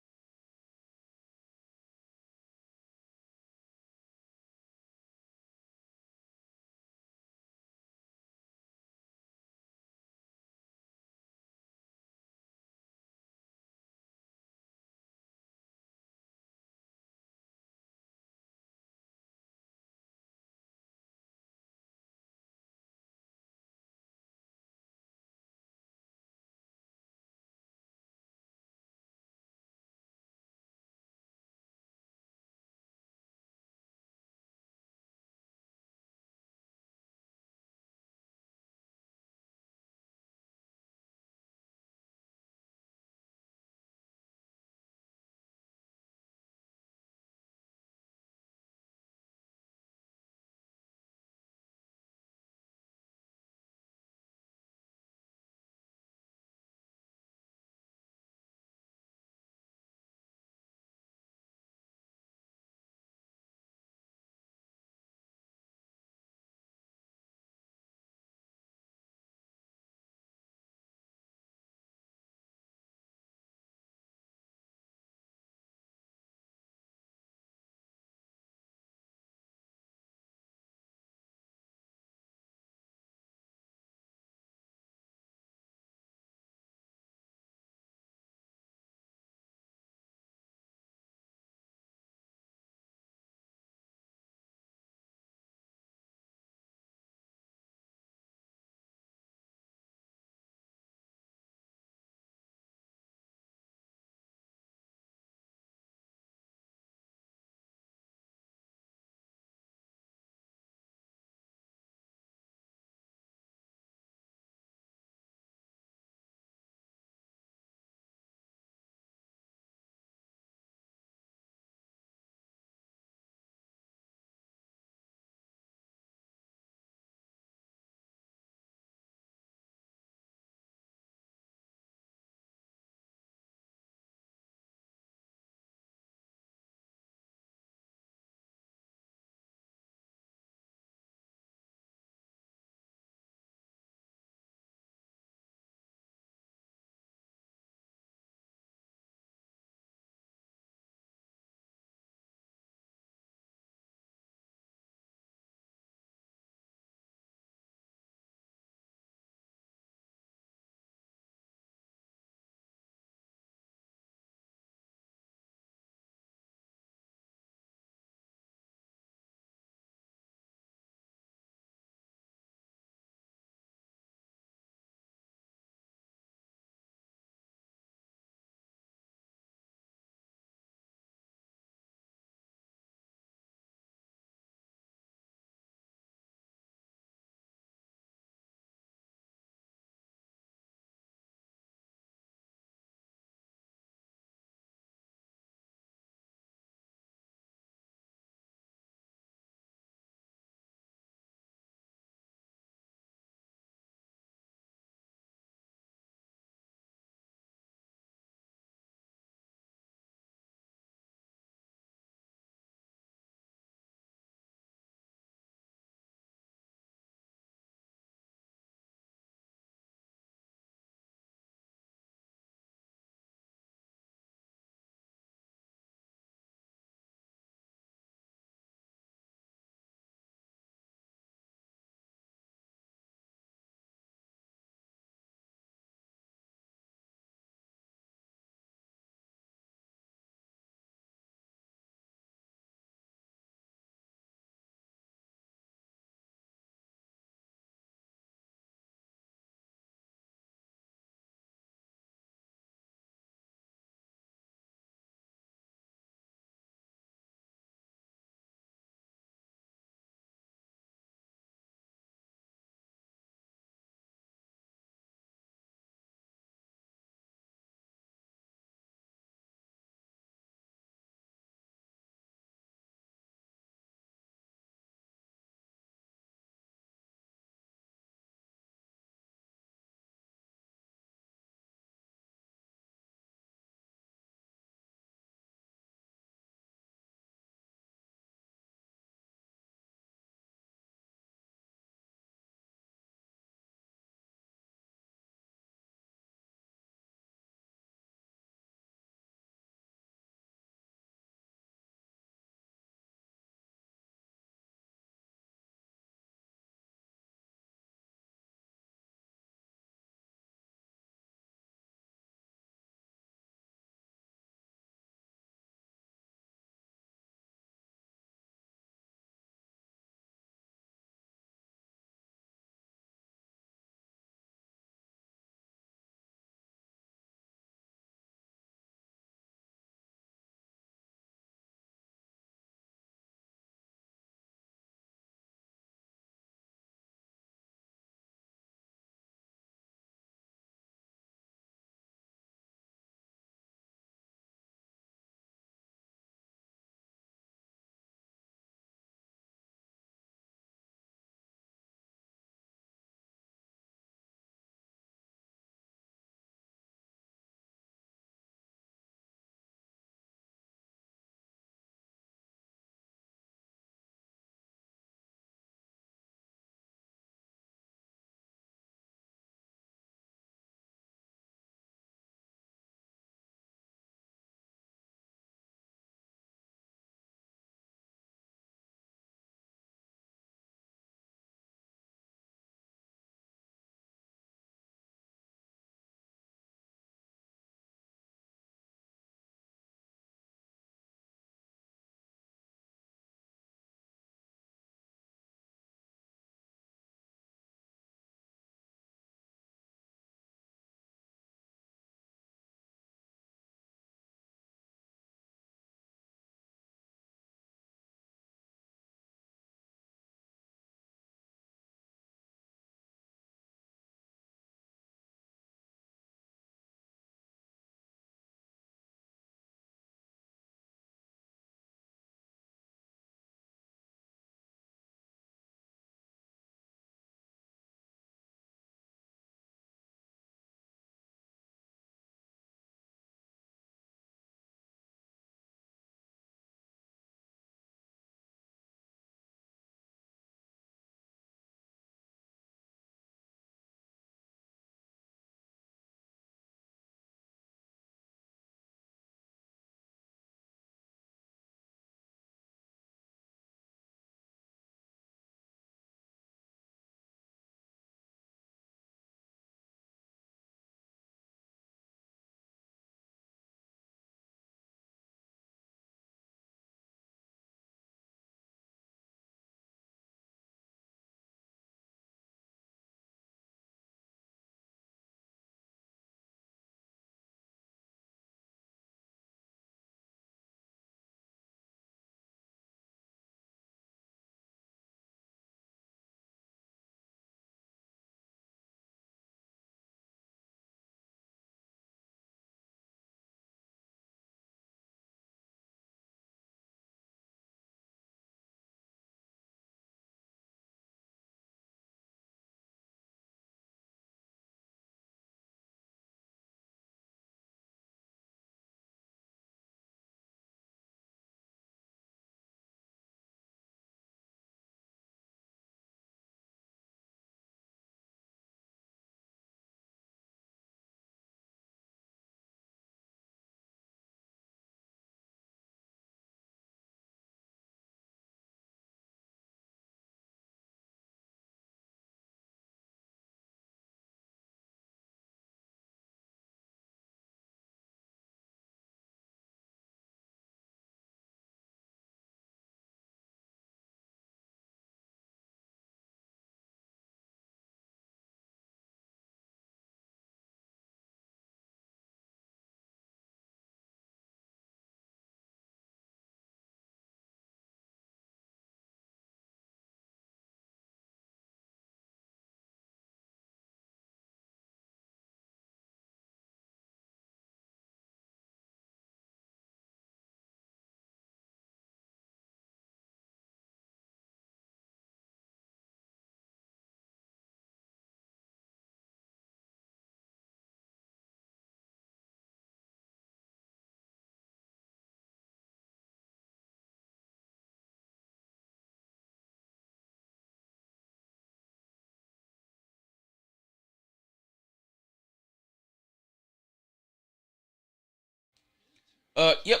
Yep.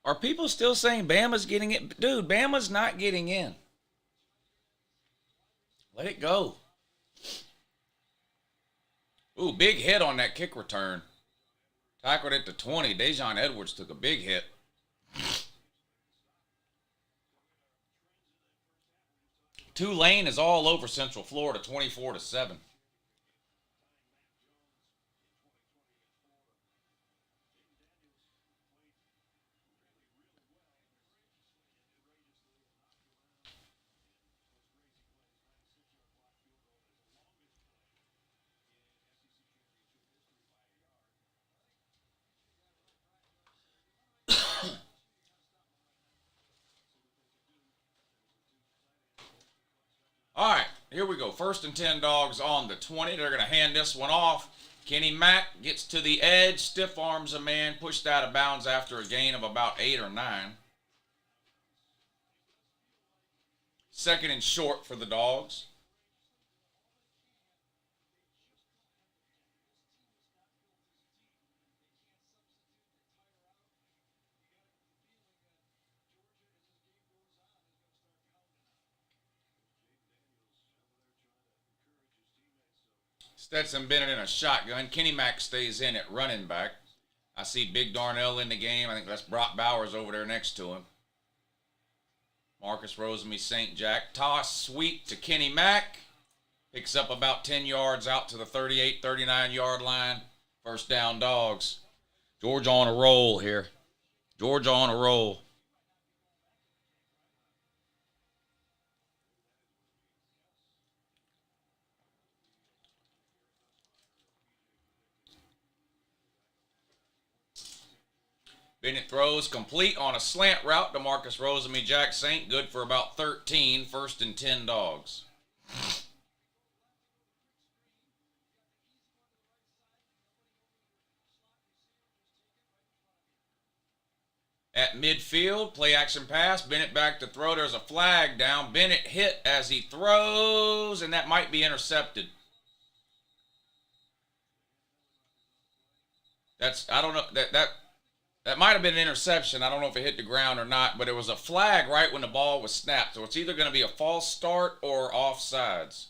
Are people still saying Bama's getting it? Dude, Bama's not getting in. Let it go. Ooh, big hit on that kick return. Tackled at the 20. Dejon Edwards took a big hit. Tulane is all over Central Florida, 24-7. All right, here we go. 1st and 10 dogs on the 20. They're going to hand this one off. Kenny Mack gets to the edge, stiff arms a man, pushed out of bounds after a gain of about 8 or 9. 2nd and short for the dogs. Stetson Bennett in a shotgun. Kenny Mack stays in at running back. I see Big Darnell in the game. I think that's Brock Bowers over there next to him. Marcus Rosemy St. Jack. Toss sweep to Kenny Mack. Picks up about 10 yards out to the 38, 39-yard line. 1st down dogs. Georgia on a roll here. Georgia on a roll. Bennett throws complete on a slant route to Marcus Rosemy Jack Saint. Good for about 13. 1st and 10 dogs. At midfield, play action pass. Bennett back to throw. There's a flag down. Bennett hit as he throws, and that might be intercepted. I don't know, that might have been an interception. I don't know if it hit the ground or not, but it was a flag right when the ball was snapped. So it's either going to be a false start or offsides.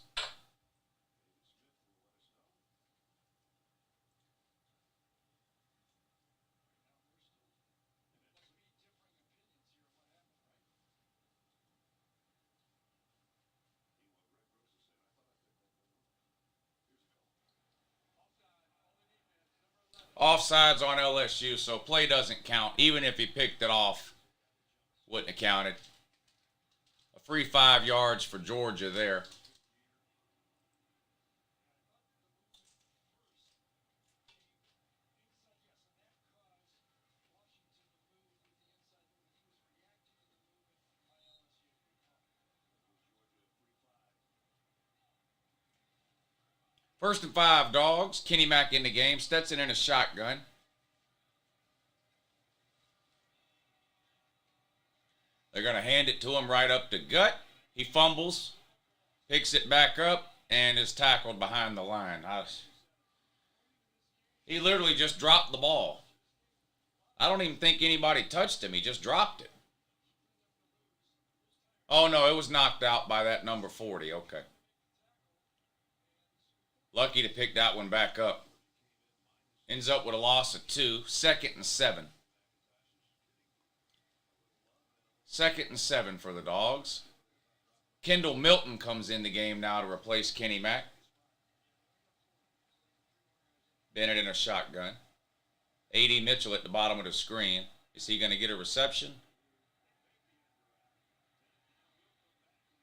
Offsides on LSU, so play doesn't count. Even if he picked it off, wouldn't have counted. A free 5 yards for Georgia there. First and 5 dogs. Kenny Mack in the game. Stetson in a shotgun. They're going to hand it to him right up the gut. He fumbles, picks it back up, and is tackled behind the line. He literally just dropped the ball. I don't even think anybody touched him. He just dropped it. Oh, no, it was knocked out by that number 40. Okay. Lucky to pick that one back up. Ends up with a loss of 2. 2nd and 7. 2nd and 7 for the dogs. Kendall Milton comes in the game now to replace Kenny Mack. Bennett in a shotgun. A.D. Mitchell at the bottom of the screen. Is he going to get a reception?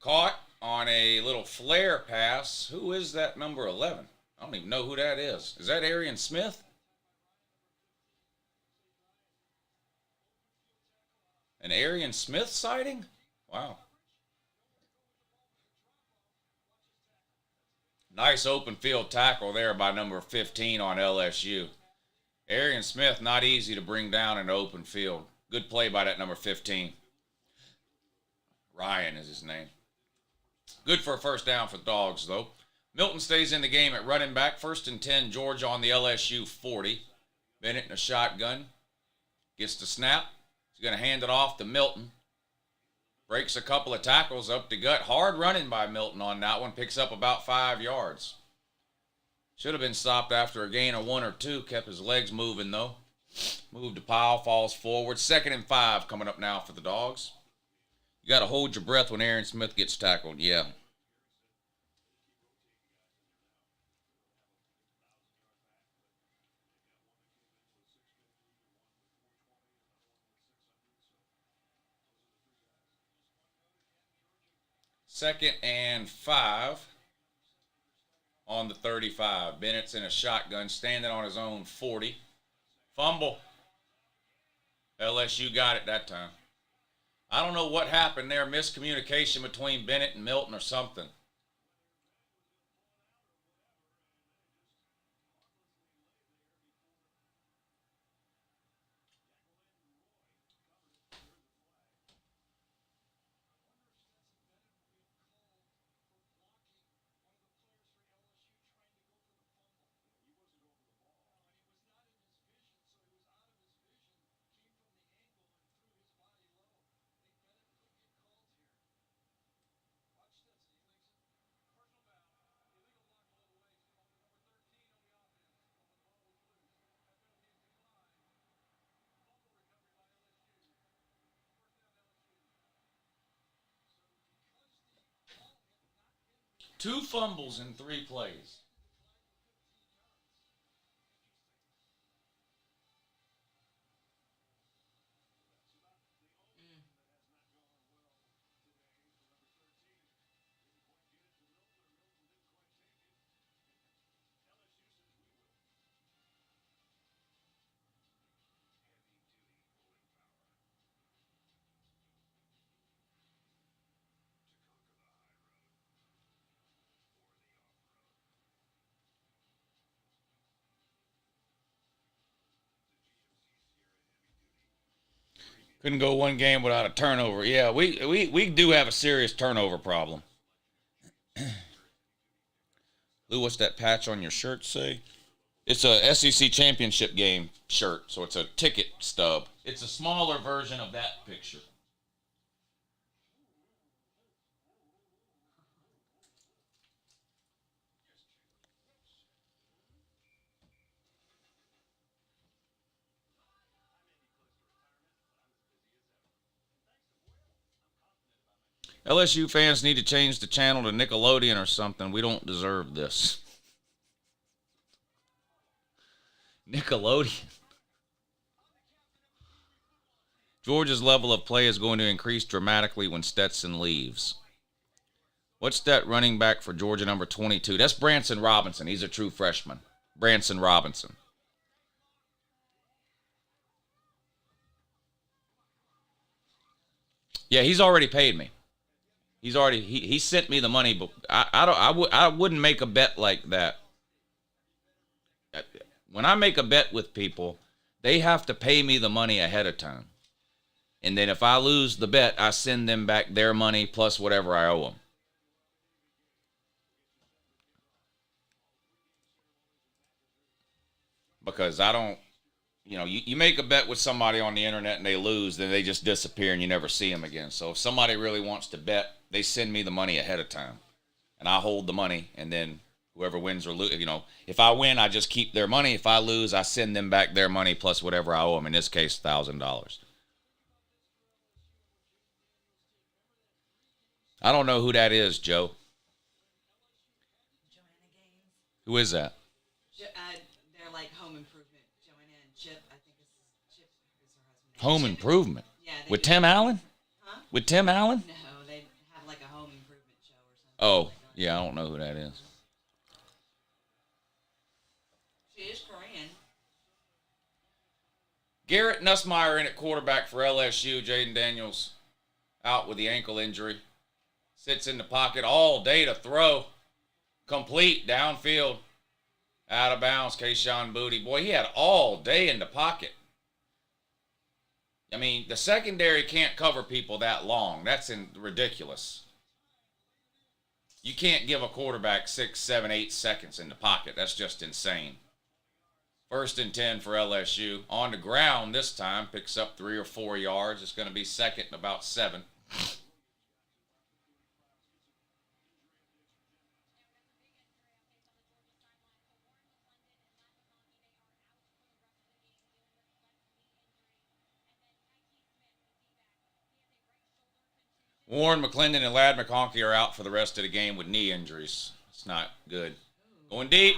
Caught on a little flare pass. Who is that number 11? I don't even know who that is. Is that Arian Smith? An Arian Smith sighting? Wow. Nice open field tackle there by number 15 on LSU. Arian Smith, not easy to bring down in the open field. Good play by that number 15. Ryan is his name. Good for a first down for the Dogs, though. Milton stays in the game at running back. 1st and 10, Georgia on the LSU 40. Bennett in a shotgun. Gets the snap. He's going to hand it off to Milton. Breaks a couple of tackles up the gut. Hard running by Milton on that one. Picks up about 5 yards. Should have been stopped after a gain of 1 or 2. Kept his legs moving, though. Moved to pile, falls forward. 2nd and 5 coming up now for the Dogs. You got to hold your breath when Arian Smith gets tackled. Yeah. Second and 5 on the 35. Bennett's in a shotgun, standing on his own 40. Fumble. LSU got it that time. I don't know what happened there. Miscommunication between Bennett and Milton or something. Two fumbles in 3 plays. Couldn't go one game without a turnover. Yeah, we do have a serious turnover problem. Lou, what's that patch on your shirt say? It's a SEC championship game shirt, so it's a ticket stub. It's a smaller version of that picture. LSU fans need to change the channel to Nickelodeon or something. We don't deserve this. Nickelodeon. Georgia's level of play is going to increase dramatically when Stetson leaves. What's that running back for Georgia, number 22? That's Branson Robinson. He's a true freshman. Branson Robinson. Yeah, he's already paid me. He's already he sent me the money, but I wouldn't make a bet like that. When I make a bet with people, they have to pay me the money ahead of time. And then if I lose the bet, I send them back their money plus whatever I owe them. Because I don't, you make a bet with somebody on the internet and they lose, then they just disappear and you never see them again. So if somebody really wants to bet, they send me the money ahead of time. And I hold the money, and then whoever wins or lose, if I win, I just keep their money. If I lose, I send them back their money plus whatever I owe them, in this case, $1,000. I don't know who that is, Joe. Who is that? They're like home improvement. Joanna and Chip, I think Chip is her husband. Home Improvement? Yeah. With Tim Allen? Huh? With Tim Allen? No, they have like a home improvement show or something. Oh, yeah, I don't know who that is. She is Korean. Garrett Nussmeier in at quarterback for LSU. Jaden Daniels out with the ankle injury. Sits in the pocket all day to throw. Complete downfield. Out of bounds, Kayshawn Booty. Boy, he had all day in the pocket. I mean, the secondary can't cover people that long. That's ridiculous. You can't give a quarterback 6, 7, 8 seconds in the pocket. That's just insane. 1st and 10 for LSU. On the ground this time. Picks up 3 or 4 yards. It's going to be 2nd and about 7. Warren McClendon and Ladd McConkey are out for the rest of the game with knee injuries. It's not good. Going deep.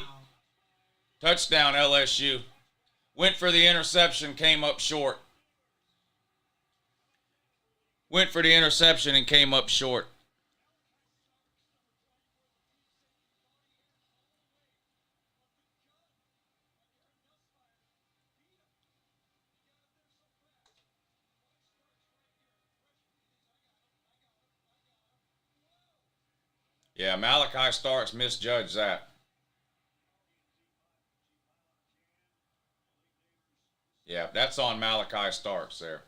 Touchdown, LSU. Went for the interception, came up short. Went for the interception and came up short. Yeah, Malachi Starks misjudged that. Yeah, that's on Malachi Starks there.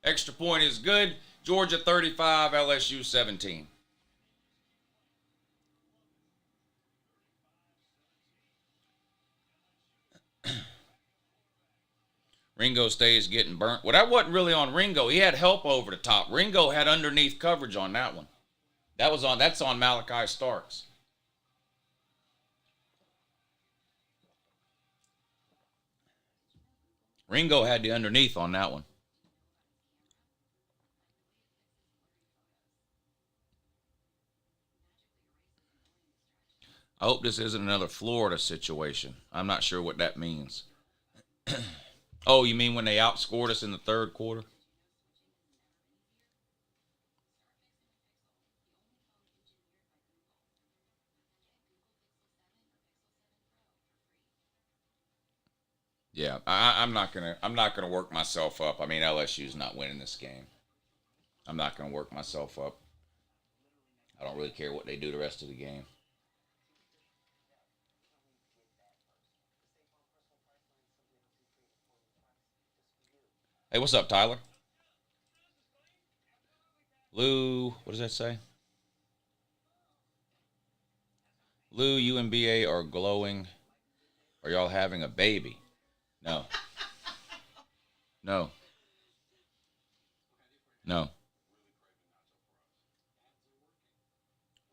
Extra point is good. Georgia 35, LSU 17. Ringo stays getting burnt. Well, that wasn't really on Ringo. He had help over the top. Ringo had underneath coverage on that one. That's on Malachi Starks. Ringo had the underneath on that one. I hope this isn't another Florida situation. I'm not sure what that means. Oh, you mean when they outscored us in the 3rd quarter? Yeah, I'm not gonna work myself up. I mean, LSU's not winning this game. I'm not gonna work myself up. I don't really care what they do the rest of the game. Hey, what's up, Tyler? Lou, what does that say? Lou, you and BA are glowing. Are y'all having a baby? No. No. No.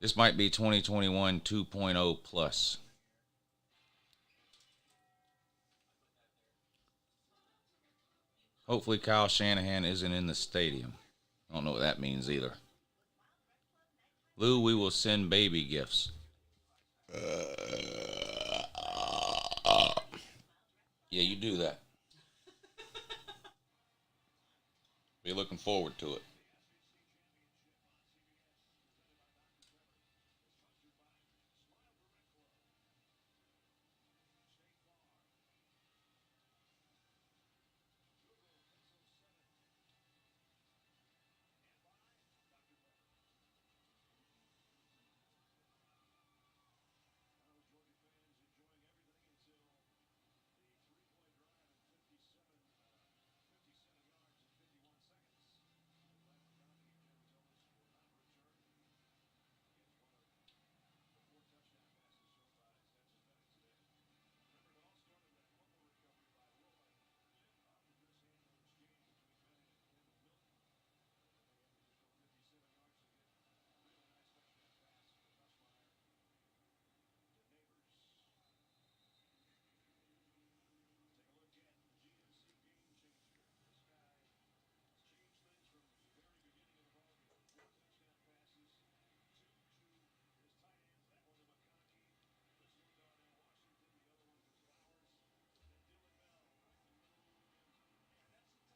This might be 2021 2.0 plus. Hopefully Kyle Shanahan isn't in the stadium. I don't know what that means either. Lou, we will send baby gifts. Yeah, you do that. Be looking forward to it.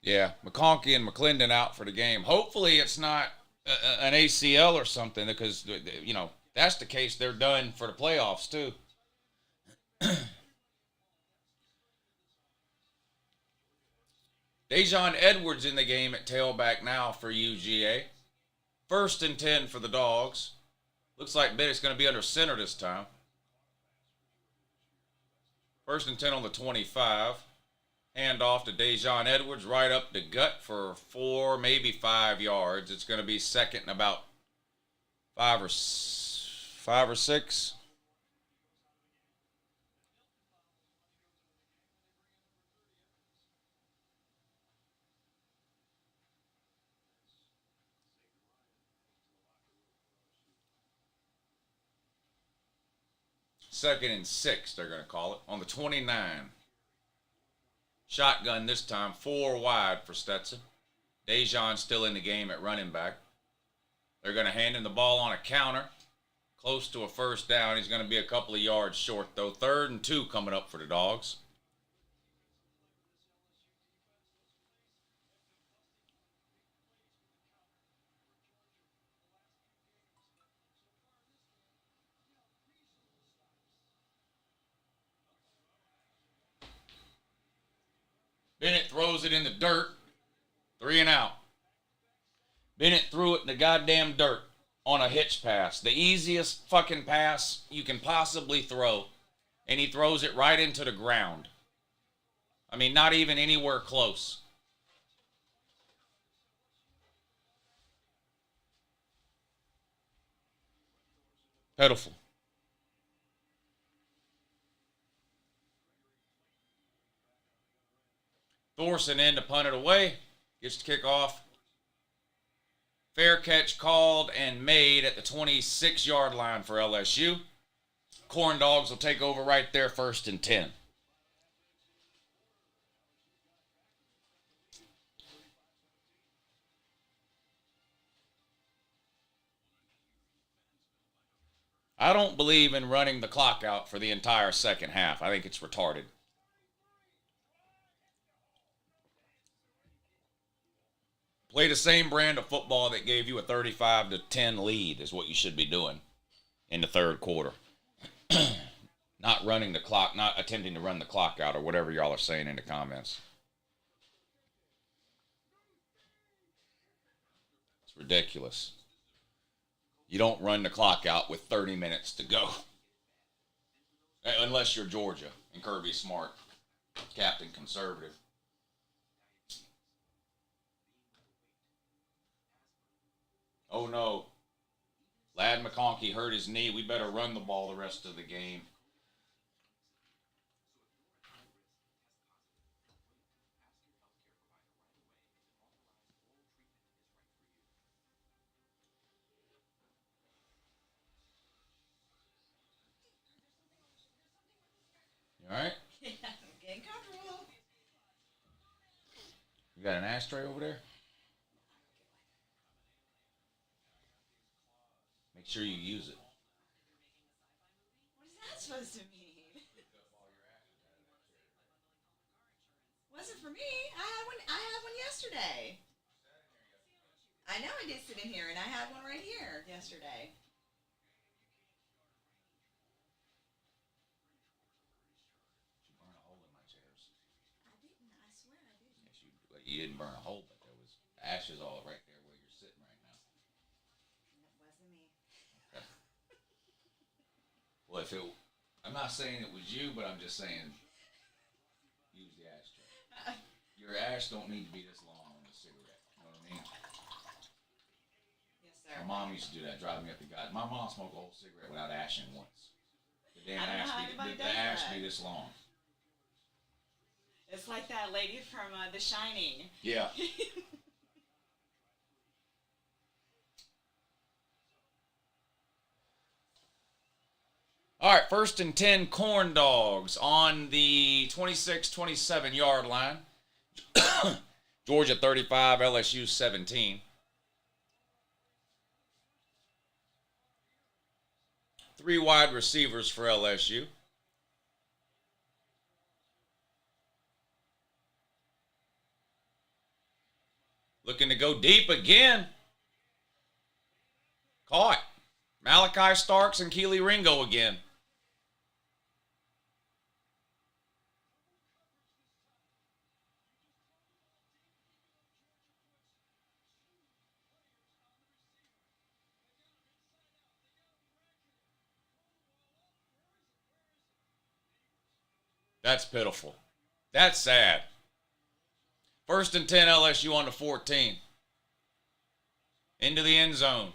Yeah, McConkey and McClendon out for the game. Hopefully it's not an ACL or something because, you know, that's the case. They're done for the playoffs too. Dejon Edwards in the game at tailback now for UGA. 1st and 10 for the Dogs. Looks like Bennett's going to be under center this time. 1st and 10 on the 25. Hand off to Dejon Edwards right up the gut for 4, maybe 5 yards. It's going to be 2nd and about 5 or 6. Second and 6, they're going to call it, on the 29. Shotgun this time, 4 wide for Stetson. Dejon still in the game at running back. They're going to hand him the ball on a counter. Close to a 1st down. He's going to be a couple of yards short, though. 3rd and 2 coming up for the Dogs. Bennett throws it in the dirt. 3 and out. Bennett threw it in the goddamn dirt on a hitch pass. The easiest fucking pass you can possibly throw. And he throws it right into the ground. I mean, not even anywhere close. Pitiful. Thorson in to punt it away. Gets the kickoff. Fair catch called and made at the 26-yard line for LSU. Corn Dogs will take over right there, 1st and 10. I don't believe in running the clock out for the entire second half. I think it's retarded. Play the same brand of football that gave you a 35-10 lead is what you should be doing in the 3rd quarter. Not running the clock, not attempting to run the clock out or whatever y'all are saying in the comments. It's ridiculous. You don't run the clock out with 30 minutes to go. Unless you're Georgia and Kirby Smart, Captain Conservative. Oh no. Ladd McConkey hurt his knee. We better run the ball the rest of the game. You all right? Yeah, I'm getting comfortable. You got an ashtray over there? Make sure you use it. What is that supposed to mean? Wasn't for me. I had one yesterday. I know I did sit in here, and I had one right here yesterday. You burn a hole in my chairs. I didn't. I swear I didn't. Yes, you didn't burn a hole, but there was ashes all right there where you're sitting right now. It wasn't me. Okay. Well, I'm not saying it was you, but I'm just saying use the ashtray. Your ash don't need to be this long on a cigarette. You know what I mean? Yes, sir. My mom used to do that, drive me up the guy. My mom smoked a whole cigarette without ashing once. The damn I don't know ash how be, anybody the does ash that. be this long. It's like that lady from The Shining. Yeah. All right, 1st and 10 Corn Dogs on the 26-27 yard line. Georgia 35, LSU 17. 3 wide receivers for LSU. Looking to go deep again. Caught. Malachi Starks and Keely Ringo again. That's pitiful. That's sad. 1st and 10, LSU on the 14. Into the end zone.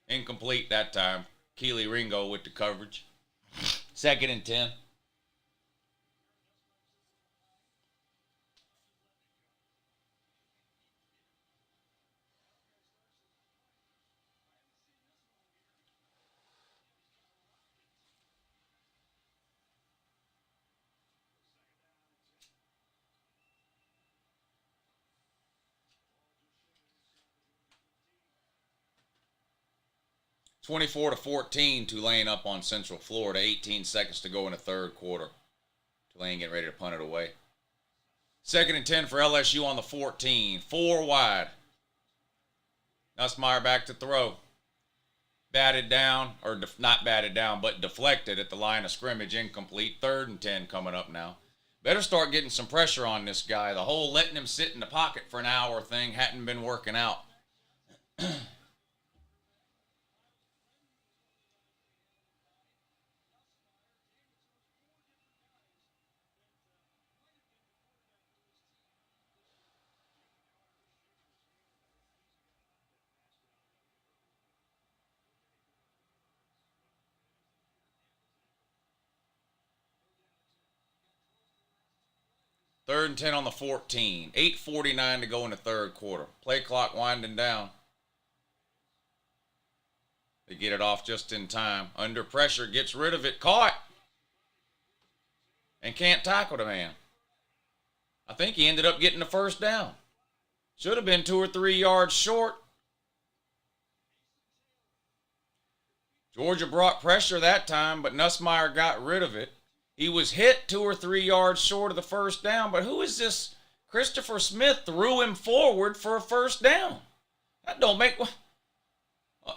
Incomplete that time. Keely Ringo with the coverage. 2nd and 10. (24-14), Tulane up on Central Florida. 18 seconds to go in the third quarter. Tulane getting ready to punt it away. 2nd and 10 for LSU on the 14. 4 wide. Nussmeier back to throw. Batted down, or not batted down, but deflected at the line of scrimmage. Incomplete. 3rd and 10 coming up now. Better start getting some pressure on this guy. The whole letting him sit in the pocket for an hour thing hadn't been working out. 3rd and 10 on the 14. 8:49 to go in the third quarter. Play clock winding down. They get it off just in time. Under pressure, gets rid of it. Caught. And can't tackle the man. I think he ended up getting the first down. Should have been 2 or 3 yards short. Georgia brought pressure that time, but Nussmeier got rid of it. He was hit 2 or 3 yards short of the first down, but who is this? Christopher Smith threw him forward for a first down. That don't make...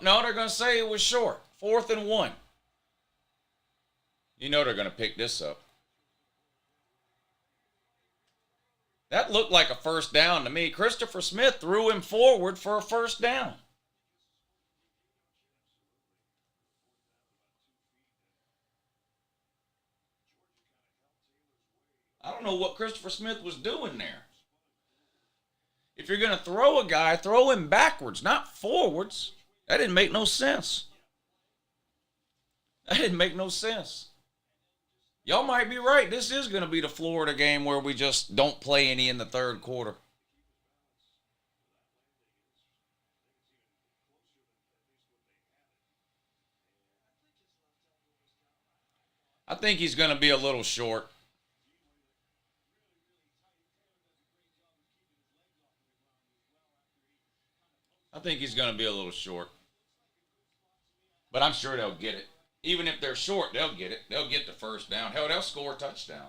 No, they're going to say it was short. 4th and 1. You know they're going to pick this up. That looked like a first down to me. Christopher Smith threw him forward for a first down. I don't know what Christopher Smith was doing there. If you're going to throw a guy, throw him backwards, not forwards. That didn't make no sense. That didn't make no sense. Y'all might be right. This is going to be the Florida game where we just don't play any in the third quarter. I think he's going to be a little short. I think he's going to be a little short. But I'm sure they'll get it. Even if they're short, they'll get it. They'll get the first down. Hell, they'll score a touchdown.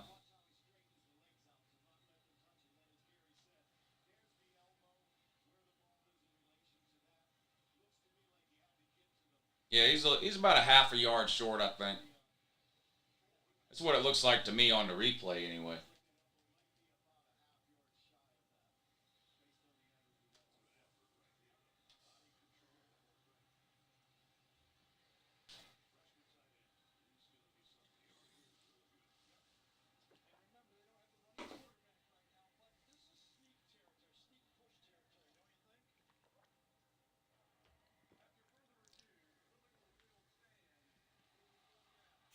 Yeah, he's about a half a yard short, I think. That's what it looks like to me on the replay anyway.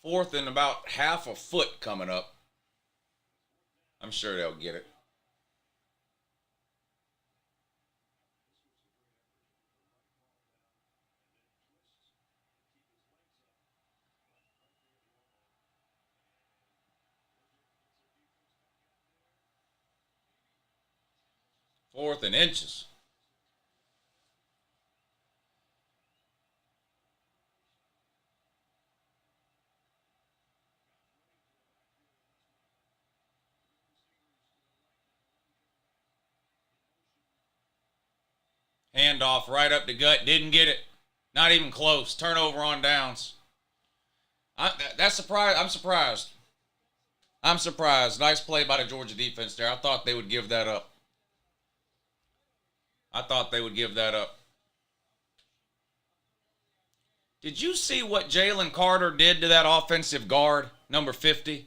Fourth and about half a foot coming up. I'm sure they'll get it. Fourth and inches. Handoff right up the gut. Didn't get it. Not even close. Turnover on downs. That's surprise. I'm surprised. I'm surprised. Nice play by the Georgia defense there. I thought they would give that up. Did you see what Jalen Carter did to that offensive guard, number 50?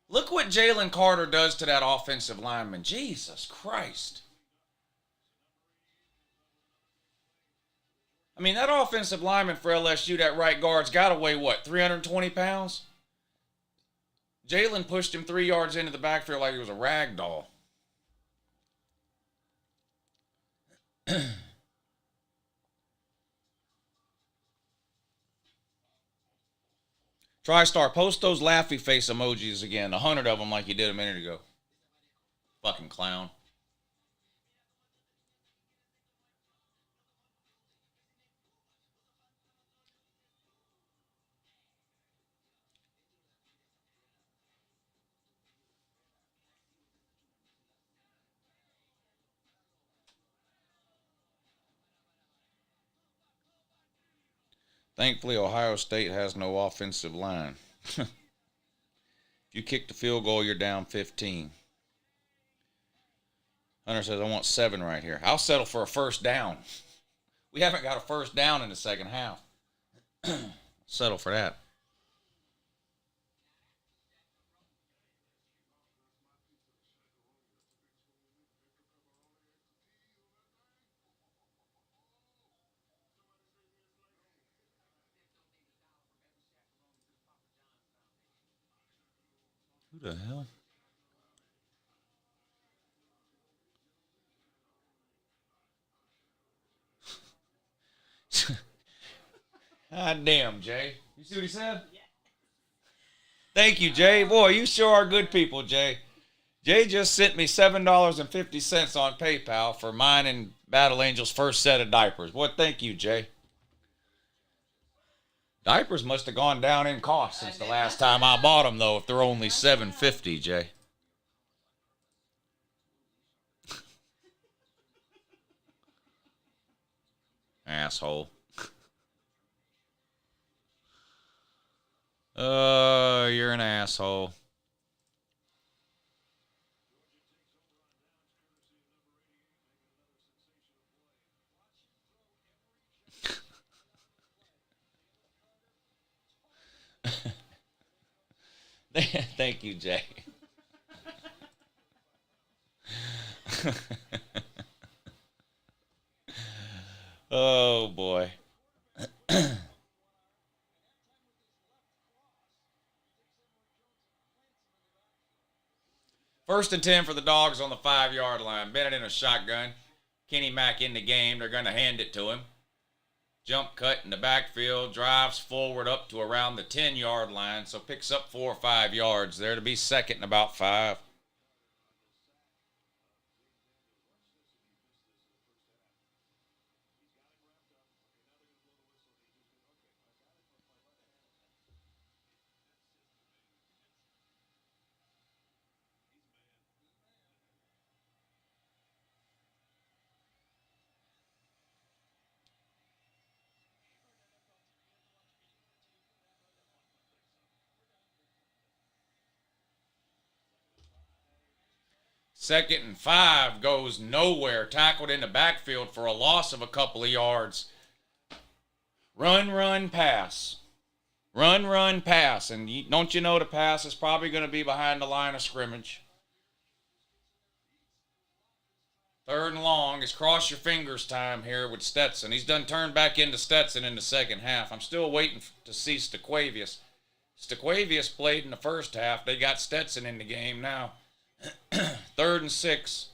Look what Jalen Carter does to that offensive lineman. Jesus Christ. I mean, that offensive lineman for LSU, that right guard's got to weigh, what, 320 pounds? Jalen pushed him 3 yards into the backfield like he was a rag doll. TriStar, post those laughy face emojis again. 100 of them like you did a minute ago. Fucking clown. Thankfully, Ohio State has no offensive line. If you kick the field goal, you're down 15. Hunter says, I want 7 right here. I'll settle for a first down. We haven't got a first down in the second half. Settle for that. Who the hell? God damn, Jay. You see what he said? Yeah. Thank you, Jay. Boy, you sure are good people, Jay. Jay just sent me $7.50 on PayPal for mine and Battle Angel's first set of diapers. Boy, thank you, Jay. Diapers must have gone down in cost since the last time I bought them, though, if they're only $7.50, Jay. Asshole. You're an asshole. Thank you, Jay. Oh, boy. First and 10 for the Dogs on the 5-yard line. Bennett in a shotgun. Kenny Mack in the game. They're going to hand it to him. Jump cut in the backfield. Drives forward up to around the 10-yard line. So picks up 4 or 5 yards there to be second and about 5. Second and 5 goes nowhere. Tackled in the backfield for a loss of a couple of yards. Run, pass. Run, pass. And don't you know the pass is probably going to be behind the line of scrimmage. Third and long. It's cross your fingers time here with Stetson. He's done turned back into Stetson in the second half. I'm still waiting to see Staquavius. Staquavius played in the first half. They got Stetson in the game now. 3rd and 6.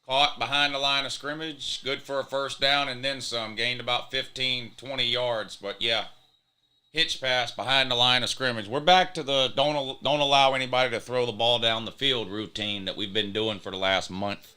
Caught behind the line of scrimmage. Good for a first down and then some. Gained about 15, 20 yards. But yeah, hitch pass behind the line of scrimmage. We're back to the don't allow anybody to throw the ball down the field routine that we've been doing for the last month.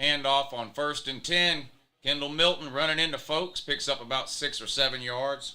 Handoff on 1st and 10. Kendall Milton running into folks. Picks up about 6 or 7 yards.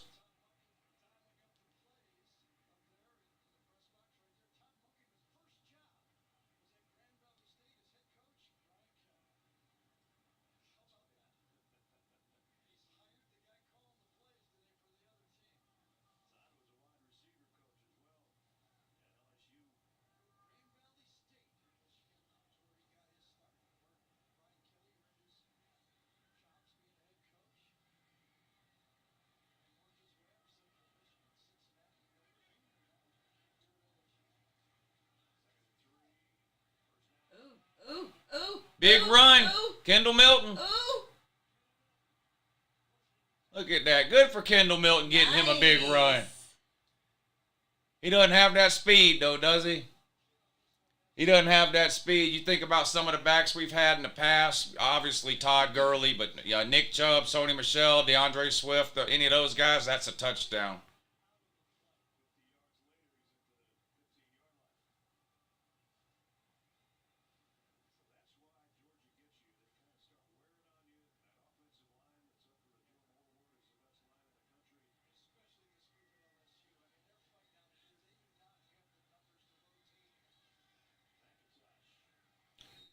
Big run. Kendall Milton. Ooh. Look at that. Good for Kendall Milton getting him a big run. He doesn't have that speed, though, does he? He doesn't have that speed. You think about some of the backs we've had in the past. Obviously, Todd Gurley, but yeah, Nick Chubb, Sony Michel, DeAndre Swift, any of those guys, that's a touchdown.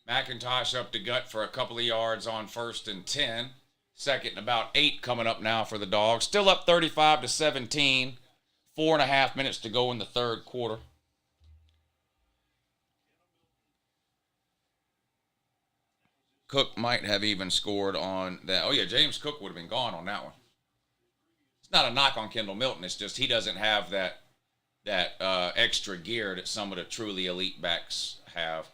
McIntosh up the gut for a couple of yards on 1st and 10. 2nd and about 8 coming up now for the Dogs. Still up 35-17. 4.5 minutes to go in the third quarter. Cook might have even scored on that. Oh, yeah, James Cook would have been gone on that one. It's not a knock on Kendall Milton. It's just he doesn't have that extra gear that some of the truly elite backs have.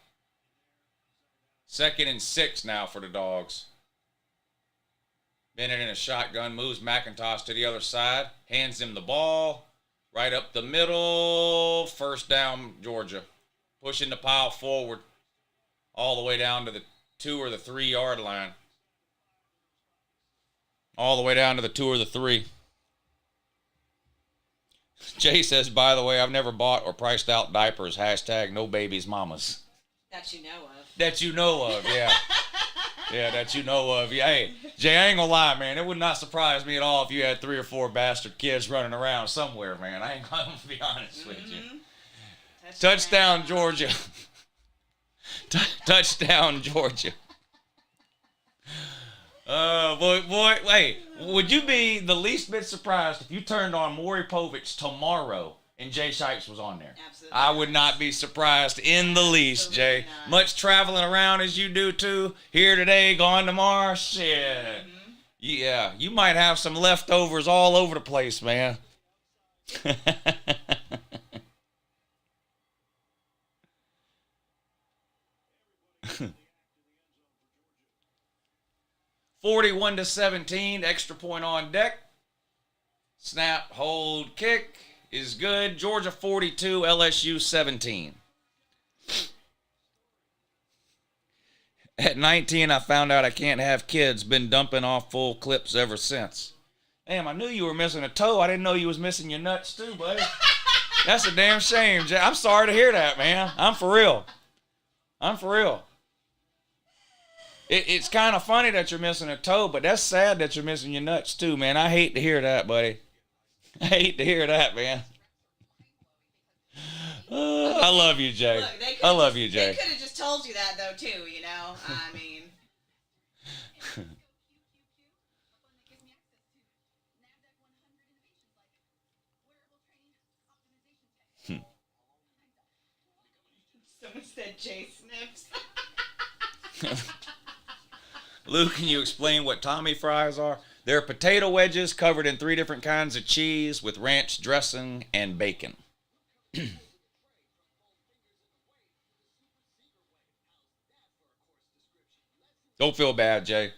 2nd and 6 now for the Dogs. Bennett in a shotgun, moves McIntosh to the other side, hands him the ball, right up the middle. 1st down, Georgia. Pushing the pile forward all the way down to the 2 or the 3 yard line. All the way down to the 2 or the 3. Jay says, by the way, I've never bought or priced out diapers. # no babies mamas. That you know of. That you know of, yeah. Yeah, that you know of. Yeah, hey, Jay, I ain't gonna lie, man. It would not surprise me at all if you had 3 or 4 bastard kids running around somewhere, man. I ain't gonna be honest with you. Touchdown, Georgia. Touchdown, Georgia. Boy, hey, would you be the least bit surprised if you turned on Maury Povich tomorrow and Jay Shipes was on there? Absolutely. I would not be surprised in the least, Jay. Not. Much traveling around as you do too. Here today, gone tomorrow. Shit. Mm-hmm. Yeah, you might have some leftovers all over the place, man. 41-17, extra point on deck. Snap, hold, kick is good. Georgia 42, LSU 17. At 19, I found out I can't have kids. Been dumping off full clips ever since. Damn, I knew you were missing a toe. I didn't know you was missing your nuts too, buddy. That's a damn shame, Jay. I'm sorry to hear that, man. I'm for real. It's kind of funny that you're missing a toe, but that's sad that you're missing your nuts too, man. I hate to hear that, buddy. I hate to hear that, man. I love you, Jay. Look, I love you, Jay. They could have just told you that, though, too, you know? I mean. Someone said Jay Snips. Lou, can you explain what Tommy fries are? They're potato wedges covered in 3 different kinds of cheese with ranch dressing and bacon. Don't feel bad, Jay.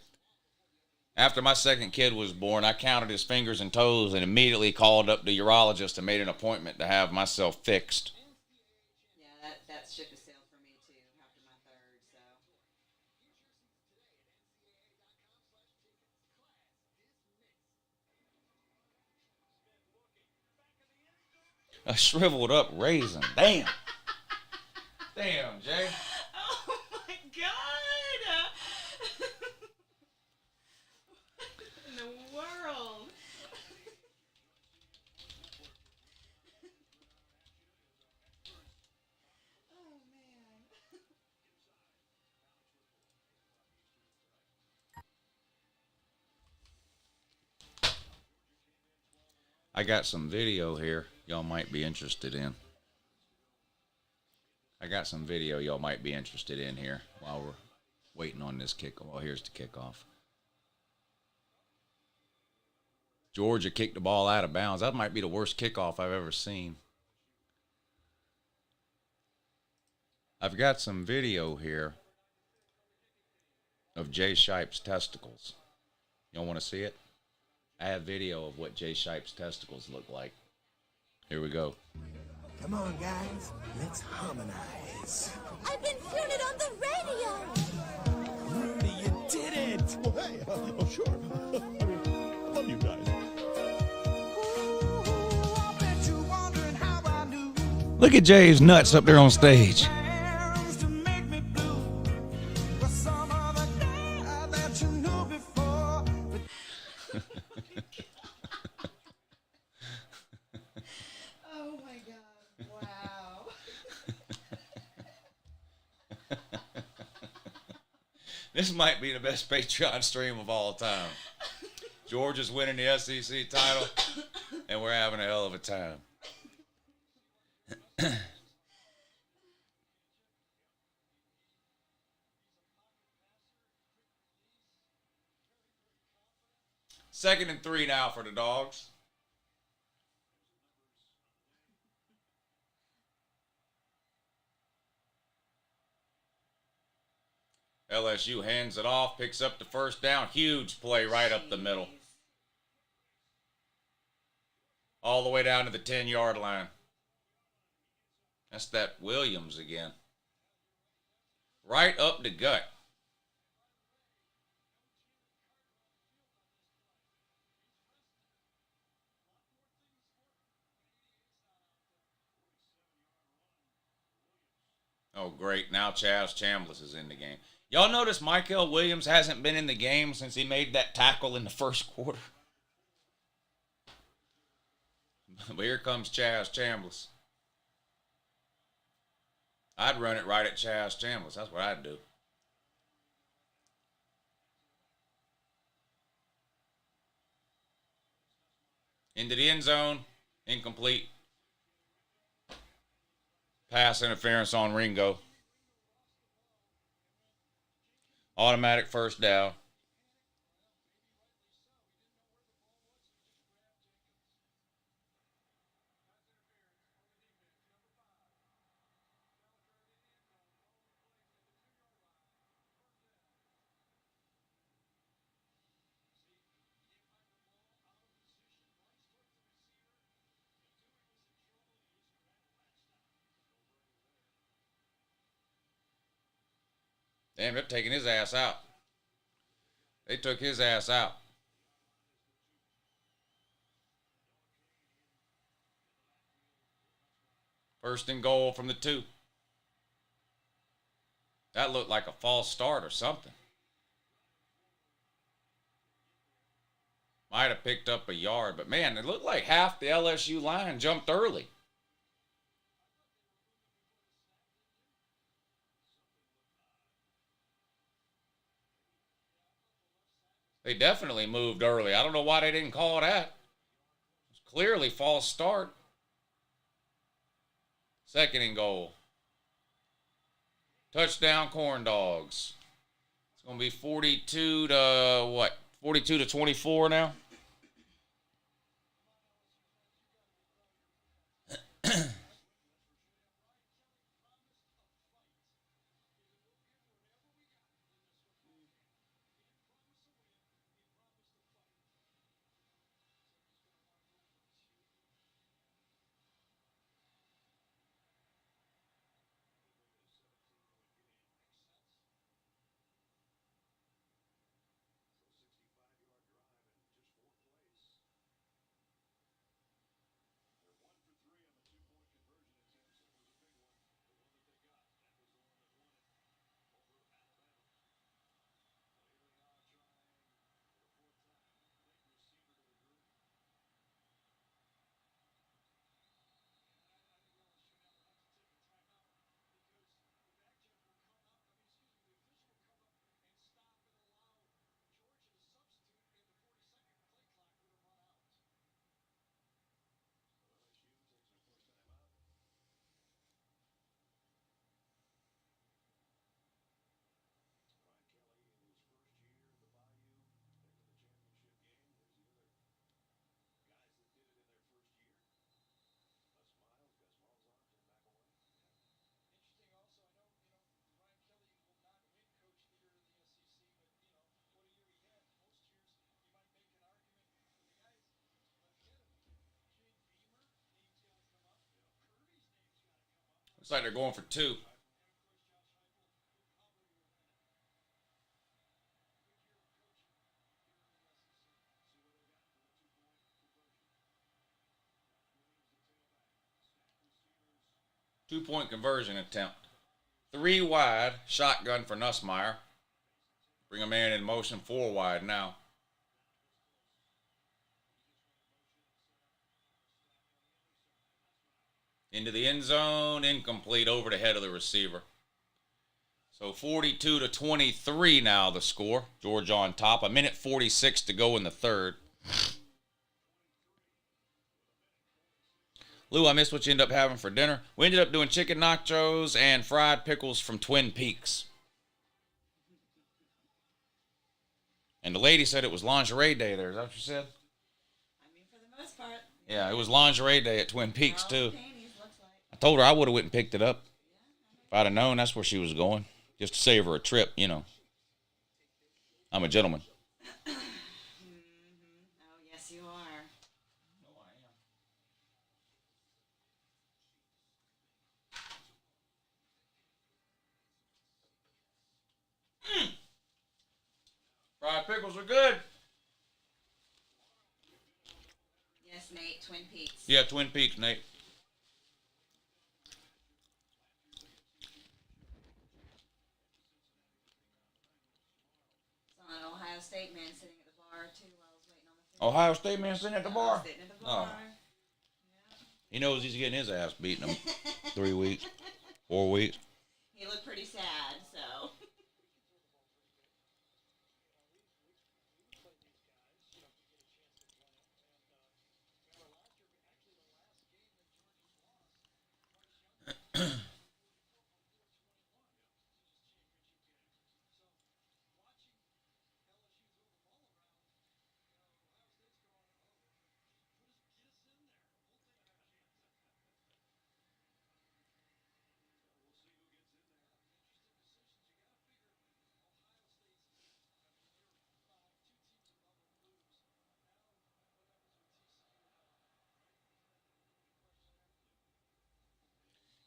After my second kid was born, I counted his fingers and toes and immediately called up the urologist and made an appointment to have myself fixed. Yeah, that ship has sailed for me, too, after my third, so. A shriveled up raisin. Damn. Damn, Jay. Oh, my God. What in the world? Oh, man. I got some video here y'all might be interested in. Here while we're waiting on this kick. Well, here's the kickoff. Georgia kicked the ball out of bounds. That might be the worst kickoff I've ever seen. I've got some video here. of Jay Shipe's testicles. Y'all want to see it? I have video of what Jay Shipe's testicles look like. Here we go. Come on, guys. Let's harmonize. I've been hearing it on the radio. Rudy, you did it! Well, hey, oh, sure. I mean, love you guys. Ooh, I bet you wondering how I knew Look at Jay's nuts up there on stage. hands to make me blue. But some other guy that you knew before. Oh my God! Wow. This might be the best Patreon stream of all time. George is winning the SEC title, and we're having a hell of a time. Second and 3 now for the Dogs. LSU hands it off, picks up the first down. Huge play right up the middle. All the way down to the 10-yard line. That's that Williams again. Right up the gut. Oh, great. Now Chaz Chambliss is in the game. Y'all notice Michael Williams hasn't been in the game since he made that tackle in the first quarter? But here comes Chaz Chambliss. I'd run it right at Chaz Chambliss. That's what I'd do. Into the end zone. Incomplete. Pass interference on Ringo. Automatic first down. Damn, they're taking his ass out. They took his ass out. First and goal from the 2. That looked like a false start or something. Might have picked up a yard, but man, it looked like half the LSU line jumped early. They definitely moved early. I don't know why they didn't call that. It's clearly false start. Second and goal. Touchdown Corn Dogs. It's going to be 42 to what? 42 to 24 now. Looks like they're going for 2. Two-point conversion attempt. 3 wide, shotgun for Nussmeier. Bring a man in motion 4 wide now. Into the end zone, incomplete, over the head of the receiver. So 42-23 now the score. Georgia on top. 1:46 to go in the third. Lou, I missed what you ended up having for dinner. We ended up doing chicken nachos and fried pickles from Twin Peaks. And the lady said it was lingerie day there. Is that what you said? I mean, for the most part. Yeah, it was lingerie day at Twin Peaks, too. Panties, looks like. I told her I would have went and picked it up. If I'd have known that's where she was going. Just to save her a trip, you know. I'm a gentleman. Oh, yes, you are. Fried pickles are good. Yes, Nate, Twin Peaks. Yeah, Twin Peaks, Nate. Saw an Ohio State man sitting at the bar, too, while I was waiting on the food. Ohio State man sitting at the bar. Sitting at the bar. He knows he's getting his ass beaten him. 3 weeks, 4 weeks. He looked pretty sad, so.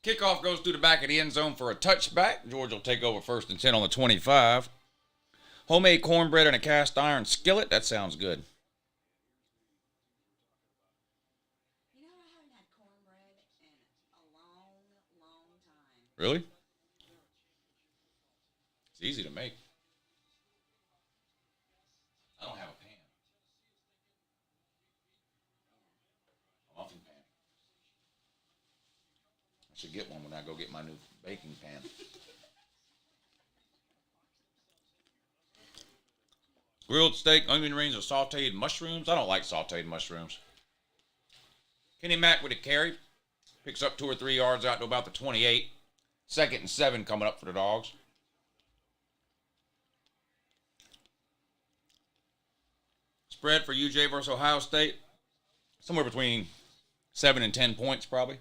Kickoff goes through the back of the end zone for a touchback. Georgia will take over 1st and 10 on the 25. Homemade cornbread in a cast iron skillet. That sounds good. You know, I haven't had cornbread in a long, long time. Really? It's easy to make. I don't have a pan. A muffin pan. I should get one when I go get my new baking pan. Grilled steak, onion rings, and sauteed mushrooms. I don't like sauteed mushrooms. Kenny Mack with a carry. Picks up 2 or 3 yards out to about the 28. 2nd and 7 coming up for the Dogs. Spread for UJ versus Ohio State. Somewhere between 7 and 10 points probably.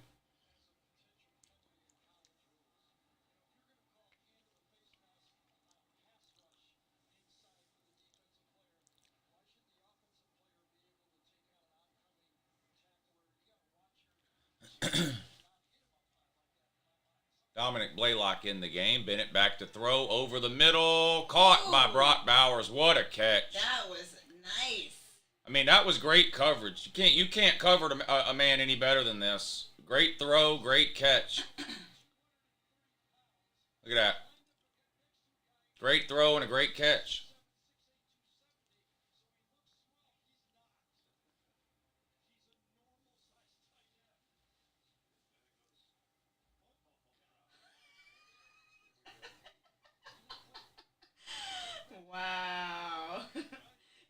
Dominic Blaylock in the game. Bennett back to throw over the middle. Caught by Brock Bowers. What a catch. That was nice. I mean, that was great coverage. You can't cover a man any better than this. Great throw, great catch. Look at that. Great throw and a great catch. Wow.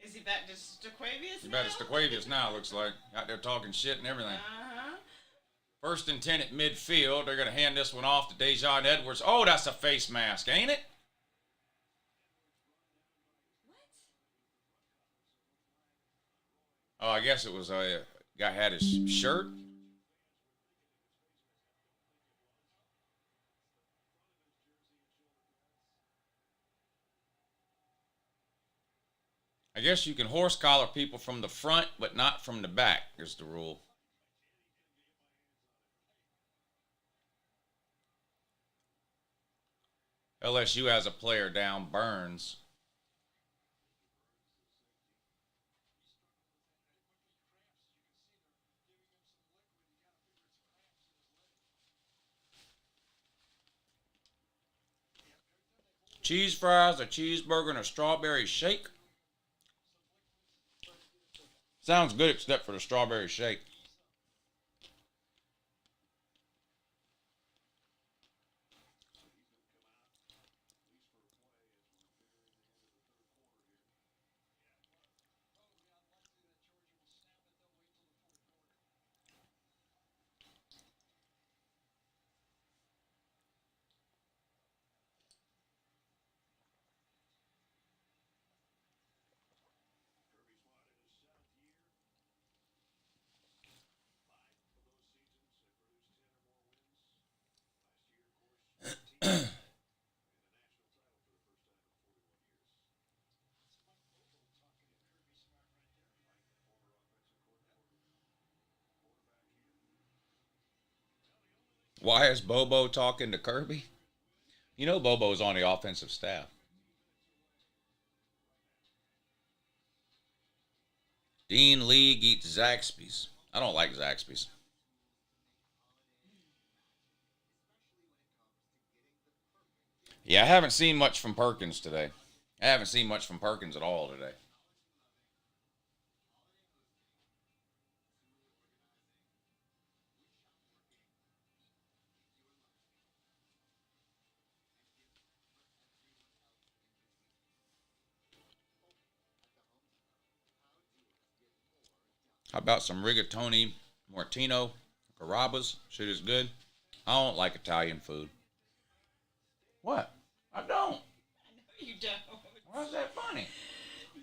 Is he back to Staquavius You now? better Staquavius now, looks like. Out there talking shit and everything. Uh-huh. 1st and 10 at midfield. They're going to hand this one off to Dejon Edwards. Oh, that's a face mask, ain't it? What? Oh, I guess it was a guy had his shirt. I guess you can horse collar people from the front, but not from the back, is the rule. LSU has a player down, Burns. Cheese fries, a cheeseburger, and a strawberry shake. Sounds good except for the strawberry shake. Why is Bobo talking to Kirby? You know Bobo's on the offensive staff. Dean League eats Zaxby's. I don't like Zaxby's. Yeah, I haven't seen much from Perkins today. I haven't seen much from Perkins at all today. How about some rigatoni, Mortino, Carrabba's? Shit is good. I don't like Italian food. What? I don't. I know you don't. Why is that funny?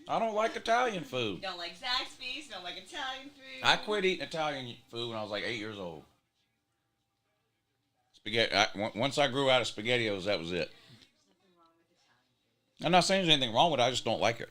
I don't like Italian food. You don't like Zaxby's, you don't like Italian food. I quit eating Italian food when I was like 8 years old. Spaghetti. Once I grew out of SpaghettiOs, that was it. I'm not saying there's anything wrong with it. I just don't like it.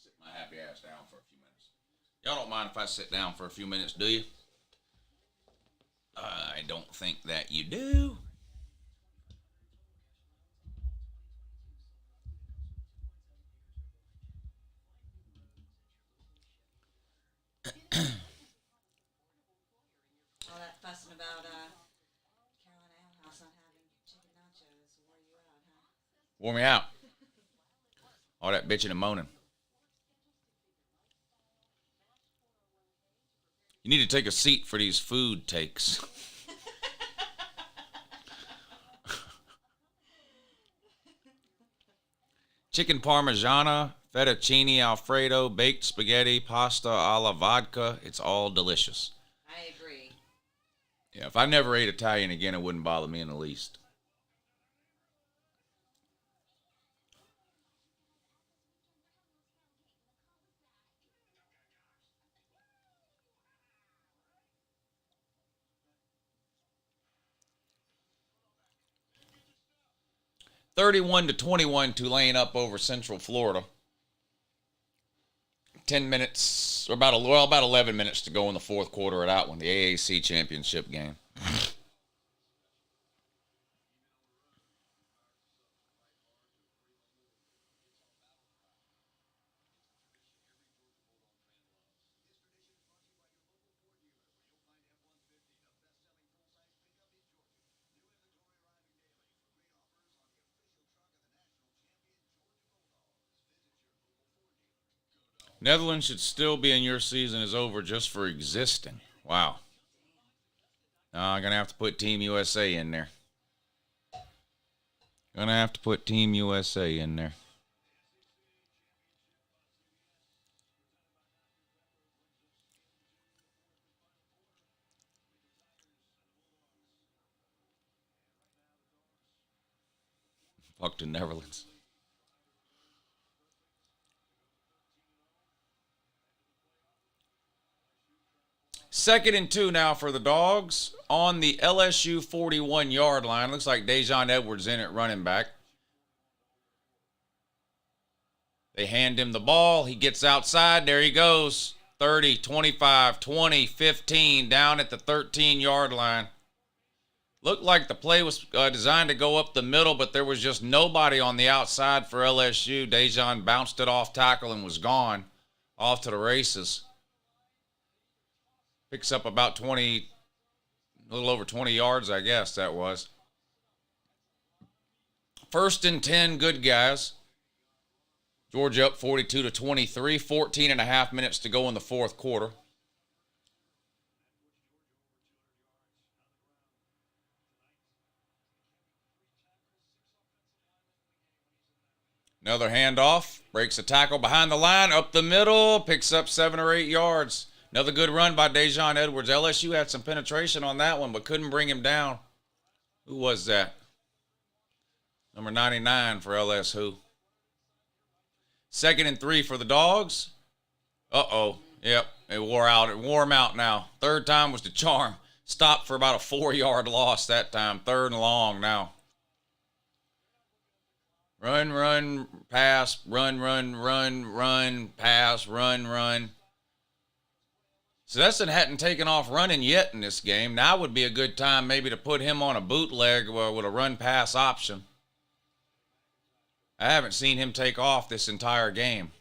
Sit my happy ass down for a few minutes. Y'all don't mind if I sit down for a few minutes, do you? I don't think that you do. All that fussing about Carolina Ale House not having chicken nachos wore you out, huh? Wore me out. All that bitching and moaning. You need to take a seat for these food takes. Chicken parmigiana, fettuccine alfredo, baked spaghetti, pasta alla vodka. It's all delicious. I agree. Yeah, if I never ate Italian again, it wouldn't bother me in the least. (31-21) Tulane up over Central Florida. 10 minutes, or about 11 minutes to go in the fourth quarter of that one, the AAC championship game. Netherlands should still be in your season is over just for existing. Wow. I'm going to have to put Team USA in there. Gonna have to put Team USA in there. Fuck the Netherlands. 2nd and 2 now for the Dogs on the LSU 41-yard line. Looks like Dajon Edwards in at running back. They hand him the ball. He gets outside. There he goes. 30, 25, 20, 15, down at the 13-yard line. Looked like the play was designed to go up the middle, but there was just nobody on the outside for LSU. Dajon bounced it off tackle and was gone. Off to the races. Picks up about 20, a little over 20 yards, I guess that was. 1st and 10, good guys. Georgia up 42-23, 14 and a half minutes to go in the 4th quarter. Another handoff, breaks a tackle behind the line, up the middle, picks up 7 or 8 yards. Another good run by Dajon Edwards. LSU had some penetration on that one, but couldn't bring him down. Who was that? Number 99 for LSU. 2nd and 3 for the Dogs. Uh-oh. Yep, it wore out. It wore him out now. 3rd time was the charm. Stopped for about a 4-yard loss that time. 3rd and long now. Run, run, pass, run, run, run, run, pass, run, run. Stetson hadn't taken off running yet in this game. Now would be a good time maybe to put him on a bootleg with a run-pass option. I haven't seen him take off this entire game.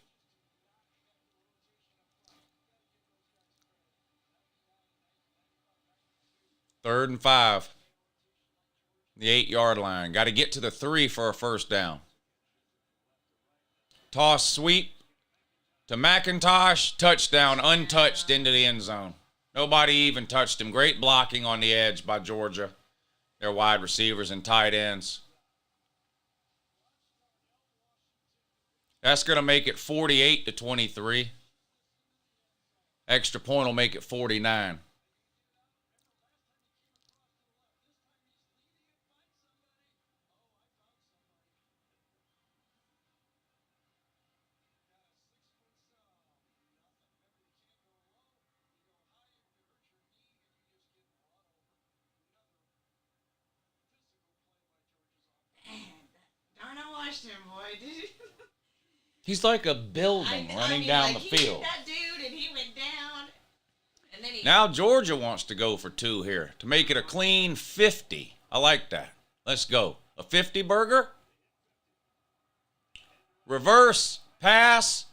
Third and 5. The 8-yard line. Got to get to the 3 for a first down. Toss sweep to McIntosh. Touchdown, untouched into the end zone. Nobody even touched him. Great blocking on the edge by Georgia. Their wide receivers and tight ends. That's going to make it 48-23. Extra point will make it 49. Him, boy. Did you? He's like a building running down the field. He hit that dude and he went down. And then Now Georgia wants to go for 2 here to make it a clean 50. I like that. Let's go. A 50 burger. Reverse pass.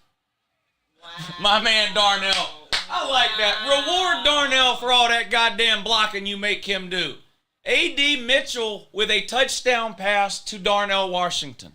Wow. My man Darnell. I like that. Reward Darnell for all that goddamn blocking you make him do. A.D. Mitchell with a touchdown pass to Darnell Washington.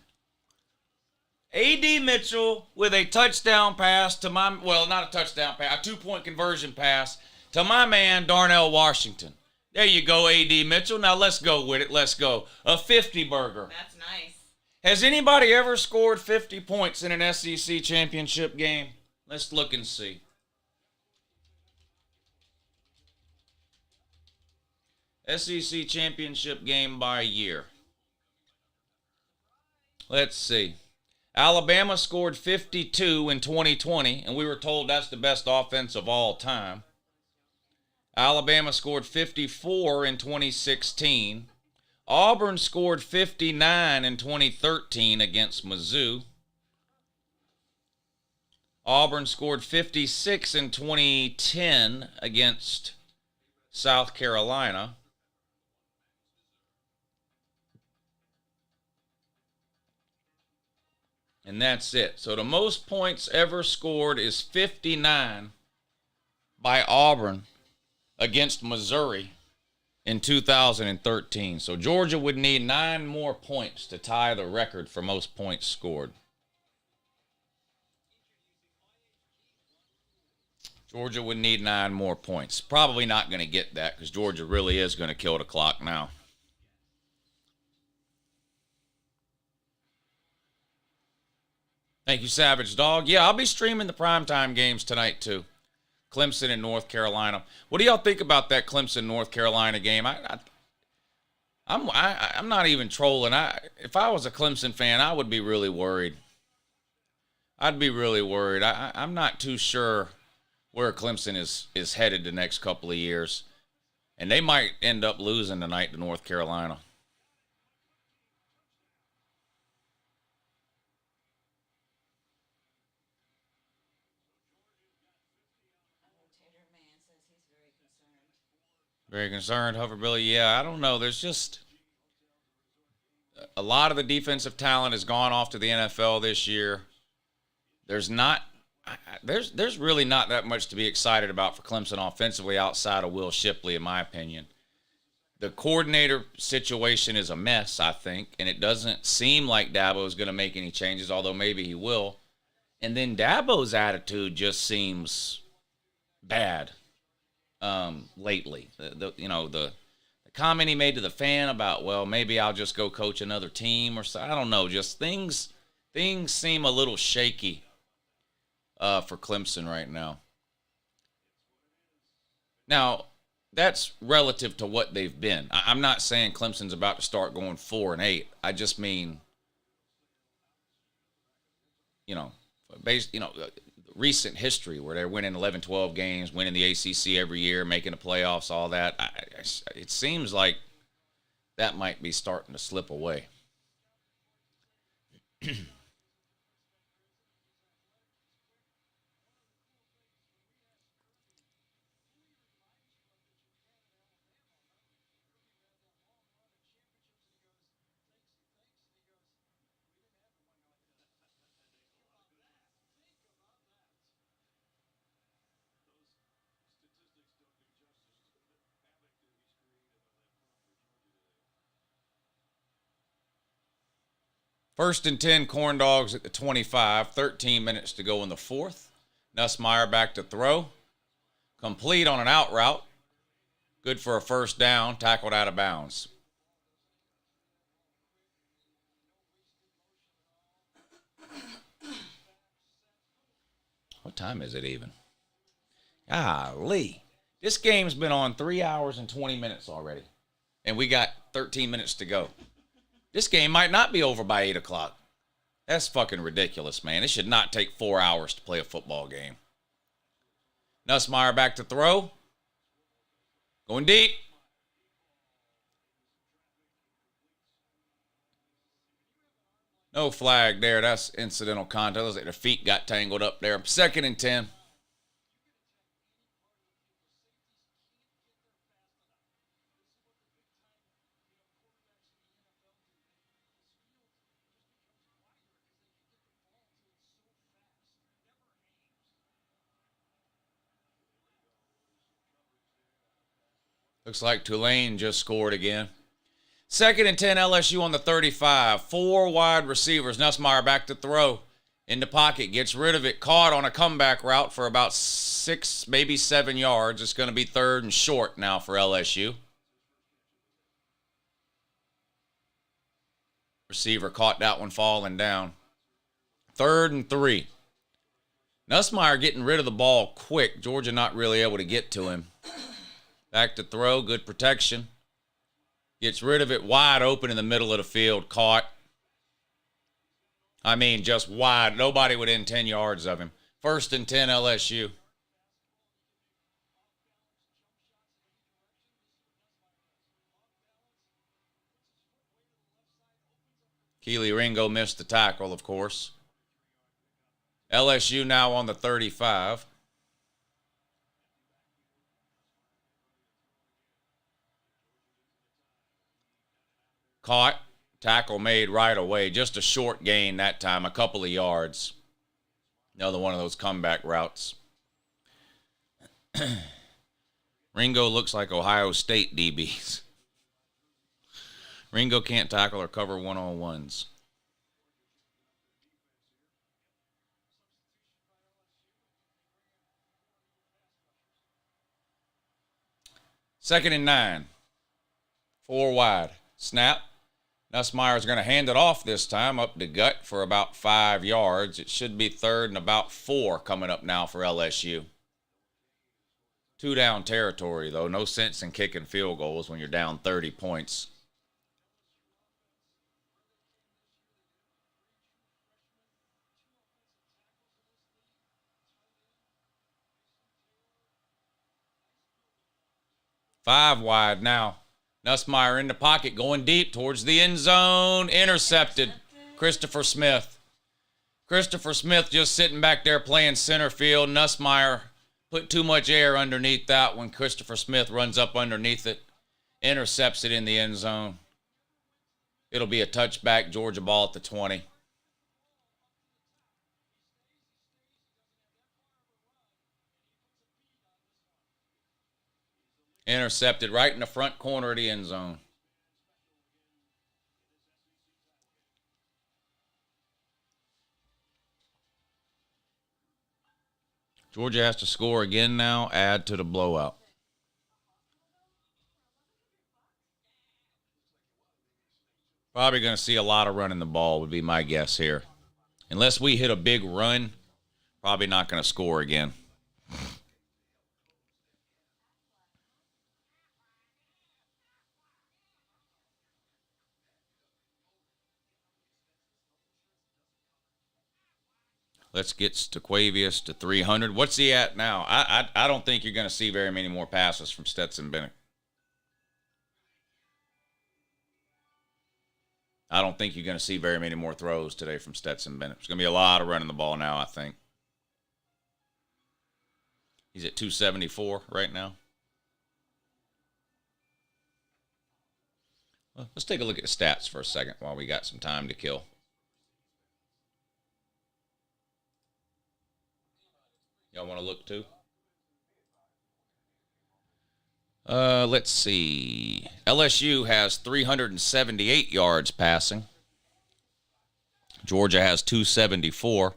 A.D. Mitchell with a touchdown pass to not a touchdown pass, a 2-point conversion pass to my man Darnell Washington. There you go, A.D. Mitchell. Now let's go with it. Let's go. A 50 burger. That's nice. Has anybody ever scored 50 points in an SEC championship game? Let's look and see. SEC championship game by year. Let's see. Alabama scored 52 in 2020, and we were told that's the best offense of all time. Alabama scored 54 in 2016. Auburn scored 59 in 2013 against Mizzou. Auburn scored 56 in 2010 against South Carolina. And that's it. So the most points ever scored is 59 by Auburn against Missouri in 2013. So Georgia would need 9 more points to tie the record for most points scored. Georgia would need 9 more points. Probably not going to get that because Georgia really is going to kill the clock now. Thank you, Savage Dog. Yeah, I'll be streaming the primetime games tonight, too. Clemson and North Carolina. What do y'all think about that Clemson-North Carolina game? I'm not even trolling. If I was a Clemson fan, I would be really worried. I'd be really worried. I'm not too sure where Clemson is headed the next couple of years. And they might end up losing tonight to North Carolina. Very concerned, Hoverbilly. Yeah, I don't know. There's just a lot of the defensive talent has gone off to the NFL this year. There's really not that much to be excited about for Clemson offensively outside of Will Shipley, in my opinion. The coordinator situation is a mess, I think, and it doesn't seem like Dabo is going to make any changes, although maybe he will. And then Dabo's attitude just seems bad lately. The comment he made to the fan about, well, maybe I'll just go coach another team or so. I don't know. Just things seem a little shaky for Clemson right now. Now, that's relative to what they've been. I'm not saying Clemson's about to start going 4-8. I just mean, recent history where they're winning 11, 12 games, winning the ACC every year, making the playoffs, all that. It seems like that might be starting to slip away. First and 10, Corn Dogs at the 25. 13 minutes to go in the fourth. Nussmeier back to throw. Complete on an out route. Good for a first down. Tackled out of bounds. What time is it even? Golly. This game's been on 3 hours and 20 minutes already. And we got 13 minutes to go. This game might not be over by 8 o'clock. That's fucking ridiculous, man. It should not take 4 hours to play a football game. Nussmeier back to throw. Going deep. No flag there. That's incidental contact. Looks like their feet got tangled up there. 2nd and 10. Looks like Tulane just scored again. 2nd and 10, LSU on the 35. 4 wide receivers. Nussmeier back to throw. In the pocket. Gets rid of it. Caught on a comeback route for about 6, maybe 7 yards. It's going to be 3rd and short now for LSU. Receiver caught that one falling down. 3rd and 3. Nussmeier getting rid of the ball quick. Georgia not really able to get to him. Back to throw. Good protection. Gets rid of it wide open in the middle of the field. Caught. I mean, just wide. Nobody within 10 yards of him. 1st and 10, LSU. Keely Ringo missed the tackle, of course. LSU now on the 35. Caught. Tackle made right away. Just a short gain that time. A couple of yards. Another one of those comeback routes. Ringo looks like Ohio State DBs. Ringo can't tackle or cover one-on-ones. Second and 9. 4 wide. Snap. Nussmeier's going to hand it off this time up the gut for about 5 yards. It should be 3rd and about 4 coming up now for LSU. 2 down territory, though. No sense in kicking field goals when you're down 30 points. 5 wide now. Nussmeier in the pocket, going deep towards the end zone. Intercepted. Christopher Smith. Christopher Smith just sitting back there playing center field. Nussmeier put too much air underneath that when Christopher Smith runs up underneath it. Intercepts it in the end zone. It'll be a touchback, Georgia ball at the 20. Intercepted right in the front corner of the end zone. Georgia has to score again now, add to the blowout. Probably going to see a lot of running the ball would be my guess here. Unless we hit a big run, probably not going to score again. Let's get Staquavius to 300. What's he at now? I don't think you're going to see very many more passes from Stetson Bennett. I don't think you're going to see very many more throws today from Stetson Bennett. There's going to be a lot of running the ball now, I think. He's at 274 right now. Well, let's take a look at the stats for a second while we got some time to kill. Y'all want to look too? Let's see. LSU has 378 yards passing. Georgia has 274.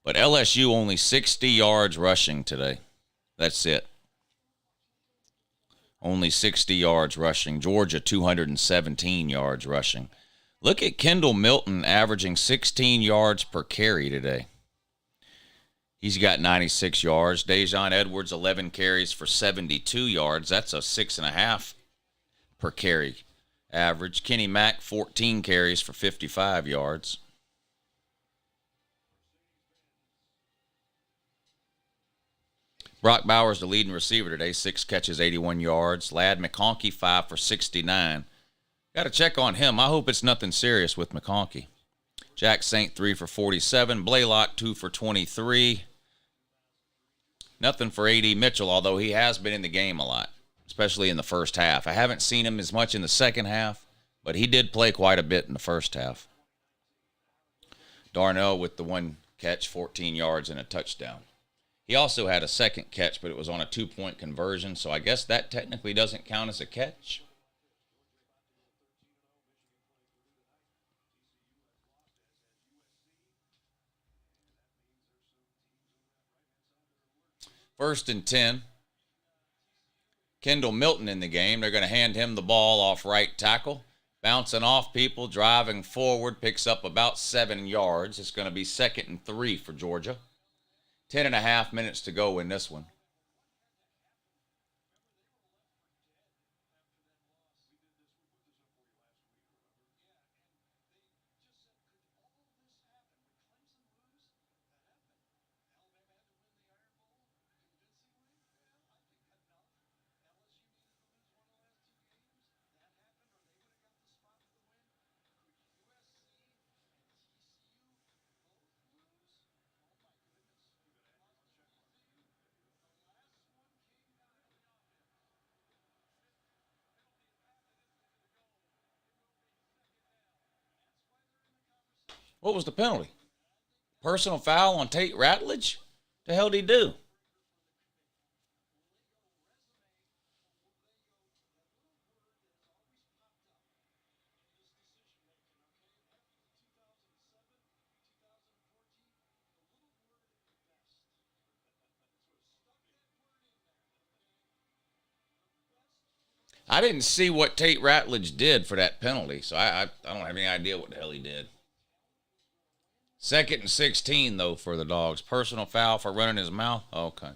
But LSU only 60 yards rushing today. That's it. Only 60 yards rushing. Georgia 217 yards rushing. Look at Kendall Milton averaging 16 yards per carry today. He's got 96 yards. Dejon Edwards, 11 carries for 72 yards. That's a 6.5 per carry average. Kenny Mack, 14 carries for 55 yards. Brock Bowers, the leading receiver today, 6 catches, 81 yards. Ladd McConkey, 5 for 69. Got to check on him. I hope it's nothing serious with McConkey. Jack Saint, 3 for 47. Blaylock, 2 for 23. Nothing for A.D. Mitchell, although he has been in the game a lot, especially in the first half. I haven't seen him as much in the second half, but he did play quite a bit in the first half. Darnell with the 1 catch, 14 yards, and a touchdown. He also had a second catch, but it was on a 2-point conversion, so I guess that technically doesn't count as a catch. First and 10. Kendall Milton in the game. They're going to hand him the ball off right tackle. Bouncing off people, driving forward, picks up about 7 yards. It's going to be 2nd and 3 for Georgia. 10.5 minutes to go in this one. What was the penalty? Personal foul on Tate Ratledge? The hell did he do? I didn't see what Tate Ratledge did for that penalty, so I don't have any idea what the hell he did. 2nd and 16, though, for the Dogs. Personal foul for running his mouth? Okay.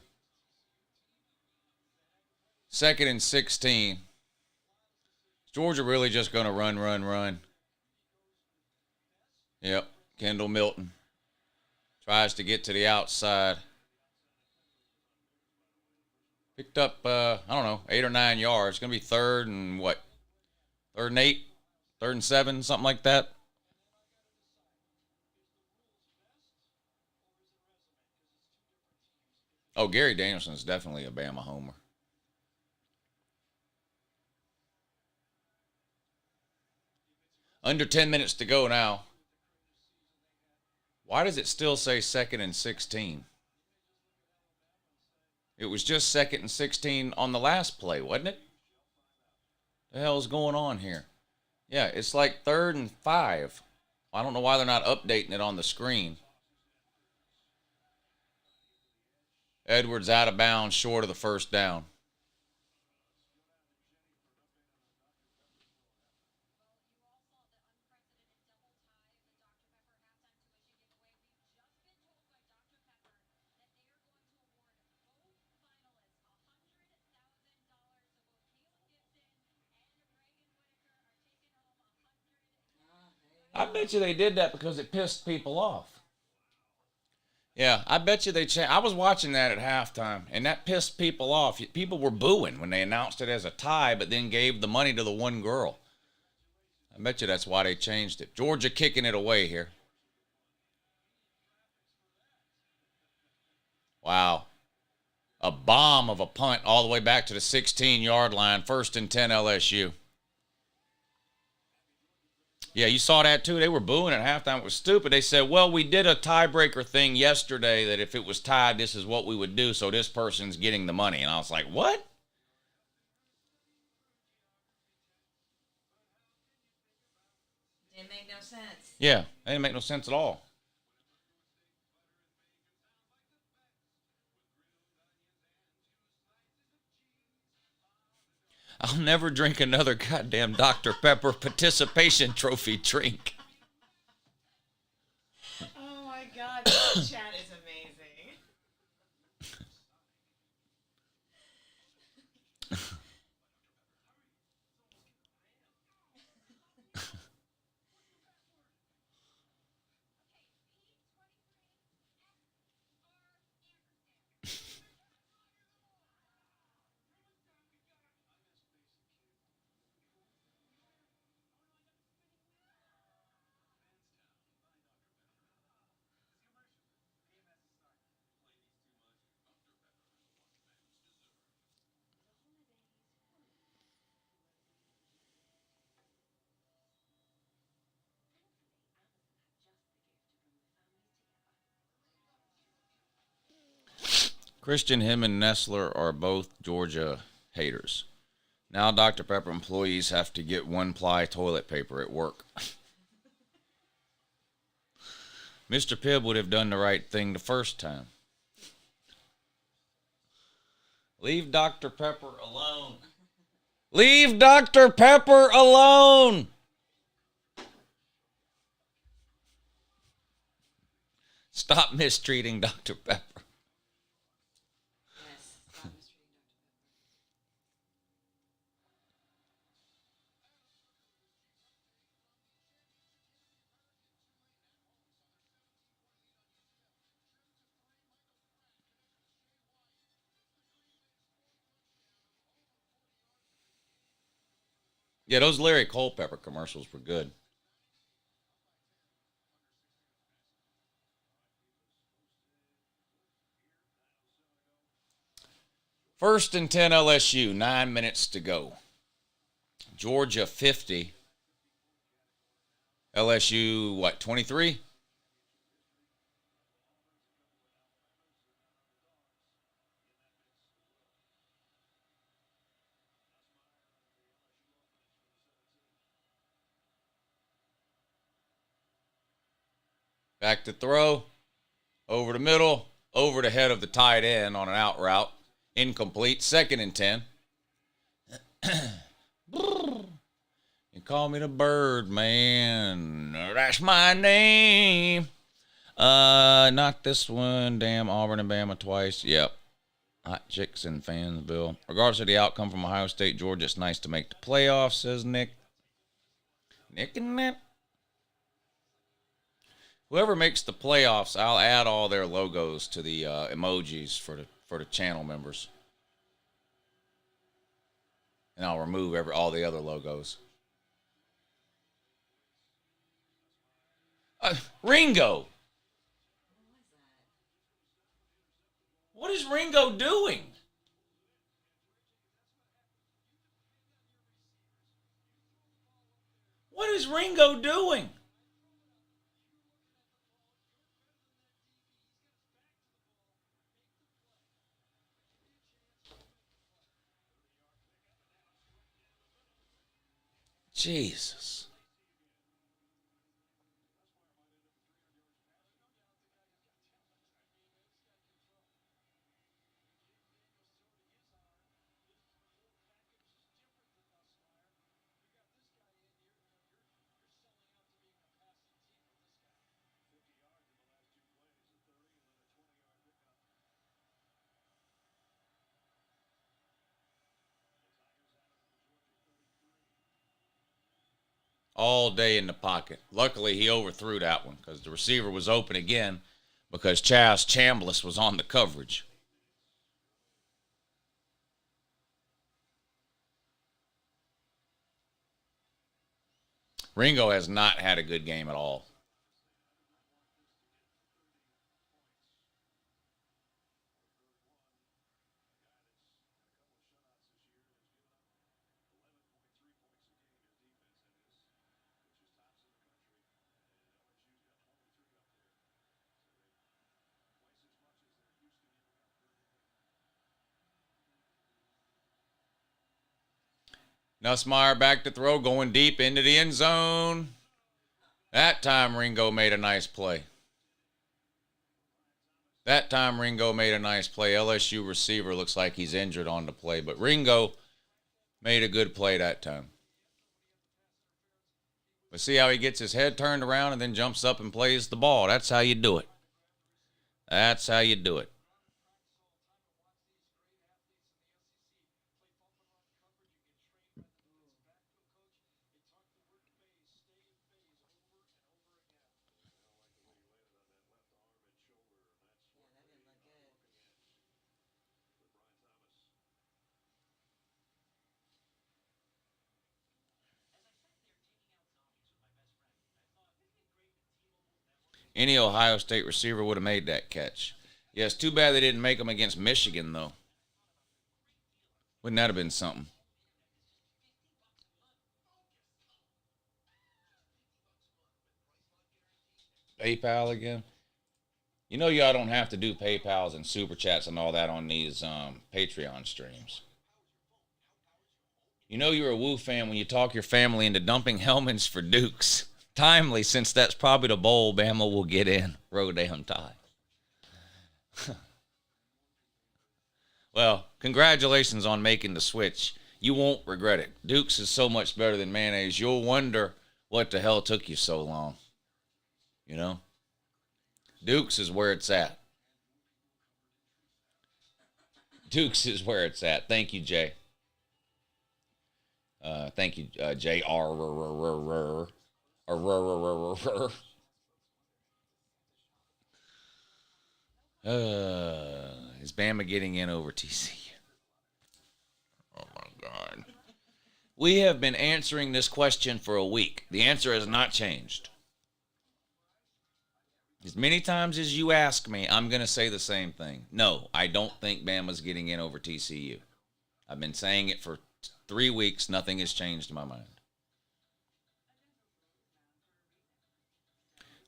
2nd and 16. Is Georgia really just going to run? Yep. Kendall Milton tries to get to the outside. Picked up, I don't know, 8 or 9 yards. It's going to be third and what? Third and 8? Third and 7? Something like that. Oh, Gary Danielson is definitely a Bama homer. Under 10 minutes to go now. Why does it still say 2nd and 16? It was just 2nd and 16 on the last play, wasn't it? The hell's going on here? Yeah, it's like 3rd and 5. I don't know why they're not updating it on the screen. Edwards out of bounds, short of the first down. I bet you they did that because it pissed people off. Yeah, I bet you they changed. I was watching that at halftime, and that pissed people off. People were booing when they announced it as a tie, but then gave the money to the one girl. I bet you that's why they changed it. Georgia kicking it away here. Wow. A bomb of a punt all the way back to the 16-yard line. 1st and 10 LSU. Yeah, you saw that too. They were booing at halftime. It was stupid. They said, well, we did a tiebreaker thing yesterday that if it was tied, this is what we would do, so this person's getting the money. And I was like, what? Didn't make no sense. Yeah, that didn't make no sense at all. I'll never drink another goddamn Dr. Pepper participation trophy drink. Oh my God, this chat is amazing. Christian, him, and Nestler are both Georgia haters. Now Dr. Pepper employees have to get one-ply toilet paper at work. Mr. Pibb would have done the right thing the first time. Leave Dr. Pepper alone. Leave Dr. Pepper alone! Stop mistreating Dr. Pepper. Yes, stop mistreating Dr. Yeah, those Larry Culpepper commercials were good. First and 10 LSU, 9 minutes to go. Georgia 50. LSU, what, 23? Back to throw. Over the middle. Over the head of the tight end on an out route. Incomplete. 2nd and 10. You call me the bird, man. That's my name. Not this one. Damn, Auburn and Bama twice. Yep. Hot chicks in Fansville. Regardless of the outcome from Ohio State, Georgia, it's nice to make the playoffs, says Nick. Nick and Nick. Whoever makes the playoffs, I'll add all their logos to the emojis for the channel members. And I'll remove all the other logos. Ringo. What is Ringo doing? What is Ringo doing? Jesus. All day in the pocket. Luckily, he overthrew that one because the receiver was open again because Chaz Chambliss was on the coverage. Ringo has not had a good game at all. Nussmeier back to throw, going deep into the end zone. That time Ringo made a nice play. LSU receiver looks like he's injured on the play, but Ringo made a good play that time. But see how he gets his head turned around and then jumps up and plays the ball. That's how you do it. That's how you do it. Any Ohio State receiver would have made that catch. Yeah, it's too bad they didn't make them against Michigan, though. Wouldn't that have been something? PayPal again? You know y'all don't have to do PayPals and Super Chats and all that on these Patreon streams. You know you're a Woo fan when you talk your family into dumping Hellman's for Dukes. Timely, since that's probably the bowl Bama will get in. Row damn tie. Well, congratulations on making the switch. You won't regret it. Dukes is so much better than mayonnaise. You'll wonder what the hell took you so long. You know? Dukes is where it's at. Dukes is where it's at. Thank you, Jay. Thank you, Jay. Is Bama getting in over TCU? Oh, my God. We have been answering this question for a week. The answer has not changed. As many times as you ask me, I'm going to say the same thing. No, I don't think Bama's getting in over TCU. I've been saying it for 3 weeks. Nothing has changed in my mind.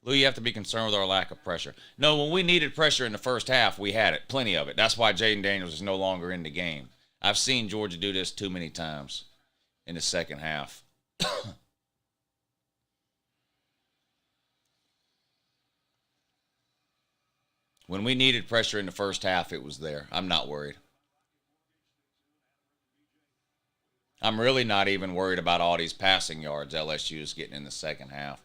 Lou, you have to be concerned with our lack of pressure. No, when we needed pressure in the first half, we had it. Plenty of it. That's why Jaden Daniels is no longer in the game. I've seen Georgia do this too many times in the second half. When we needed pressure in the first half, it was there. I'm not worried. I'm really not even worried about all these passing yards LSU is getting in the second half.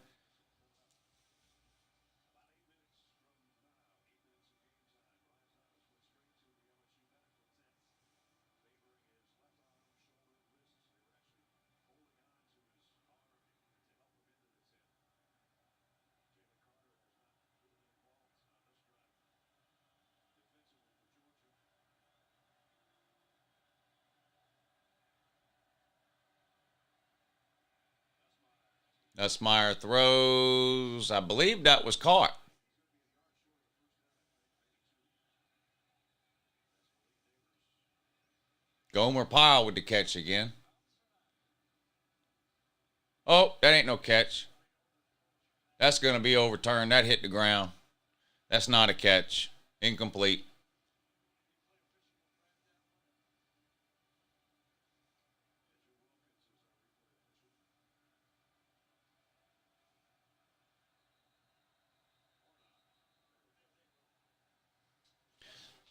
Nussmeier throws. I believe that was caught. Gomer Pyle with the catch again. Oh, that ain't no catch. That's going to be overturned. That hit the ground. That's not a catch. Incomplete.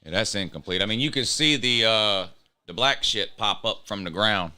Yeah, that's incomplete. I mean, you can see the black shit pop up from the ground.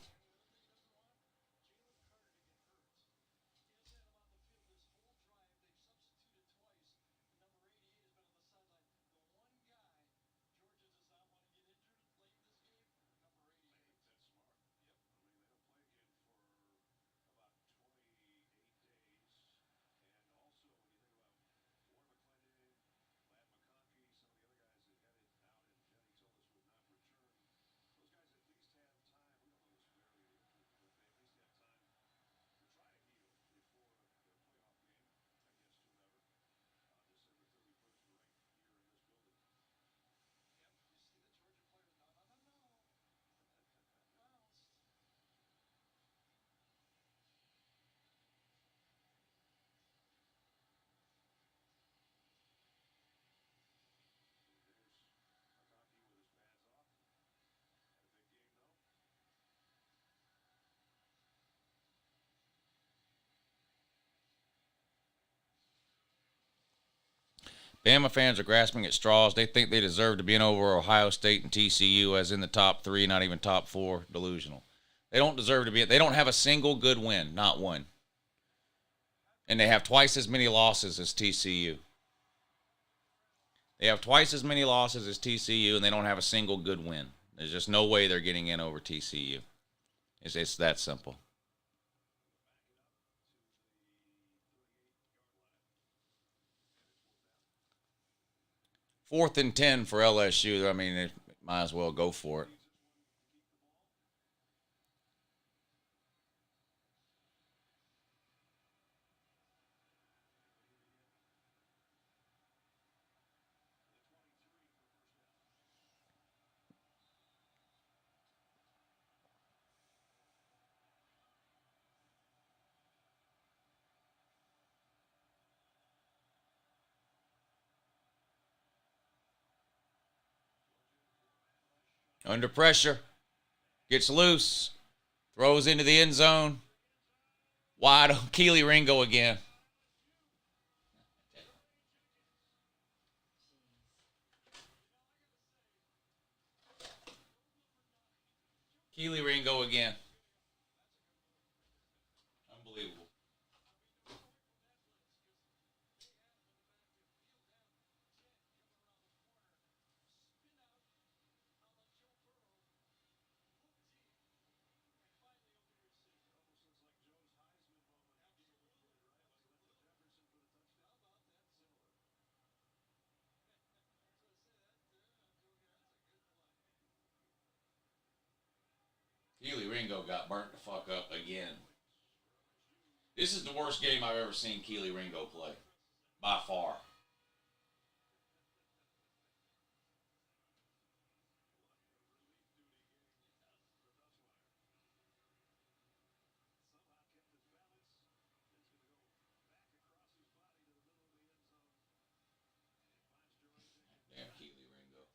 Bama fans are grasping at straws. They think they deserve to be in over Ohio State and TCU as in the top three, not even top four. Delusional. They don't deserve to be. They don't have a single good win, not one. And they have twice as many losses as TCU. They have twice as many losses as TCU, and they don't have a single good win. There's just no way they're getting in over TCU. It's that simple. 4th and 10 for LSU. I mean, they might as well go for it. Under pressure. Gets loose. Throws into the end zone. Wide open. Keely Ringo again. Keely Ringo again. Unbelievable. Keely Ringo got burnt the fuck up again. This is the worst game I've ever seen Keely Ringo play. By far. Damn Keely Ringo.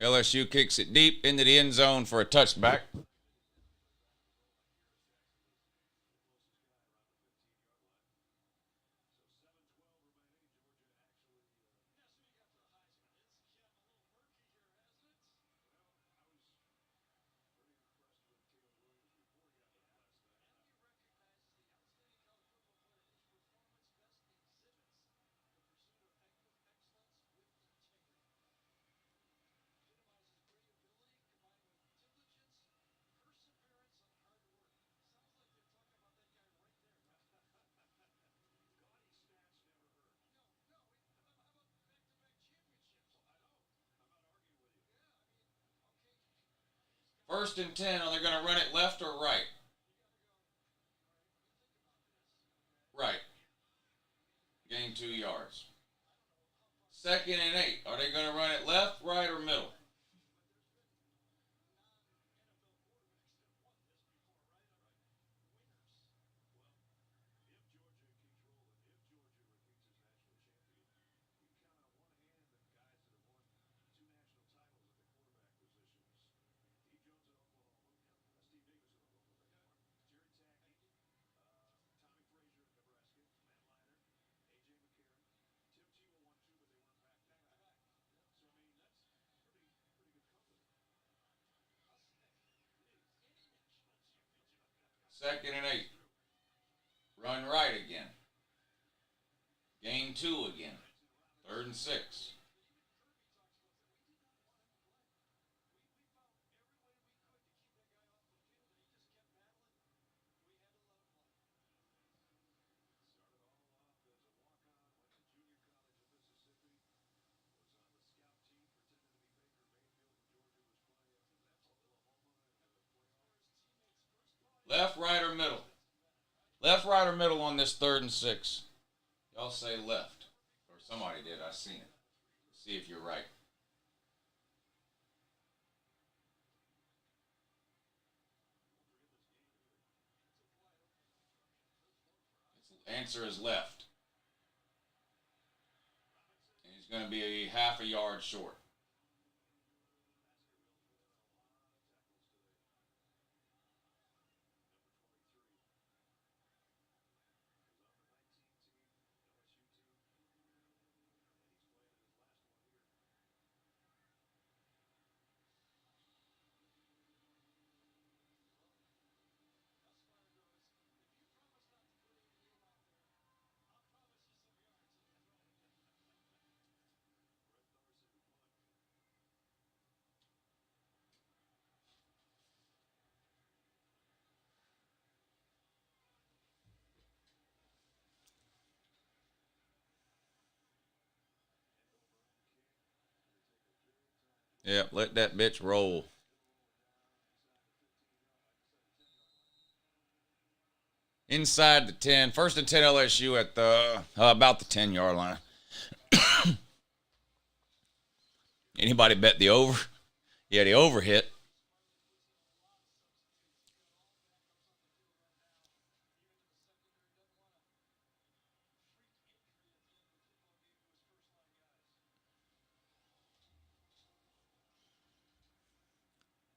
LSU kicks it deep into the end zone for a touchback. First and 10, are they going to run it left or right? Right. Gain 2 yards. Second and 8, are they going to run it left, right, or middle? Second and 8. Run right again. Gain 2 again. Third and 6. Left, right, or middle? Left, right, or middle on this 3rd and 6? Y'all say left. Or somebody did. I seen it. Let's see if you're right. The answer is left. And he's going to be a half a yard short. Yep, let that bitch roll. Inside the 10. First and 10 LSU at the about the 10-yard line. Anybody bet the over? Yeah, the over hit.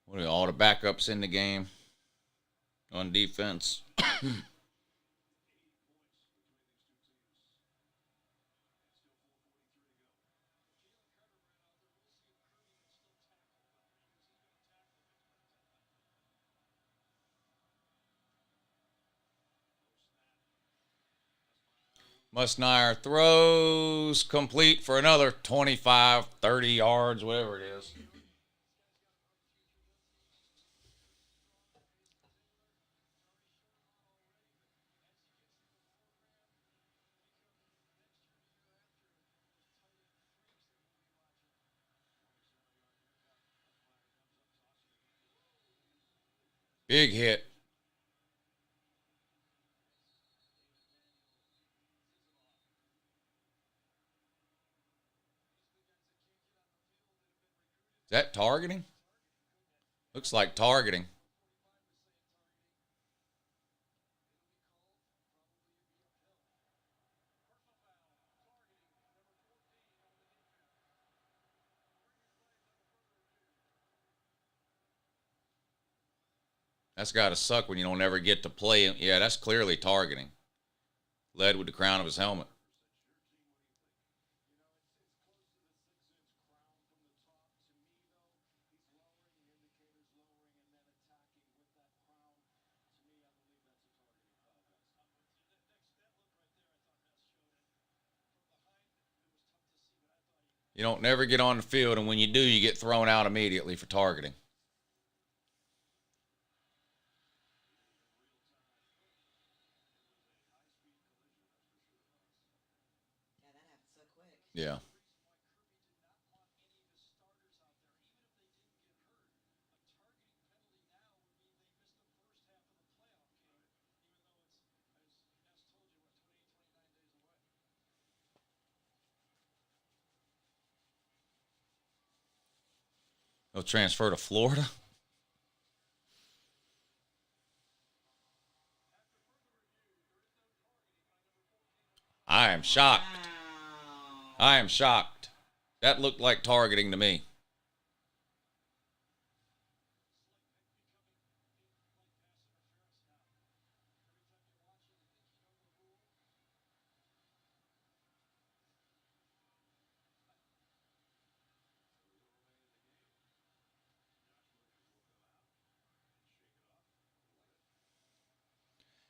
What are all the backups in the game on defense? Musnire throws complete for another 25, 30 yards, whatever it is. Big hit. Is that targeting? Looks like targeting. That's got to suck when you don't ever get to play. Yeah, that's clearly targeting. Led with the crown of his helmet. You don't never get on the field, and when you do, you get thrown out immediately for targeting. Yeah, that happened so quick. Yeah. He'll transfer to Florida. I am shocked. Wow. I am shocked. That looked like targeting to me.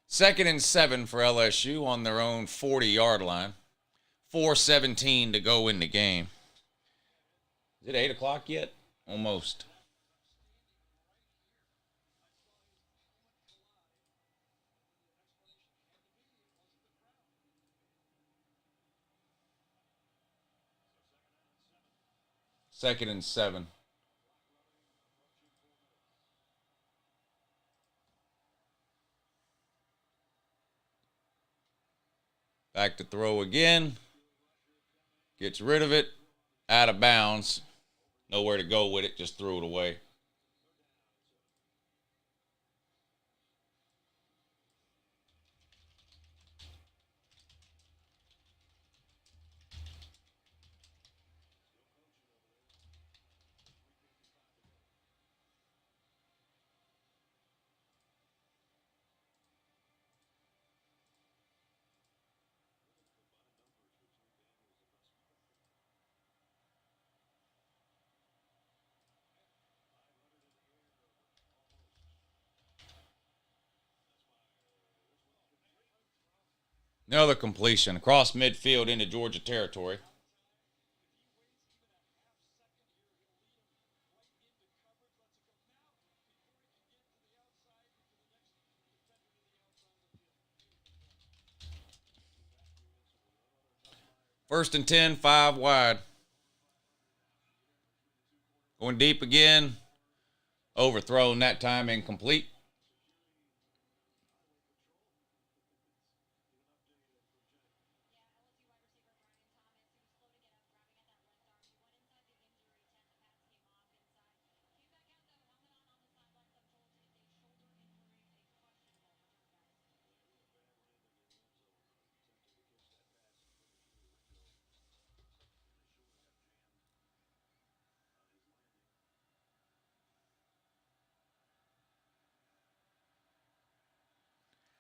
Second and 7 for LSU on their own 40-yard line. 4:17 to go in the game. Is it 8 o'clock yet? Almost. Second and 7. Back to throw again. Gets rid of it. Out of bounds. Nowhere to go with it. Just threw it away. Another completion across midfield into Georgia territory. First and 10, 5 wide. Going deep again. Overthrown that time, incomplete.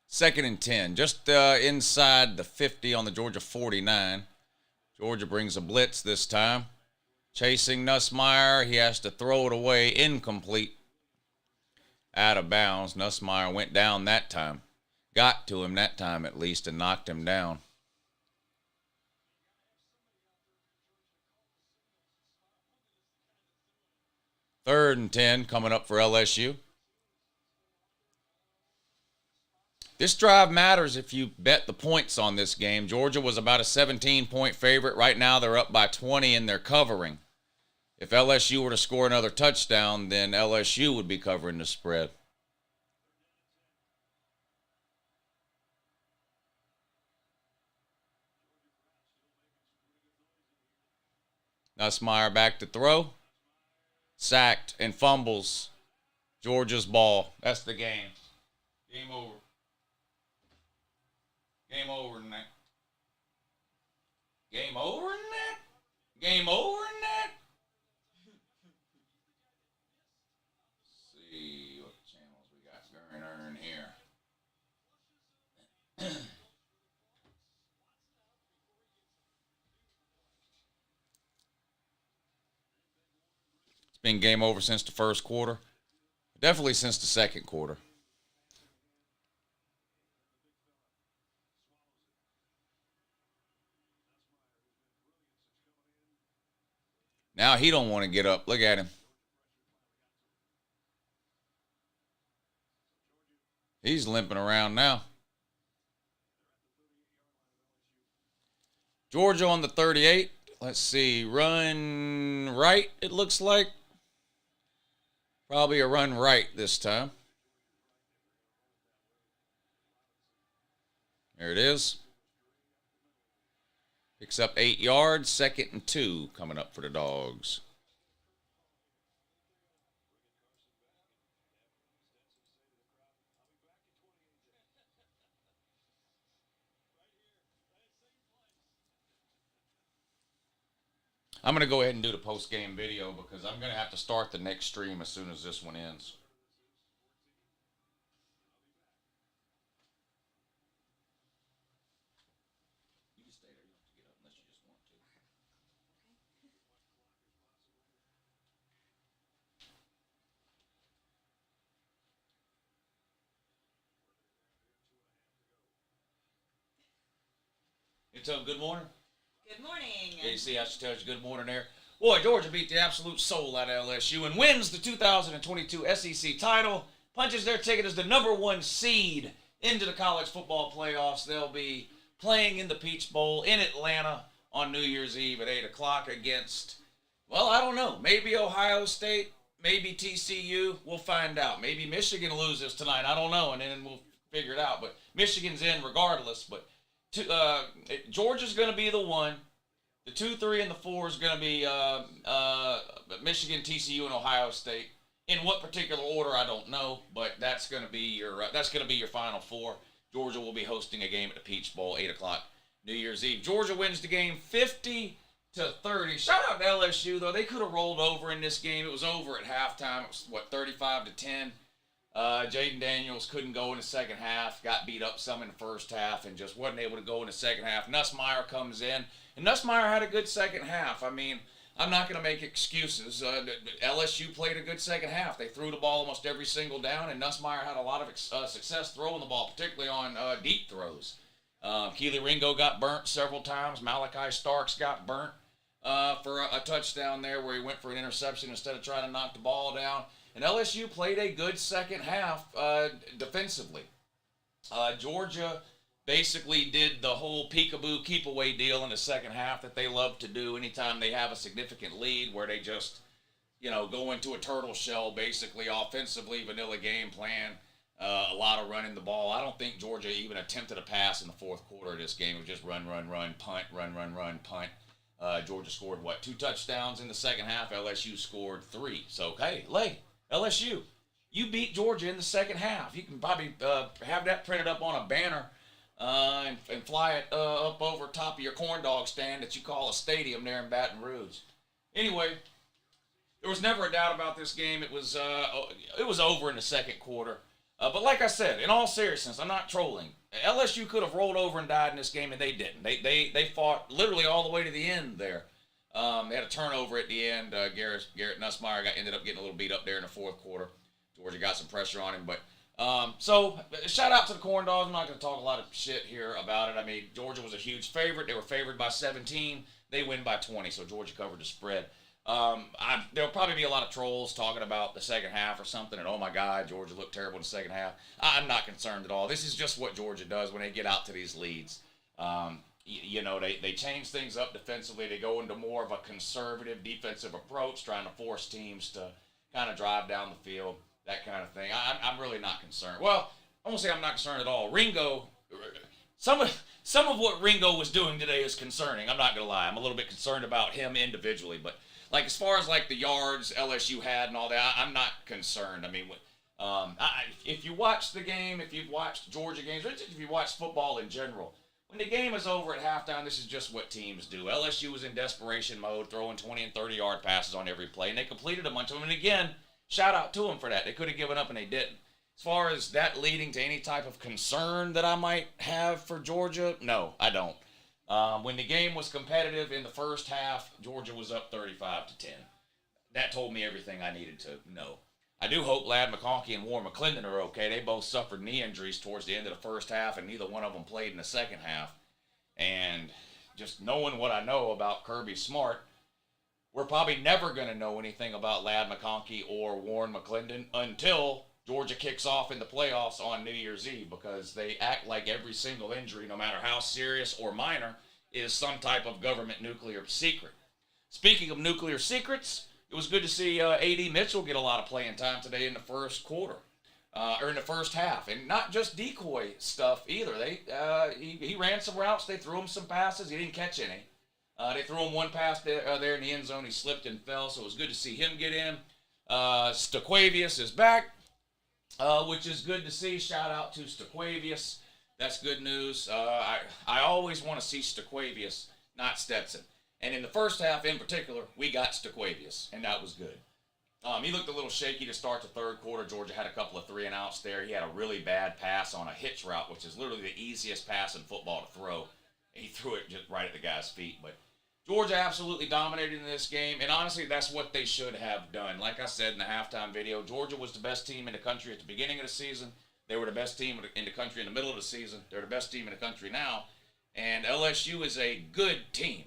Second and 10, just inside the 50 on the Georgia 49. Georgia brings a blitz this time. Chasing Nussmeier. He has to throw it away. Incomplete. Out of bounds. Nussmeier went down that time. Got to him that time at least and knocked him down. Third and 10 coming up for LSU. This drive matters if you bet the points on this game. Georgia was about a 17-point favorite. Right now they're up by 20 and they're covering. If LSU were to score another touchdown, then LSU would be covering the spread. Nussmeier back to throw. Sacked and fumbles. Georgia's ball. That's the game. Game over. Game over in that. Game over in that? Game over in that? See what channels we got going. been game over since the first quarter. Definitely since the second quarter. Now he don't want to get up. Look at him. He's limping around now. Georgia on the 38. Let's see. Run right, it looks like. Probably a run right this time. There it is. Picks up 8 yards. 2nd and 2 coming up for the Dogs. I'm going to go ahead and do the post-game video because I'm going to have to start the next stream as soon as this one ends. You can stay there. You don't have to get up unless you just want to. Hey, Tom, good morning. Good morning. Yeah, you see how she tells you good morning there? Boy, Georgia beat the absolute soul out of LSU and wins the 2022 SEC title, punches their ticket as the #1 seed into the college football playoffs. They'll be playing in the Peach Bowl in Atlanta on New Year's Eve at 8 o'clock against, well, I don't know, maybe Ohio State, maybe TCU. We'll find out. Maybe Michigan loses tonight. I don't know, and then we'll figure it out. But Michigan's in regardless, but Georgia's going to be the one. The 2, 3, and the 4 is going to be Michigan, TCU, and Ohio State. In what particular order, I don't know, but that's going to be your final 4. Georgia will be hosting a game at the Peach Bowl, 8 o'clock New Year's Eve. Georgia wins the game 50-30. Shout out to LSU though; they could have rolled over in this game. It was over at halftime. It was 35-10. Jaden Daniels couldn't go in the second half, got beat up some in the first half, and just wasn't able to go in the second half. Nussmeier comes in, and Nussmeier had a good second half. I mean, I'm not going to make excuses. LSU played a good second half. They threw the ball almost every single down, and Nussmeier had a lot of success throwing the ball, particularly on deep throws. Keely Ringo got burnt several times. Malachi Starks got burnt for a touchdown there where he went for an interception instead of trying to knock the ball down. And LSU played a good second half defensively. Georgia basically did the whole peekaboo keep away deal in the second half that they love to do anytime they have a significant lead, where they just, go into a turtle shell, basically offensively, vanilla game plan, a lot of running the ball. I don't think Georgia even attempted a pass in the fourth quarter of this game. It was just run, punt, run, punt. Georgia scored, 2 touchdowns in the second half. LSU scored 3. So, hey, LSU, you beat Georgia in the second half. You can probably have that printed up on a banner and fly it up over top of your corn dog stand that you call a stadium there in Baton Rouge. Anyway, there was never a doubt about this game. It was over in the second quarter. But like I said, in all seriousness, I'm not trolling. LSU could have rolled over and died in this game, and they didn't. They fought literally all the way to the end there. They had a turnover at the end. Garrett Nussmeier ended up getting a little beat up there in the fourth quarter. Georgia got some pressure on him. But so shout out to the Corn Dogs. I'm not going to talk a lot of shit here about it. I mean, Georgia was a huge favorite. They were favored by 17. They win by 20, so Georgia covered the spread. There'll probably be a lot of trolls talking about the second half or something, and oh my God, Georgia looked terrible in the second half. I'm not concerned at all. This is just what Georgia does when they get out to these leads. They change things up defensively. They go into more of a conservative defensive approach, trying to force teams to kind of drive down the field, that kind of thing. I'm really not concerned. Well, I won't say I'm not concerned at all. Ringo, some of what Ringo was doing today is concerning. I'm not going to lie. I'm a little bit concerned about him individually, but as far as the yards LSU had and all that, I'm not concerned. I mean, if you watch the game, if you've watched Georgia games, or if you watch football in general, when the game is over at halftime, this is just what teams do. LSU was in desperation mode, throwing 20 and 30-yard passes on every play, and they completed a bunch of them. And again, shout out to them for that. They could have given up, and they didn't. As far as that leading to any type of concern that I might have for Georgia, no, I don't. When the game was competitive in the first half, Georgia was up 35-10. that told me everything I needed to know. I do hope Ladd McConkey and Warren McClendon are okay. They both suffered knee injuries towards the end of the first half, and neither one of them played in the second half. And just knowing what I know about Kirby Smart, we're probably never going to know anything about Ladd McConkey or Warren McClendon until Georgia kicks off in the playoffs on New Year's Eve, because they act like every single injury, no matter how serious or minor, is some type of government nuclear secret. Speaking of nuclear secrets, it was good to see A.D. Mitchell get a lot of playing time today in the first quarter, or in the first half, and not just decoy stuff either. He ran some routes, they threw him some passes, he didn't catch any. They threw him one pass there in the end zone, he slipped and fell, so it was good to see him get in. Staquavius is back, which is good to see. Shout out to Staquavius. That's good news. I always want to see Staquavius, not Stetson. And in the first half in particular, we got Staquavius, and that was good. He looked a little shaky to start the third quarter. Georgia had a couple of 3-and-outs there. He had a really bad pass on a hitch route, which is literally the easiest pass in football to throw. He threw it just right at the guy's feet. But Georgia absolutely dominated in this game, and honestly, that's what they should have done. Like I said in the halftime video, Georgia was the best team in the country at the beginning of the season. They were the best team in the country in the middle of the season. They're the best team in the country now. And LSU is a good team.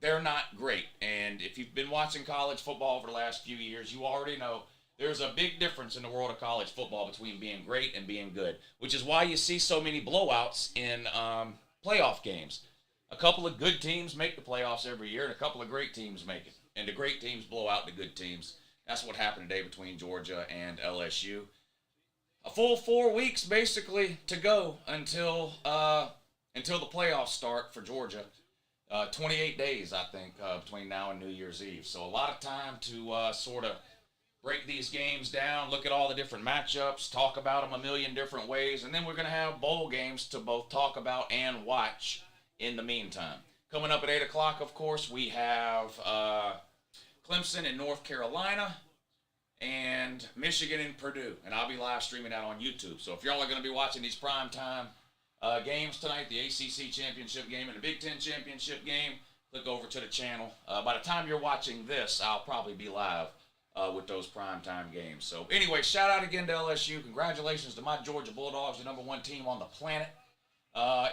They're not great. And if you've been watching college football over the last few years, you already know there's a big difference in the world of college football between being great and being good, which is why you see so many blowouts in playoff games. A couple of good teams make the playoffs every year, and a couple of great teams make it. And the great teams blow out the good teams. That's what happened today between Georgia and LSU. A full 4 weeks, basically, to go until the playoffs start for Georgia. 28 days, I think, between now and New Year's Eve. So a lot of time to sort of break these games down, look at all the different matchups, talk about them a million different ways, and then we're going to have bowl games to both talk about and watch in the meantime. Coming up at 8 o'clock, of course, we have Clemson and North Carolina and Michigan and Purdue, and I'll be live streaming that on YouTube. So if y'all are going to be watching these primetime games tonight, the ACC Championship game and the Big Ten Championship game, click over to the channel. By the time you're watching this, I'll probably be live with those primetime games. So anyway, shout out again to LSU. Congratulations to my Georgia Bulldogs, the number one team on the planet.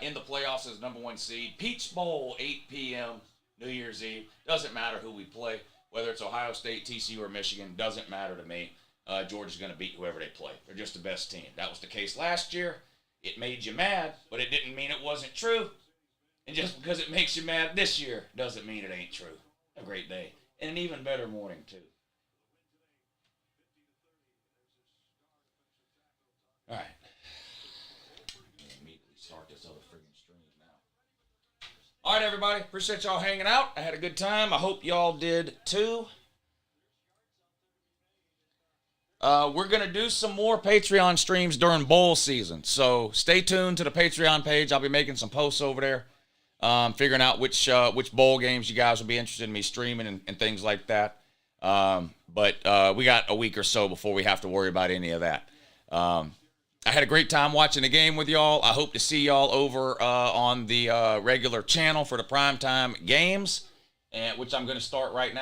In the playoffs as number one seed. Peach Bowl, 8 p.m., New Year's Eve. Doesn't matter who we play, whether it's Ohio State, TCU, or Michigan. Doesn't matter to me. Georgia's going to beat whoever they play. They're just the best team. That was the case last year. It made you mad, but it didn't mean it wasn't true. And just because it makes you mad this year doesn't mean it ain't true. A great day. And an even better morning, too. All right. Immediately start this other friggin' stream now. All right, everybody. Appreciate y'all hanging out. I had a good time. I hope y'all did, too. We're going to do some more Patreon streams during bowl season. So stay tuned to the Patreon page. I'll be making some posts over there, figuring out which bowl games you guys will be interested in me streaming and things like that. But we got a week or so before we have to worry about any of that. I had a great time watching the game with y'all. I hope to see y'all over on the regular channel for the primetime games, which I'm going to start right now.